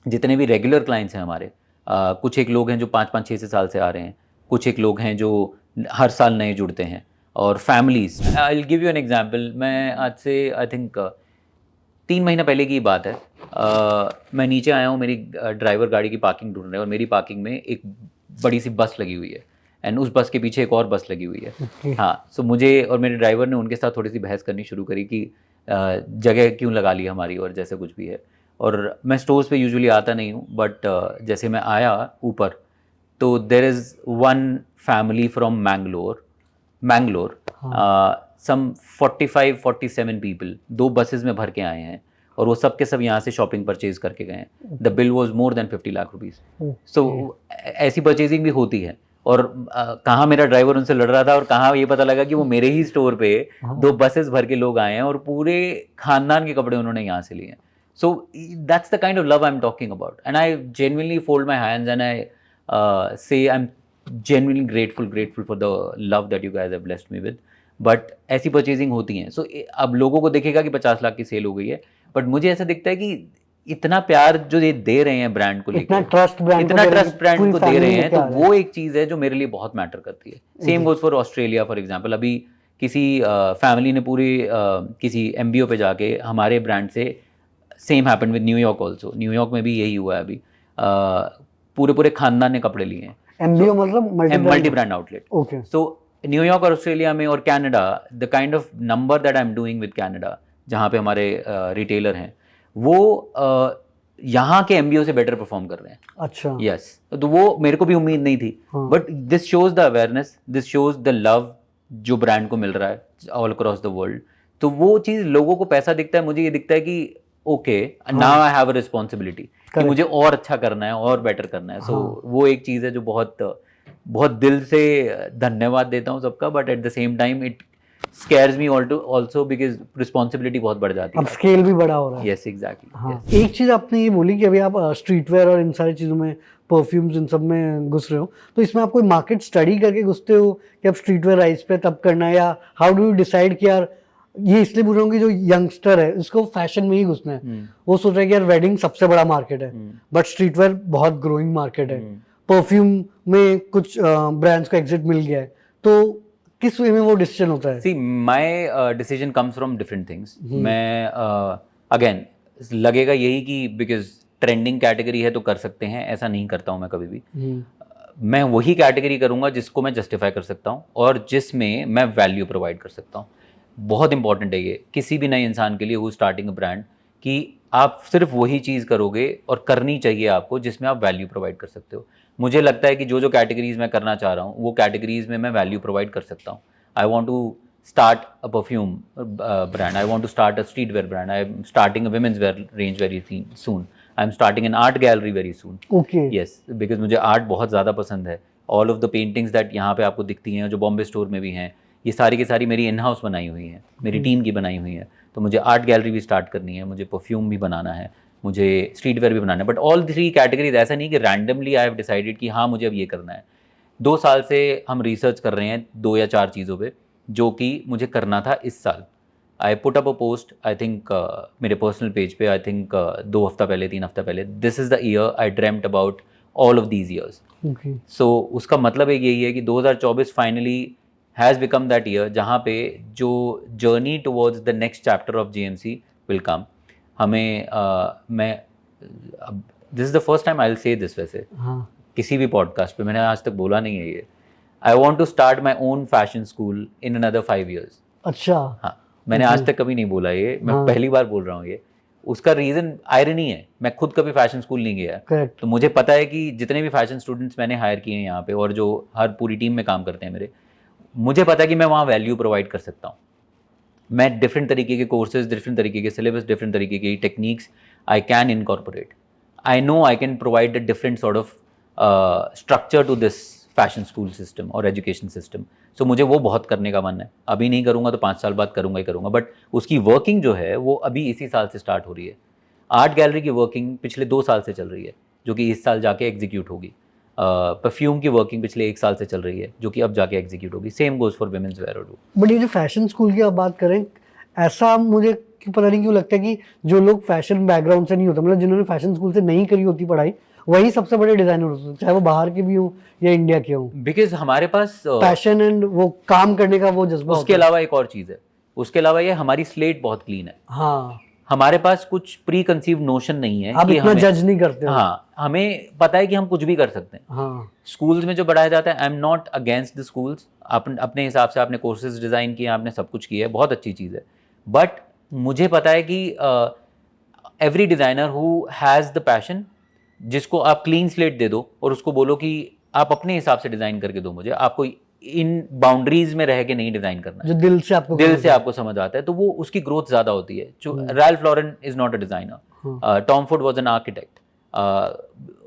जितने भी रेगुलर क्लाइंट्स हैं हमारे, कुछ एक लोग हैं जो 5-5, 6-6 साल से आ रहे हैं, कुछ एक लोग हैं जो हर साल नए जुड़ते हैं, और families. I will give you an example. मैं आज से आई थिंक 3 महीना पहले की बात है। मैं नीचे आया हूँ, मेरी ड्राइवर गाड़ी की पार्किंग ढूँढ रहे हैं, और मेरी पार्किंग में एक बड़ी सी बस लगी हुई है, एंड उस बस के पीछे एक और बस लगी हुई है। हाँ, सो मुझे और मेरे ड्राइवर ने उनके साथ थोड़ी सी बहस करनी शुरू करी कि जगह क्यों लगा ली हमारी, और जैसे कुछ भी है। और मैं स्टोर्स पे यूजुअली आता नहीं हूँ, बट जैसे मैं आया ऊपर, तो there is one family from Mangalore, some 45-47 people, 2 buses में भर के आए हैं, और वो सब के सब यहाँ से शॉपिंग परचेज करके गए हैं। The bill was more than 50 lakh rupees. So ऐसी परचेजिंग भी होती है। और कहाँ मेरा ड्राइवर उनसे लड़ रहा था, और कहाँ ये पता लगा कि वो मेरे ही स्टोर पे 2 बसेस भर के लोग आए हैं, और पूरे खानदान के कपड़े उन्होंने यहाँ से लिए हैं। So that's the kind of love I'm talking about, and I genuinely fold my hands and I say I'm genuinely grateful for the love that you guys have blessed me with. But ऐसी purchasing होती हैं। सो अब लोगों को दिखेगा कि 50 लाख की cell हो गई है, बट मुझे ऐसा दिखता है कि इतना प्यार जो ये दे रहे हैं ब्रांड को लेकर, इतना ट्रस्ट ब्रांड को दे रहे हैं, तो वो एक चीज़ है जो मेरे लिए बहुत मैटर करती है। Same goes for Australia for example. अभी किसी फैमिली ने पूरी किसी MBO पे जाके हमारे ब्रांड से, same happen with New York also, New York में भी यही हुआ है अभी, पूरे खानदान ने कपड़े लिए हैं। MBO मतलब मल्टी ब्रांड आउटलेट। ओके। सो न्यूयॉर्क और ऑस्ट्रेलिया में और Canada, the kind of number that I am doing with Canada, जहाँ पे हमारे रिटेलर हैं, वो यहाँ के MBO से बेटर परफॉर्म कर रहे हैं। अच्छा। यस, तो वो मेरे को भी उम्मीद नहीं थी, but this shows the awareness, this shows the love जो ब्रांड को मिल रहा है ऑल अक्रॉस द वर्ल्ड। तो वो चीज़, लोगों को पैसा दिखता है, मुझे ये दिखता है कि okay, now I have a responsibility कि मुझे और अच्छा करना है और बेटर करना है। सो वो एक चीज़ है जो बहुत दिल से धन्यवाद देता हूँ सबका, but at the same time it scares me also because responsibility बहुत बढ़ जाती है। अब स्केल भी बड़ा हो रहा है। Yes, exactly. हाँ। Yes. एक चीज़ आपने ये बोली कि अभी आप स्ट्रीट वेयर और इन सारी चीज़ों में, परफ्यूम्स, इन सब में घुस रहे हो, तो इसमें आप कोई मार्केट स्टडी करके घुसते हो कि अब स्ट्रीट वेयर राइज पे तब करना है, या हाउ डू यू डिसाइड कि यार, ये इसलिए बोल रहा हूँ कि जो यंगस्टर है उसको फैशन में ही घुसना है, वो सोच रहा है कि यार वेडिंग सबसे बड़ा मार्केट है, बट स्ट्रीट वेयर बहुत ग्रोइंग मार्केट है, परफ्यूम में कुछ ब्रांड्स को एग्जिट मिल गया है, तो किस वे में वो डिसीजन होता है? See, my decision comes from different things. मैं अगेन लगेगा यही कि बिकॉज ट्रेंडिंग कैटेगरी है तो कर सकते हैं, ऐसा नहीं करता हूँ मैं कभी भी। मैं वही कैटेगरी करूँगा जिसको मैं जस्टिफाई कर सकता हूँ और जिसमें मैं वैल्यू प्रोवाइड कर सकता हूँ। बहुत इंपॉर्टेंट है ये किसी भी नए इंसान के लिए हु स्टार्टिंग अ ब्रांड, कि आप सिर्फ वही चीज़ करोगे और करनी चाहिए आपको जिसमें आप वैल्यू प्रोवाइड कर सकते हो। मुझे लगता है कि जो कैटेगरीज मैं करना चाह रहा हूँ वो कैटेगरीज में मैं वैल्यू प्रोवाइड कर सकता हूँ। I want to start a perfume brand. I want to start a streetwear brand. I'm starting a women's wear range very soon. I'm starting an art gallery very soon. Okay. Yes, because मुझे art बहुत ज़्यादा पसंद है। All of the paintings that यहाँ पे आपको दिखती हैं, जो बॉम्बे स्टोर में भी हैं, ये सारी की सारी मेरी इन हाउस बनाई हुई हैं, मेरी टीम की बनाई हुई है। तो मुझे आर्ट गैलरी भी स्टार्ट करनी है, मुझे परफ्यूम भी बनाना है, मुझे स्ट्रीट वेयर भी बनाना है। बट ऑल 3 कैटेगरीज, ऐसा नहीं कि रैंडमली आई हैव डिसाइडेड कि हाँ मुझे अब ये करना है। 2 साल से हम रिसर्च कर रहे हैं 2 या 4 चीज़ों पे, जो कि मुझे करना था इस साल। I put up a post, I think मेरे पर्सनल पेज पे, आई थिंक 2 हफ्ता पहले, 3 हफ्ता पहले, this is the year I dreamed about all of these years. So उसका मतलब एक यही है कि 2024 finally has become that year जहाँ पे जो journey towards the next chapter of GMC will come. हमें मैं अब this is the first time I will से दिस, वैसे किसी भी पॉडकास्ट पे मैंने आज तक बोला नहीं है ये। I want to start my own fashion school in another 5 years. अच्छा। हाँ, मैंने आज तक कभी नहीं बोला ये, मैं पहली बार बोल रहा हूँ ये। उसका रीज़न आयरनी है, मैं खुद कभी फैशन स्कूल नहीं गया। Correct. तो मुझे पता है कि जितने भी फैशन स्टूडेंट्स मैंने हायर किए हैं यहाँ पे, और जो हर पूरी टीम में काम करते हैं मेरे, मुझे पता है कि मैं वहाँ वैल्यू प्रोवाइड कर सकता हूँ। मैं डिफरेंट तरीके के कोर्सेज, डिफरेंट तरीके के सिलेबस, डिफरेंट तरीके की techniques I can incorporate. I know I can provide a different sort of structure to this fashion school system और एजुकेशन सिस्टम। सो मुझे वो बहुत करने का मन है। अभी नहीं करूँगा तो 5 साल बाद करूँगा ही करूँगा, बट उसकी वर्किंग जो है वो अभी इसी साल से स्टार्ट हो रही है। आर्ट गैलरी की वर्किंग पिछले 2 साल से चल रही है, जो कि इस साल जाके एग्जीक्यूट होगी। परफ्यूम की वर्किंग पिछले 1 साल से चल रही है, जो कि अब जाके एग्जीक्यूट होगी. Same goes for women's wear और बट ये जो फैशन स्कूल की आप बात करें, ऐसा मुझे पता नहीं क्यों लगता है कि जो लोग फैशन बैकग्राउंड से नहीं होते, मतलब जिन्होंने फैशन स्कूल से नहीं करी होती पढ़ाई, वही सबसे बड़े डिजाइनर होते हैं, चाहे वो बाहर के भी हों या इंडिया के हों. बिकॉज हमारे पास पैशन एंड वो काम करने का वो जज्बा उसके होता है. अलावा एक और चीज़ है. उसके अलावा ये हमारी स्लेट बहुत क्लीन है. हाँ, हमारे पास कुछ प्री कंसीव नोशन नहीं है आप कि इतना हमें, जज नहीं करते हो. हाँ, हमें पता है कि हम कुछ भी कर सकते हैं. हाँ, स्कूल्स में जो पढ़ाया जाता है, I am not against the schools. अपने हिसाब से आपने कोर्सेज डिज़ाइन किए, आपने सब कुछ किया है, बहुत अच्छी चीज़ है. बट मुझे पता है कि every designer who has the passion, जिसको आप क्लीन स्लेट दे दो और उसको बोलो कि आप अपने हिसाब से डिज़ाइन करके दो मुझे, आपको इन बाउंड्रीज में रह के नहीं डिज़ाइन करना है, जो दिल से आपको दिल से आपको समझ आता है, तो वो उसकी ग्रोथ ज़्यादा होती है. जो Ralph Lauren is not a designer, Tom Ford was an architect,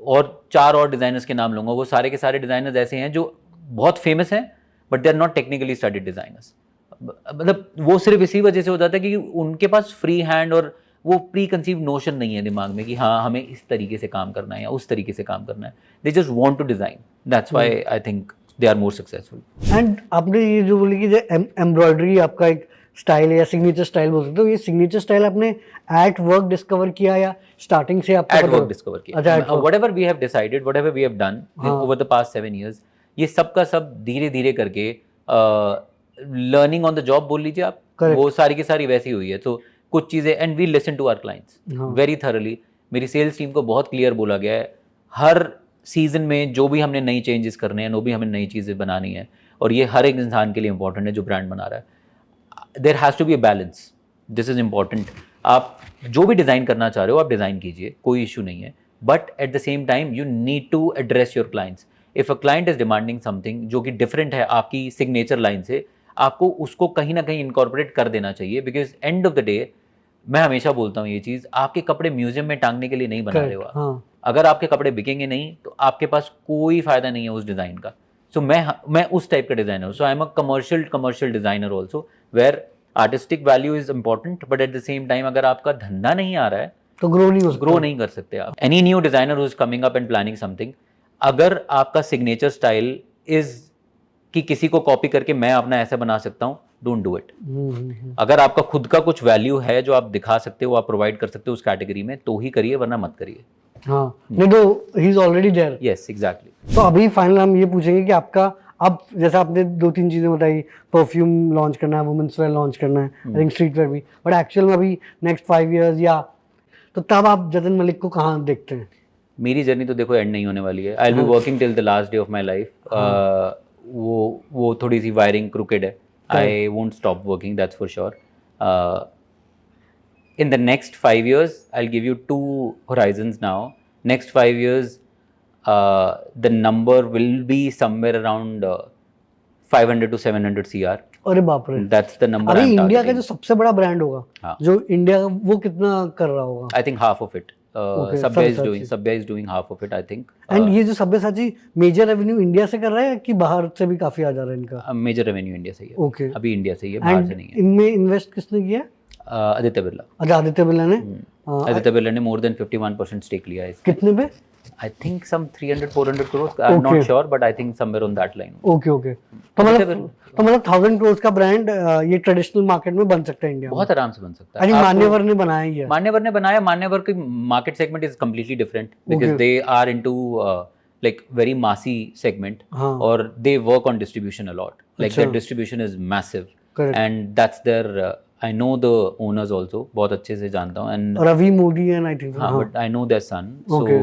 और 4 और डिज़ाइनर्स के नाम लूँगा. वो सारे के सारे डिज़ाइनर्स ऐसे हैं जो बहुत फेमस हैं, but they are not technically studied designers. मतलब वो सिर्फ इसी वजह से हो जाता है कि उनके पास फ्री हैंड और वो प्री कंसीव नोशन नहीं है दिमाग में कि हाँ हमें इस तरीके से काम करना है या उस तरीके से काम करना है. They just want to design. That's why I think they are more successful. And आपने ये जो बोली कि जो एम्ब्रॉयडरी आपका एक स्टाइल है या सिग्नेचर स्टाइल बोल सकते हो, ये सिग्नेचर स्टाइल आपने एट वर्क डिस्कवर किया या स्टार्टिंग से आपको एट पता- वर्क डिस्कवर अच्छा, किया. at work. Whatever we have decided, whatever we have done हाँ. ओवर द पास्ट 7 years, ये सब का सब धीरे धीरे करके लर्निंग ऑन द जॉब बोल लीजिए आप. Correct. वो सारी की सारी वैसी हुई है. तो कुछ चीज़ें, and we listen to our clients हाँ. Very thoroughly. मेरी सेल्स टीम को बहुत क्लियर बोला गया है, हर सीजन में जो भी हमने नई चेंजेस करने हैं, वो भी हमें नई चीज़ें बनानी है, और ये हर एक इंसान के लिए इंपॉर्टेंट है जो ब्रांड बना रहा है. There has to be a balance. This is important. आप जो भी डिज़ाइन करना चाह रहे हो आप डिज़ाइन कीजिए, कोई इशू नहीं है, but at the same time you need to address your clients. If a client is demanding something जो कि डिफरेंट है आपकी सिग्नेचर लाइन से, आपको उसको कहीं ना कहीं इनकॉर्पोरेट कर देना चाहिए. Because and of the day, मैं हमेशा बोलता हूँ ये चीज़, आपके कपड़े म्यूजियम में टांगने के लिए नहीं बना रहे हो आप. हाँ. अगर आपके कपड़े बिकेंगे नहीं तो आपके पास कोई फ़ायदा नहीं है उस डिज़ाइन का. सो मैं उस टाइप का डिज़ाइनर हूँ. So I am a commercial designer also, where artistic value is important, but at the same time अगर आपका धंधा नहीं आ रहा है तो ग्रो नहीं हो सकता. ग्रो नहीं कर सकते आप. Any new designer who is coming up and planning something, अगर आपका सिग्नेचर स्टाइल इज़ कि किसी को कॉपी करके मैं अपना ऐसा बना सकता हूँ, डोंट डू इट. अगर आपका खुद का कुछ वैल्यू है जो आप दिखा सकते हो, आप प्रोवाइड कर सकते हो उस कैटेगरी में, तो ही करिए, वरना मत करिए. हाँ, नहीं तो he is already there. Yes, exactly. तो अभी फाइनल हम ये पूछेंगे कि आपका, अब जैसा आपने 2-3 चीज़ें बताई, परफ्यूम लॉन्च करना है, वुमेन्स वेयर लॉन्च करना है, आई थिंक स्ट्रीट वेयर भी, बट एक्चुअल में अभी नेक्स्ट 5 इयर्स या तो तब आप जतिन मलिक को कहाँ देखते हैं? मेरी जर्नी तो देखो एंड नहीं होने वाली है. आई will be working till the last day of my life. वो थोड़ी सी वायरिंग क्रुकेड है. I won't stop working, that's for sure. In the next 5 years, I'll give you 2 horizons now. Next 5 years, the number will be somewhere around 500 to 700 CR. अरे बाप रे. That's the number अभी I'm India का targeting. जो सबसे बड़ा brand होगा, हाँ. जो इंडिया का, वो कितना कर रहा होगा? I think half of it. Okay, Subway is doing half of it, I think. And ये जो सब्यसाची मेजर रेवेन्यू इंडिया से कर रहा है कि बाहर से भी काफी आ जा रहा है इनका? मेजर रेवेन्यू इंडिया से ही है. ओके. अभी इंडिया से ही है, बाहर से एंड नहीं है. इनमें इन्वेस्ट किसने किया है? आदित्य बिरला. अच्छा, आदित्य बिरला ने. आदित्य बिरला ने more than 51% स्टेक लिया है. कितने पे? I think some 300-400 crores. I'm not sure, but I think somewhere on that line. Okay okay. तो मतलब 1000 करोड़ का ब्रांड ये ट्रेडिशनल मार्केट में बन सकता है इंडिया में? बहुत आराम से बन सकता आई है. थिंक मान्यवर ने बनाया ही है. मान्यवर ने बनाया. मान्यवर की market segment is completely different because they are into like very massy segment, हाँ. or they work on distribution a lot. Like अच्छा. their distribution is massive. Correct. And that's their I know the owners also, बहुत अच्छे से जानता हूँ. And Ravi Modi and I think. हाँ, but I know their son, so Okay.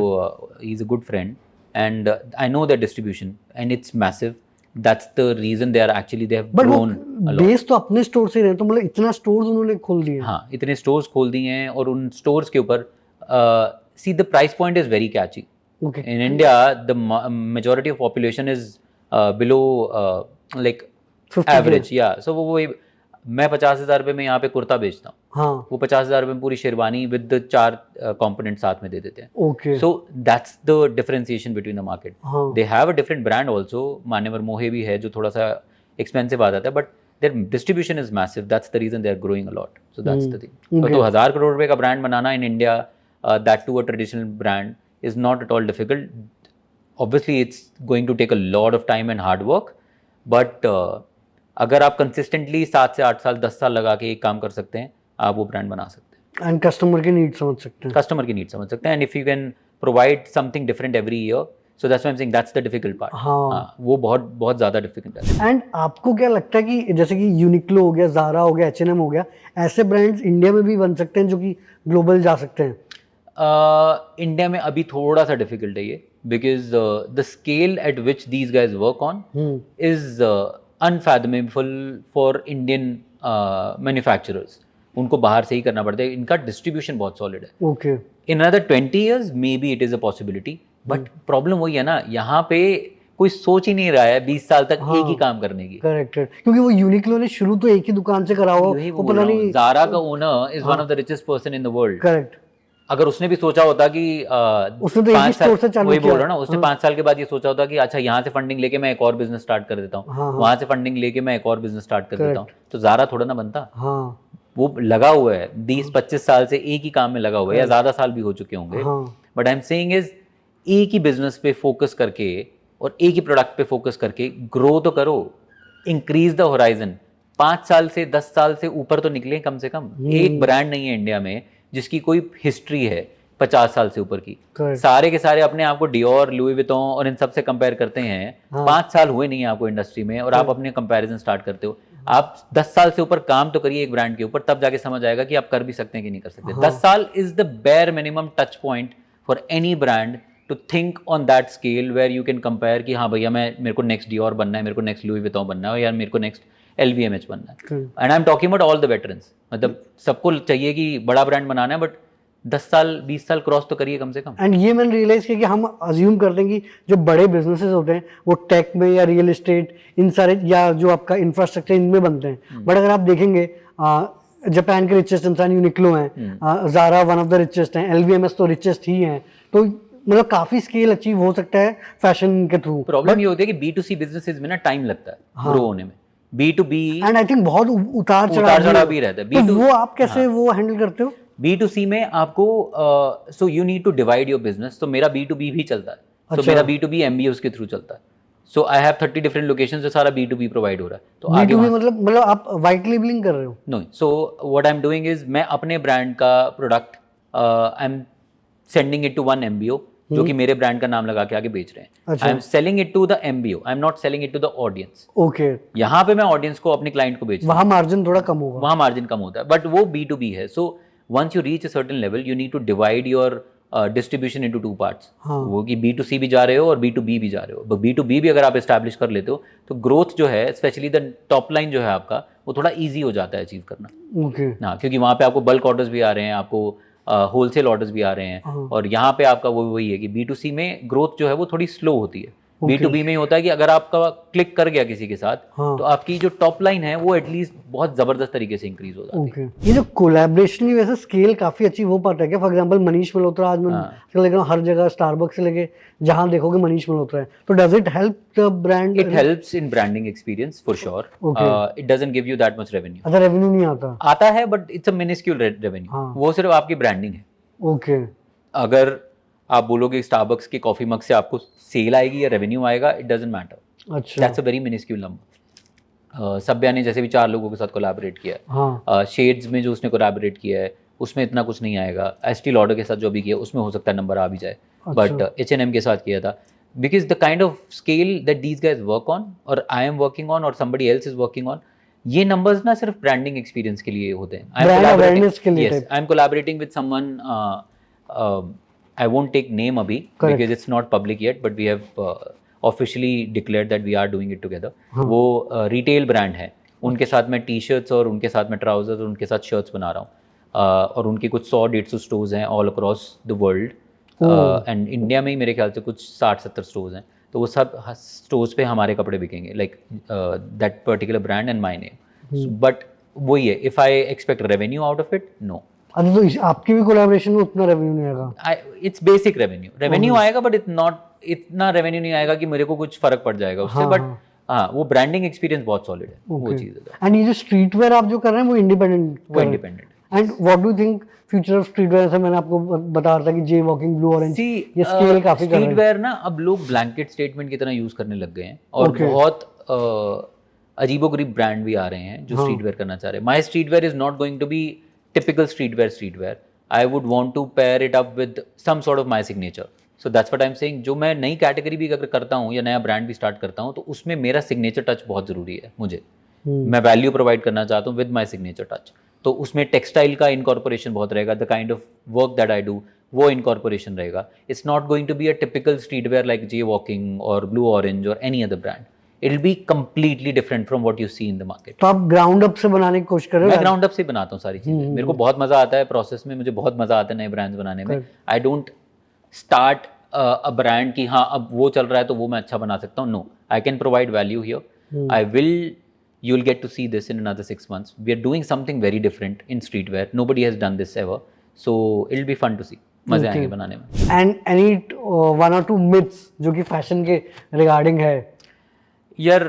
he's a good friend, and I know their distribution, and it's massive. That's the reason they have but वो grown a lot. Base तो अपने store से ही रहे, तो मतलब इतना stores उन्होंने खोल दिए. हाँ, इतने स्टोर्स खोल दिए हैं, और उन स्टोर्स के ऊपर see the price point is very catchy. Okay. In India, the majority of population is below like 50K. average. Yeah. So वो मैं 50,000 रुपये में यहाँ पे कुर्ता बेचता हूँ. हाँ. वो 50,000 रुपये में पूरी शेरवानी विद द 4 कंपोनेंट साथ में दे देते हैं. Okay. So that's the differentiation between the market. हाँ. They have a different brand also. मान्यवर मोहे भी है जो थोड़ा सा एक्सपेंसिव आ जाता है, but their distribution is massive. That's the reason they are growing a lot. So that's the thing. Okay. तो 1000 करोड़ रुपये का brand banana in India, that to a traditional brand, is not at all difficult. Obviously it's going to take a lot of time and hard work, but अगर आप consistently 7 से 8 साल 10 साल लगा के एक काम कर सकते हैं, आप वो ब्रांड बना सकते हैं, एंड कस्टमर की नीड समझ सकते हैं। कस्टमर की नीड समझ सकते हैं, and if you can provide something different every year, so that's why I am saying that's the difficult part. हाँ। वो बहुत बहुत ज़्यादा डिफिकल्ट है। एंड आपको क्या लगता है कि जैसे कि यूनिक्लो हो गया, ज़ारा हो गया, H&M हो गया, ऐसे ब्रांड्स इंडिया में भी बन सकते हैं जो कि ग्लोबल जा सकते हैं? इंडिया में अभी थोड़ा सा डिफिकल्ट है ये, because the scale at which these guys work on is unfathomable for Indian manufacturers. उनको बाहर से ही करना पड़ता है, इनका डिस्ट्रीब्यूशन बहुत सॉलिड है। Okay. In another 20 years may be it is a possibility, but problem वही है ना, यहाँ पे कोई सोच ही नहीं रहा है 20 साल तक एक ही काम करने की। करेक्ट, क्योंकि वो यूनिक्लो ने शुरू तो एक ही दुकान से करा हुआ, यही वो बोल पता रहा हूँ, नहीं। ज़ारा का owner is one of the richest person in the world. Correct. अगर उसने भी सोचा होता कि उसने तो एक ही 5 साल, स्टोर से चालू वही बोल किया। रहा हूँ ना, उसने 5 साल के बाद ये सोचा होता कि अच्छा यहाँ से फंडिंग लेके मैं एक और बिजनेस स्टार्ट कर देता हूँ, वहां से फंडिंग लेके मैं एक और बिजनेस स्टार्ट कर देता हूँ, तो ज़ारा थोड़ा ना बनता। हाँ। वो लगा हुआ है 20-25 साल से एक ही काम में लगा हुआ है, या ज़्यादा साल भी हो चुके होंगे, but I am saying is एक ही बिजनेस पे फोकस करके और एक ही प्रोडक्ट पे फोकस करके ग्रो तो करो, इंक्रीज द होराइजन। 5 साल से 10 साल से ऊपर तो निकले कम से कम। एक ब्रांड नहीं है इंडिया में जिसकी कोई हिस्ट्री है 50 साल से ऊपर की। सारे के सारे अपने आप को डियोर, लुई विटॉन और इन सब से कंपेयर करते हैं। 5 साल हुए नहीं है आपको इंडस्ट्री में और आप अपने कंपैरिजन स्टार्ट करते हो। आप 10 साल से ऊपर काम तो करिए एक ब्रांड के ऊपर, तब जाके समझ आएगा कि आप कर भी सकते हैं कि नहीं कर सकते। 10 साल is the bare minimum touch point for any brand to think on that scale where you can compare कि हाँ भैया मेरे को नेक्स्ट डियोर बनना है, मेरे को नेक्स्ट लुई विटॉन बनना है, या मेरे को नेक्स्ट LVMH बनना है। And I am talking about all the veterans, मतलब सबको चाहिए कि बड़ा ब्रांड बनाना है, बट 10 साल 20 साल क्रॉस तो करिए कम से कम। एंड ये मैंने रियलाइज किया कि हम अज्यूम करते हैं कि जो बड़े बिजनेसेस होते हैं वो टेक में या रियल एस्टेट इन सारे या जो आपका इंफ्रास्ट्रक्चर इनमें बनते हैं, बट अगर आप देखेंगे जापान के रिचेस्ट इंसान यूनिक्लो हैं, Zara one of the richest हैं, LVMH तो रिचेस्ट ही हैं, तो मतलब काफी स्केल अचीव हो सकता है फैशन के थ्रू। प्रॉब्लम ये होती है कि B2C बिजनेसेस में ना टाइम लगता है ग्रो होने में, B2B एंड आई थिंक बहुत उतार चढ़ाव भी रहता है। तो वो आप कैसे वो हैंडल करते हो? B2C में आपको so you need to divide your business. तो मेरा B2B भी चलता है, तो मेरा B2B MBOs के थ्रू चलता है। So I have 30 different locations, जो सारा B2B प्रोवाइड हो रहा है। तो आगे B2B मतलब आप व्हाइट लेबलिंग कर रहे हो? No, so what I am doing is मैं अपने ब्रांड का product I am sending it to one MBO जो कि मेरे ब्रांड का नाम लगा के आगे बेच रहे हैं। I am selling it to the MBO, I am not selling it to the audience. Okay. यहाँ पे मैं ऑडियंस को, अपने क्लाइंट को बेच, वहाँ मार्जिन थोड़ा कम होगा, वहाँ मार्जिन कम होता है, बट वो B2B है। सो once you reach a certain level you need to divide your distribution into 2 parts। वो कि B2C भी जा रहे हो और B2B भी जा रहे हो। B2B भी अगर आप एस्टैब्लिश कर लेते हो तो ग्रोथ जो है, स्पेशली द टॉप लाइन जो है आपका, वो थोड़ा इजी हो जाता है अचीव करना। ओके। हाँ, क्योंकि वहाँ पे आपको बल्क ऑर्डर्स भी आ रहे हैं, आपको होलसेल ऑर्डर्स भी आ रहे हैं, और यहाँ पे आपका वही है कि B2C में ग्रोथ जो है वो थोड़ी स्लो होती है। B2B में होता है कि अगर आपका क्लिक कर गया किसी के साथ, तो आपकी जो टॉप लाइन है वो एटलीस्ट बहुत जबरदस्त तरीके से इंक्रीज हो जाती है। ये जो कोलैबोरेशन की वजह से स्केल काफी अचीव हो पाता है क्या? फॉर एग्जांपल मनीष मल्होत्रा, आज मैं देख रहा हूँ हर जगह स्टारबक्स से लेके जहाँ देखोगे मनीष मल्होत्रा है, तो does it help the brand? It helps in branding experience for sure. It doesn't give you that much revenue. अच्छा, रेवेन्यू नहीं आता है, but it's a minuscule revenue. वो सिर्फ आपकी ब्रांडिंग है। ओके। अगर आप बोलोगे स्टारबक्स के कॉफी मग से आपको सेल आएगी या रेवेन्यू आएगा, इट डजंट मैटर। अच्छा, that's a very minuscule number. Sabya ने जैसे भी 4 लोगों के साथ कोलैबोरेट किया है, शेड्स में जो उसने कोलैबोरेट किया है उसमें इतना कुछ नहीं आएगा। एस्टी लॉडर के साथ जो भी किया उसमें हो सकता है नंबर आ भी जाए, बट H&M के साथ किया था, because the kind of scale that these guys work on और आई एम वर्किंग ऑन और somebody else is working on, ये नंबर्स ना सिर्फ ब्रांडिंग एक्सपीरियंस के लिए होते हैं। I am collaborating with someone, I won't take name abhi because it's not public yet, but we have officially declared that we are doing it together। वो retail brand है, उनके साथ मैं टी-शर्ट्स और उनके साथ मैं ट्राउजर्स और उनके साथ शर्ट्स बना रहा हूँ, और उनकी कुछ 100-150 स्टोर्स हैं all across the world, and India में ही मेरे ख्याल से कुछ 60-70 स्टोर्स हैं। तो वो सब स्टोर्स पे हमारे कपड़े बिकेंगे, like that particular brand and my name. But वही है, if I expect revenue out of it, no. अच्छा, तो आपकी भी कोलैबोरेशन में उतना रेवेन्यू नहीं आएगा? इट्स बेसिक रेवेन्यू आएगा, बट इतना रेवेन्यू नहीं आएगा कि मेरे को कुछ फर्क पड़ जाएगा उससे। बट हाँ, वो ब्रांडिंग एक्सपीरियंस बहुत सॉलिड है, वो चीज़ है। एंड ये जो स्ट्रीट वेयर आप जो कर रहे हैं वो इंडिपेंडेंट? वो independent. And what do you think future of streetwear? से मैंने आपको बता रहा था कि जे वॉकिंग, ब्लू ऑरेंज, ये स्केल काफी कर रहे हैं। स्ट्रीटवेयर ना अब लोग ब्लैंकेट स्टेटमेंट की तरह यूज करने लग गए हैं और Okay. बहुत अजीबोगरीब ब्रांड भी आ रहे हैं जो स्ट्रीटवेयर करना चाह रहे हैं. My streetwear is not going to be typical streetwear. I would want to pair it up with some sort of my signature. So that's what I am saying. जो मैं नई कैटेगरी भी अगर करता हूँ या नया ब्रांड भी स्टार्ट करता हूँ तो उसमें मेरा सिग्नेचर टच बहुत ज़रूरी है. मुझे मैं वैल्यू प्रोवाइड करना चाहता हूँ विद माई सिग्नेचर टच. तो उसमें टेक्सटाइल का इनकॉर्पोरेशन बहुत रहेगा. The kind of work that I do वो इनकॉर्पोरेशन रहेगा. It's not going to be a typical streetwear like Jaywalking और ब्लू ऑरेंज और any other brand. It will be completely different from what you see in the market. तो आप ground up से बनाने की कोशिश कर रहे हो? मैं ग्राउंड अप से बनाता हूँ सारी चीज़ें. मेरे को बहुत मज़ा आता है प्रोसेस में. मुझे बहुत मज़ा आता है नए ब्रांड्स बनाने में. I don't start a brand कि हाँ अब वो चल रहा है तो वो मैं अच्छा बना सकता हूँ. No, I can provide value here. I will you will get to see this in another 6 months. We are doing something very different in streetwear. Nobody has done this ever. So it'll be fun to see. मजे आएंगे बनाने में. And any one or two myths जो कि fashion के regarding है? यार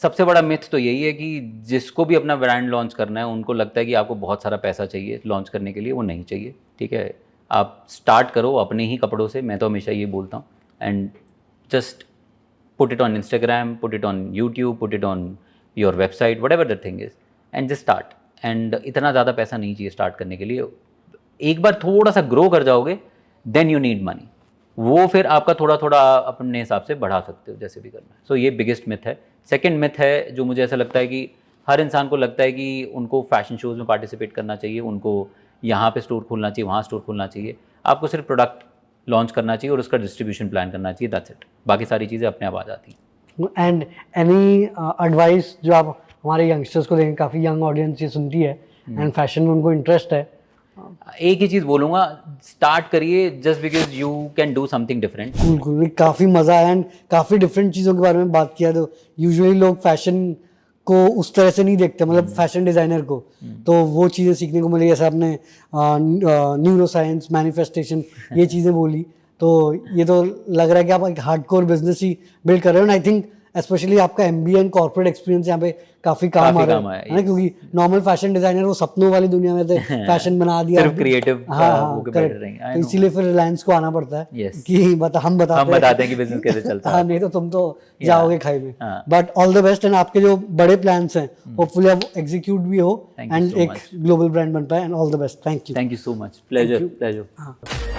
सबसे बड़ा मिथ तो यही है कि जिसको भी अपना ब्रांड लॉन्च करना है उनको लगता है कि आपको बहुत सारा पैसा चाहिए लॉन्च करने के लिए. वो नहीं चाहिए. ठीक है, आप स्टार्ट करो अपने ही कपड़ों से. मैं तो हमेशा ये बोलता हूँ. And just put it on Instagram, put it on YouTube, put it on your website, what ever the thing is, and just start. And इतना ज़्यादा पैसा नहीं चाहिए स्टार्ट करने के लिए. एक बार थोड़ा सा ग्रो कर जाओगे देन यू नीड मनी. वो फिर आपका थोड़ा थोड़ा अपने हिसाब से बढ़ा सकते हो जैसे भी करना है. सो ये बिगेस्ट मिथ है. सेकंड मिथ है जो मुझे ऐसा लगता है कि हर इंसान को लगता है कि उनको फैशन शोज़ में पार्टिसिपेट करना चाहिए, उनको यहाँ पे स्टोर खोलना चाहिए, वहाँ स्टोर खोलना चाहिए. आपको सिर्फ प्रोडक्ट लॉन्च करना चाहिए और उसका डिस्ट्रीब्यूशन प्लान करना चाहिए. That's it. बाकी सारी चीज़ें अपने आप आ जाती हैं. एंड एनी एडवाइस जो आप हमारे यंगस्टर्स को देंगे? काफ़ी यंग ऑडियंस ये सुनती है एंड फैशन में उनको इंटरेस्ट है. एक ही चीज़ बोलूँगा, स्टार्ट करिए just because you can do something different. बिल्कुल, काफ़ी मज़ा आया एंड काफ़ी डिफरेंट चीज़ों के बारे में बात किया. तो यूजुअली लोग फैशन को उस तरह से नहीं देखते, मतलब फैशन डिज़ाइनर को. तो वो चीज़ें सीखने को मिली. जैसे आपने न्यूरो साइंस, मैनिफेस्टेशन, ये चीज़ें बोली. तो ये तो लग रहा है कि आप एक हार्डकोर बिजनेस ही बिल्ड कर रहे हो. एंड आई थिंक स्पेशली आपका MBA एंड कॉर्पोरेट एक्सपीरियंस यहाँ पे काफ़ी काम आ रहा है ना, क्योंकि नॉर्मल फैशन डिजाइनर वो सपनों वाली दुनिया में थे, फैशन बना दिया, सिर्फ क्रिएटिव. हाँ, तो इसीलिए फिर रिलायंस को आना पड़ता है कि हम बताते हैं कि बिजनेस कैसे चलता है. हाँ, नहीं तो तुम तो जाओगे खाई में. But all the best. And आपके जो बड़े प्लान्स हैं होपफुली आप एग्जीक्यूट भी हो एंड एक ग्लोबल ब्रांड बन पाए. And all the best. Thank you so much. Pleasure.